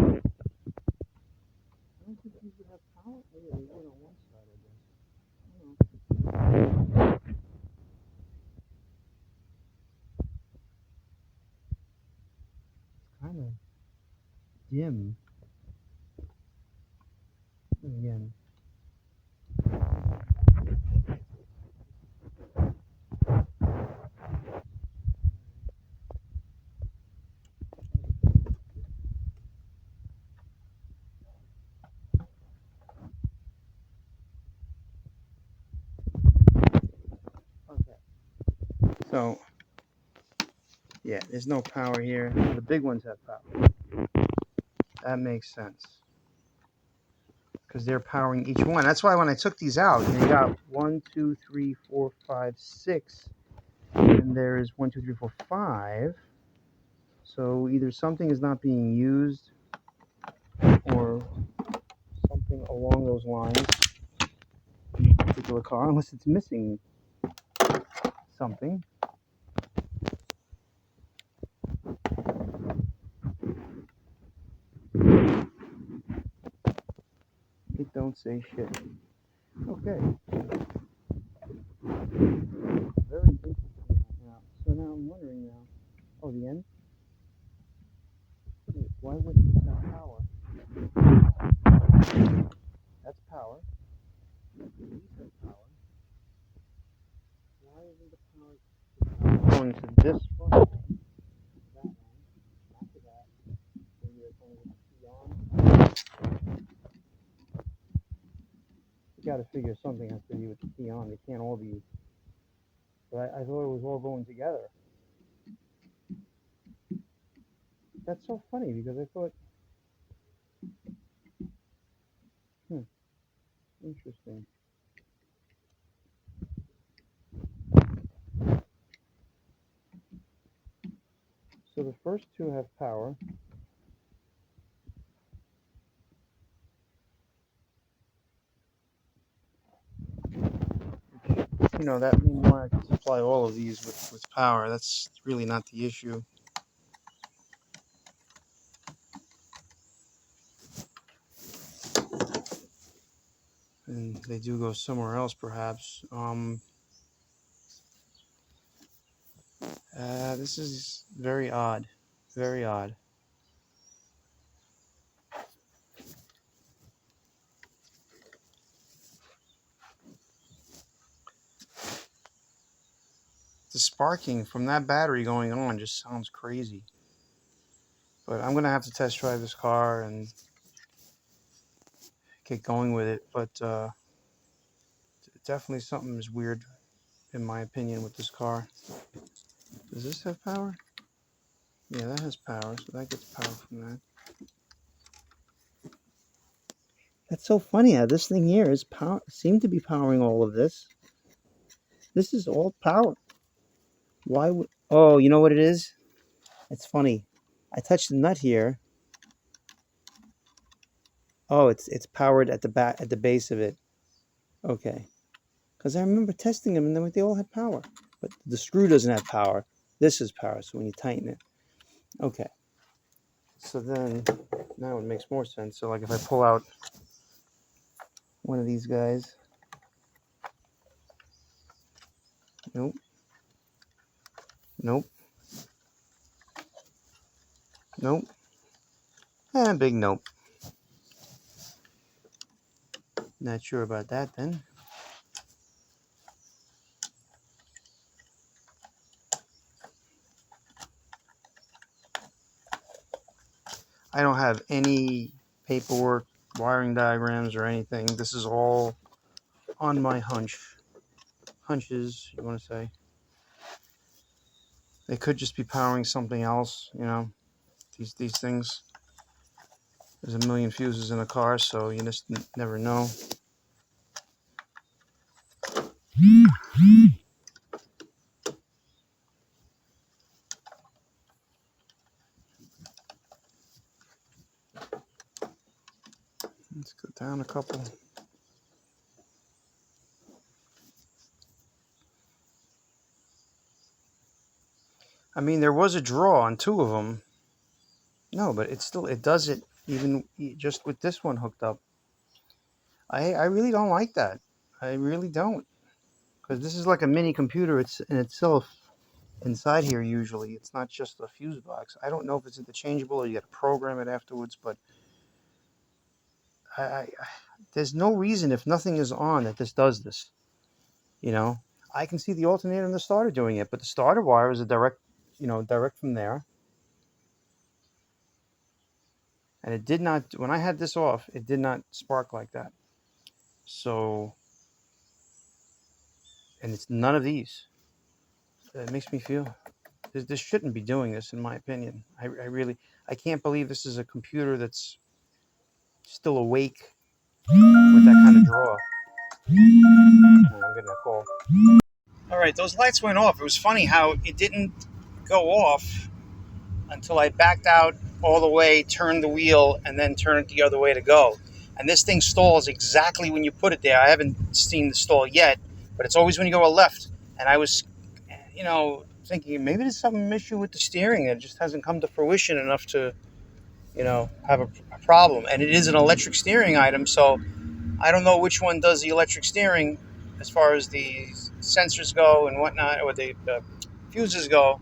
don't think these would have power. Oh, yeah, they would on one side, I guess. It's kind of dim. And again. So, yeah, there's no power here. The big ones have power. That makes sense. Because they're powering each one. That's why when I took these out, you got 1, 2, 3, 4, 5, 6. And there's 1, 2, 3, 4, 5. So either something is not being used or something along those lines in this particular car, unless it's missing something. It don't say shit. Okay. Very interesting right now. So now I'm wondering now. Oh, the end? Wait, why wouldn't it have power? That's power. These have power. Why isn't the power going to this front line, that line, not to that? Maybe it's only with the key on. You got to figure something has to be with the key on. They can't all be. But I thought it was all going together. That's so funny because I thought, interesting. So the first two have power. You know, that means why I can supply all of these with power. That's really not the issue. And they do go somewhere else, perhaps. This is very odd. Very odd. The sparking from that battery going on just sounds crazy. But I'm going to have to test drive this car and get going with it. But definitely something is weird, in my opinion, with this car. Does this have power? Yeah, that has power, so that gets power from that. That's so funny how this thing here is power, seemed to be powering all of this. This is all power. Why would... Oh, you know what it is? It's funny. I touched the nut here. Oh, it's powered at the back, at the base of it. Okay. Because I remember testing them and they all had power. But the screw doesn't have power. This is power, so when you tighten it. Okay. So then, now it makes more sense. So like if I pull out one of these guys. Nope. Nope. Nope. Big nope. Not sure about that then. I don't have any paperwork, wiring diagrams, or anything. This is all on my hunches, you want to say. They could just be powering something else, you know, these things. There's a million fuses in a car, so you just never know. Let's go down a couple. I mean, there was a draw on two of them. No, but it does it even just with this one hooked up. I really don't like that. I really don't. Because this is like a mini computer in itself inside here usually. It's not just a fuse box. I don't know if it's interchangeable or you got to program it afterwards, but there's no reason if nothing is on that this does this. You know, I can see the alternator and the starter doing it, but the starter wire is a direct from there. And it did not, when I had this off, it did not spark like that. So, and it's none of these. It makes me feel this shouldn't be doing this, in my opinion. I can't believe this is a computer that's still awake with that kind of draw. I'm getting a call. All right, those lights went off. It was funny how it didn't go off until I backed out all the way, turned the wheel, and then turned it the other way to go. And this thing stalls exactly when you put it there. I haven't seen the stall yet, but it's always when you go left. And I was, thinking maybe there's some issue with the steering. It just hasn't come to fruition enough to, have a problem. And it is an electric steering item, so I don't know which one does the electric steering as far as the sensors go and whatnot, or the fuses go,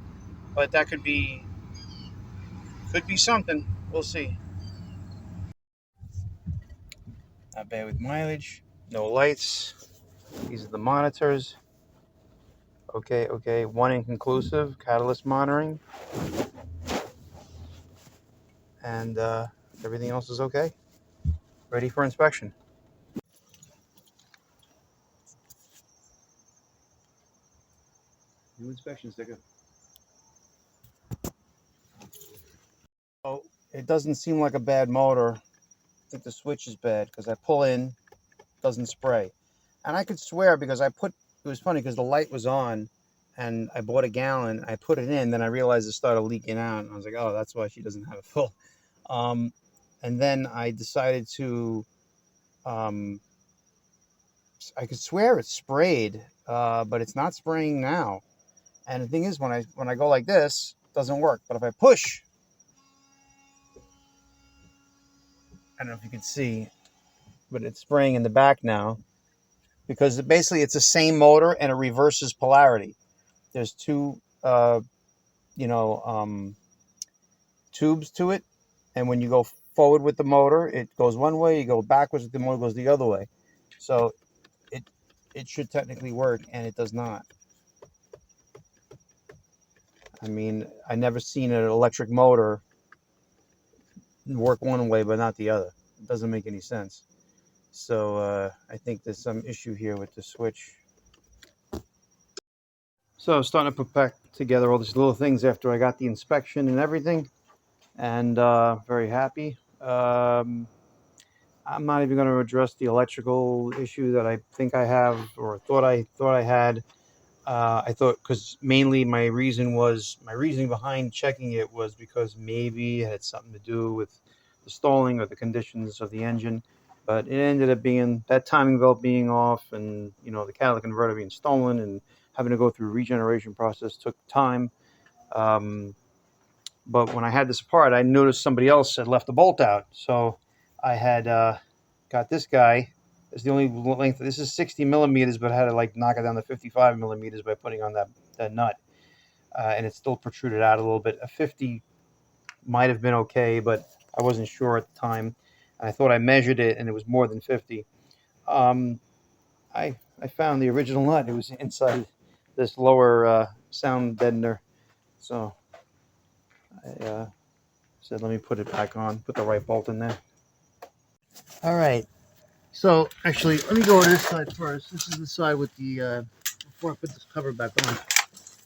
but that could be something. We'll see. Not bad with mileage. No lights. These are the monitors. Okay. One inconclusive. Catalyst monitoring. And everything else is okay. Ready for inspection. New inspection sticker. Oh, it doesn't seem like a bad motor. I think the switch is bad because I pull in, doesn't spray. And I could swear because it was funny because the light was on and I bought a gallon, I put it in, then I realized it started leaking out. And I was like, oh, that's why she doesn't have it full. And then I decided to, I could swear it's sprayed, but it's not spraying now. And the thing is, when I go like this, it doesn't work. But if I push, I don't know if you can see, but it's spraying in the back now because basically it's the same motor and it reverses polarity. There's two, tubes to it, and when you go forward with the motor, it goes one way. You go backwards with the motor, goes the other way. So it should technically work, and it does not. I mean, I never seen an electric motor work one way but not the other. It doesn't make any sense. So I think there's some issue here with the switch. So I'm starting to put back together all these little things after I got the inspection and everything, and very happy. I'm not even going to address the electrical issue that I think I have or thought I had. I thought, because mainly my reasoning behind checking it was because maybe it had something to do with the stalling or the conditions of the engine, but it ended up being that timing belt being off, and the catalytic converter being stolen, and having to go through regeneration process took time. But when I had this apart, I noticed somebody else had left the bolt out, so I had got this guy. It's the only length. This is 60 millimeters, but I had to knock it down to 55 millimeters by putting on that nut, and it still protruded out a little bit. A 50 might have been okay, but I wasn't sure at the time. And I thought I measured it, and it was more than 50. I found the original nut. It was inside this lower sound deadener, so I said, let me put it back on, put the right bolt in there. All right. So actually, let me go to this side first. This is the side with the, before I put this cover back on.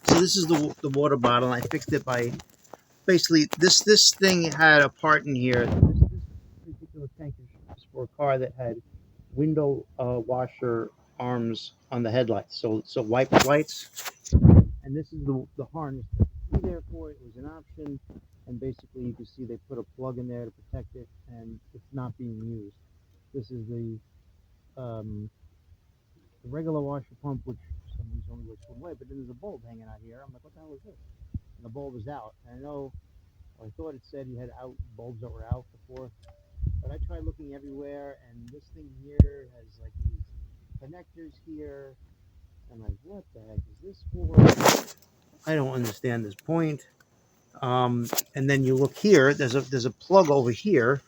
So this is the water bottle. I fixed it by, basically, this thing had a part in here. This particular tank is for a car that had window washer arms on the headlights. So wiper lights. And this is the harness that was there for it. It was an option. And basically, you can see they put a plug in there to protect it, and it's not being used. This is the regular washer pump, which for some reason only works one way, but then there's a bulb hanging out here. I'm like, what the hell is this? And the bulb is out. And I thought it said you had bulbs that were out before, but I tried looking everywhere, and this thing here has these connectors here. I'm like, what the heck is this for? I don't understand this point. And then you look here, there's a plug over here,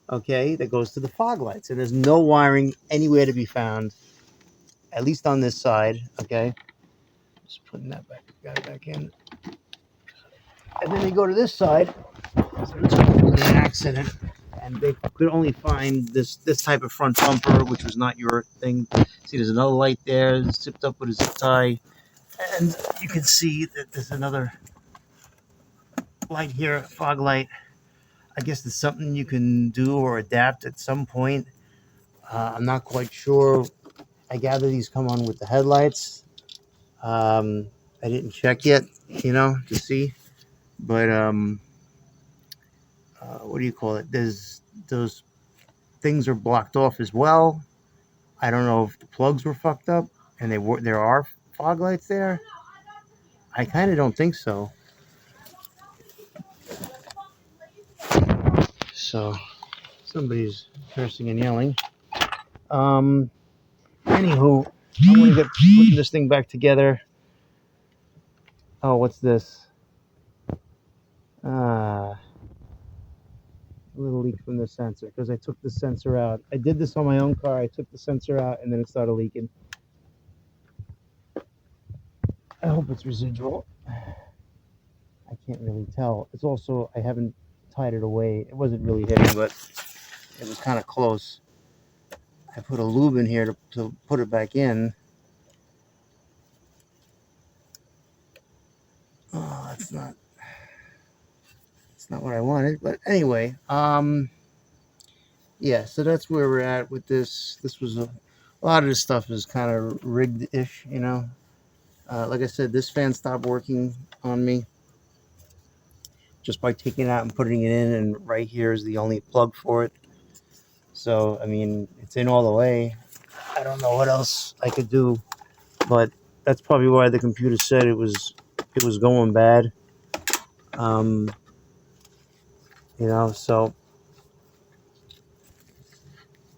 okay, that goes to the fog lights, and there's no wiring anywhere to be found, at least on this side, okay. Just putting that back in. And then they go to this side, so it's an accident, and they could only find this type of front bumper, which was not your thing. See, there's another light there, it's zipped up with a zip tie. And you can see that there's another light here, fog light. I guess it's something you can do or adapt at some point. I'm not quite sure. I gather these come on with the headlights. I didn't check yet, to see. But what do you call it? There's those things are blocked off as well. I don't know if the plugs were fucked up and there are fog lights there. I kind of don't think so. So somebody's cursing and yelling. Anywho, I'm gonna get putting this thing back together. Oh, what's this? A little leak from the sensor because I took the sensor out. I did this on my own car. I took the sensor out and then it started leaking. I hope it's residual. I can't really tell. It's also, I haven't tied it away. It wasn't really hitting, but it was kind of close. I put a lube in here to put it back in. Oh, that's not what I wanted. But anyway, yeah, so that's where we're at with this. This was a lot of this stuff is kind of rigged-ish, Like I said, this fan stopped working on me just by taking it out and putting it in, and right here is the only plug for it. So, I mean, it's in all the way. I don't know what else I could do, but that's probably why the computer said it was going bad. So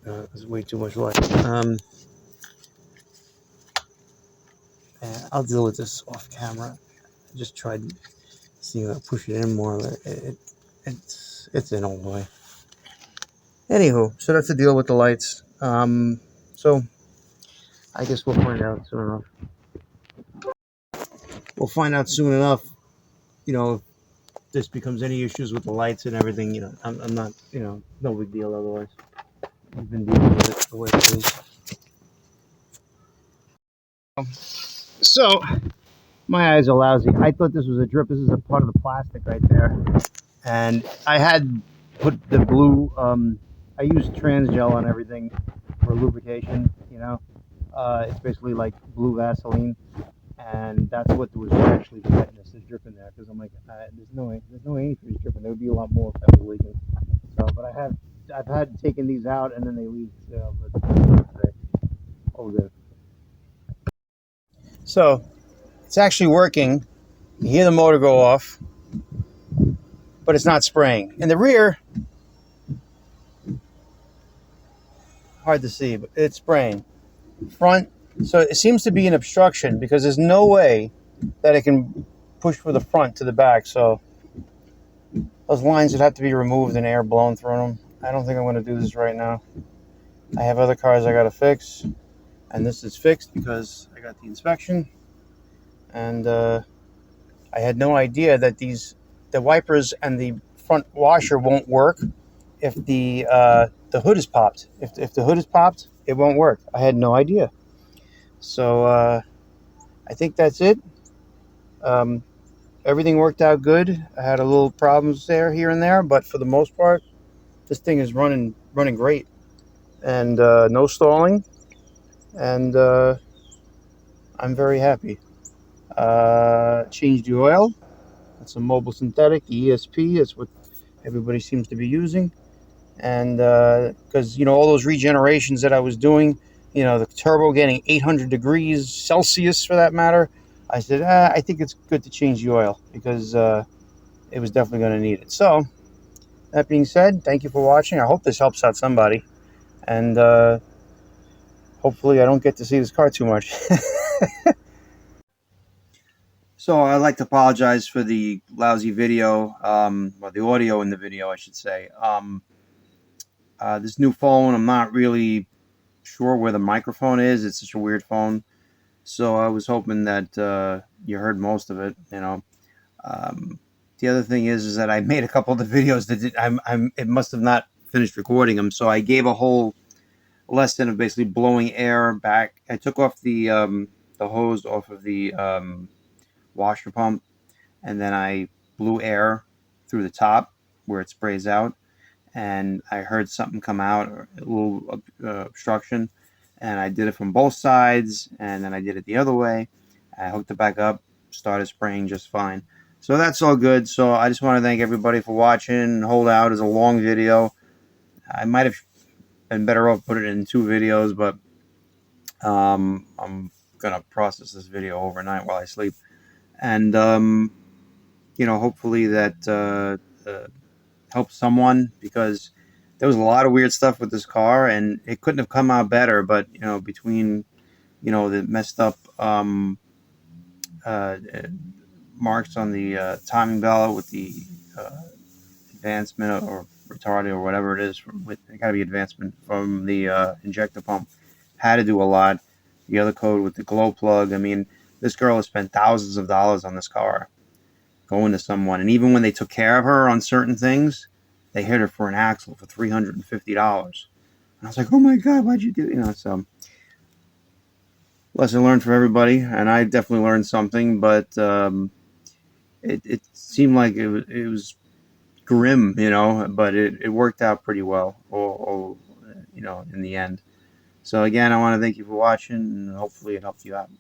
there's way too much light. I'll deal with this off camera. I just tried seeing if I push it in more, but it's in all the way. Anywho, so that's the deal with the lights. So I guess we'll find out soon enough. We'll find out soon enough, if this becomes any issues with the lights and everything. I'm not, no big deal otherwise. I've been dealing with it the way it is. So my eyes are lousy. I thought this was a drip. This is a part of the plastic right there. And I had put the blue, I use trans gel on everything for lubrication, It's basically like blue Vaseline. And that's what was actually preventing this is dripping there. Because I'm like, there's no way anything's dripping. There would be a lot more if that was leaking. So, but I've had taken these out and then they leaked. But all good. So it's actually working. You hear the motor go off, but it's not spraying. In the rear, hard to see, but it's spraying. Front, so it seems to be an obstruction because there's no way that it can push from the front to the back. So those lines would have to be removed and air blown through them. I don't think I'm going to do this right now. I have other cars I got to fix, and this is fixed because I got the inspection. And I had no idea that the wipers and the front washer won't work if the hood is popped. If the hood is popped, it won't work. I had no idea. So I think that's it. Everything worked out good. I had a little problems here and there, but for the most part, this thing is running great, and no stalling, and I'm very happy. Changed the oil. It's a mobile synthetic ESP. It's what everybody seems to be using. And because all those regenerations that I was doing, the turbo getting 800 degrees Celsius for that matter, I said I think it's good to change the oil because it was definitely going to need it. So that being said, thank you for watching. I hope this helps out somebody, and hopefully I don't get to see this car too much. So I'd like to apologize for the lousy video, or the audio in the video, I should say. This new phone, I'm not really sure where the microphone is. It's such a weird phone. So I was hoping that you heard most of it, The other thing is that I made a couple of the videos that it must have not finished recording them. So I gave a whole lesson of basically blowing air back. I took off the the hose off of the washer pump, and then I blew air through the top where it sprays out, and I heard something come out, or a little obstruction, and I did it from both sides, and then I did it the other way. I hooked it back up, started spraying just fine. So that's all good. So I just want to thank everybody for watching. Hold out is a long video. I might have been better off putting it in 2 videos, but I'm gonna process this video overnight while I sleep, and hopefully that helps someone, because there was a lot of weird stuff with this car, and it couldn't have come out better. But between the messed up marks on the timing belt with the advancement or retarded or whatever it is, it got to be advancement from the injector pump, had to do a lot. The other code with the glow plug. I mean, this girl has spent thousands of dollars on this car going to someone, and even when they took care of her on certain things, they hit her for an axle for $350. And I was like, oh my God, why'd you do? So lesson learned for everybody, and I definitely learned something. But it seemed like it was grim, but it worked out pretty well, in the end. So again, I want to thank you for watching, and hopefully it helped you out.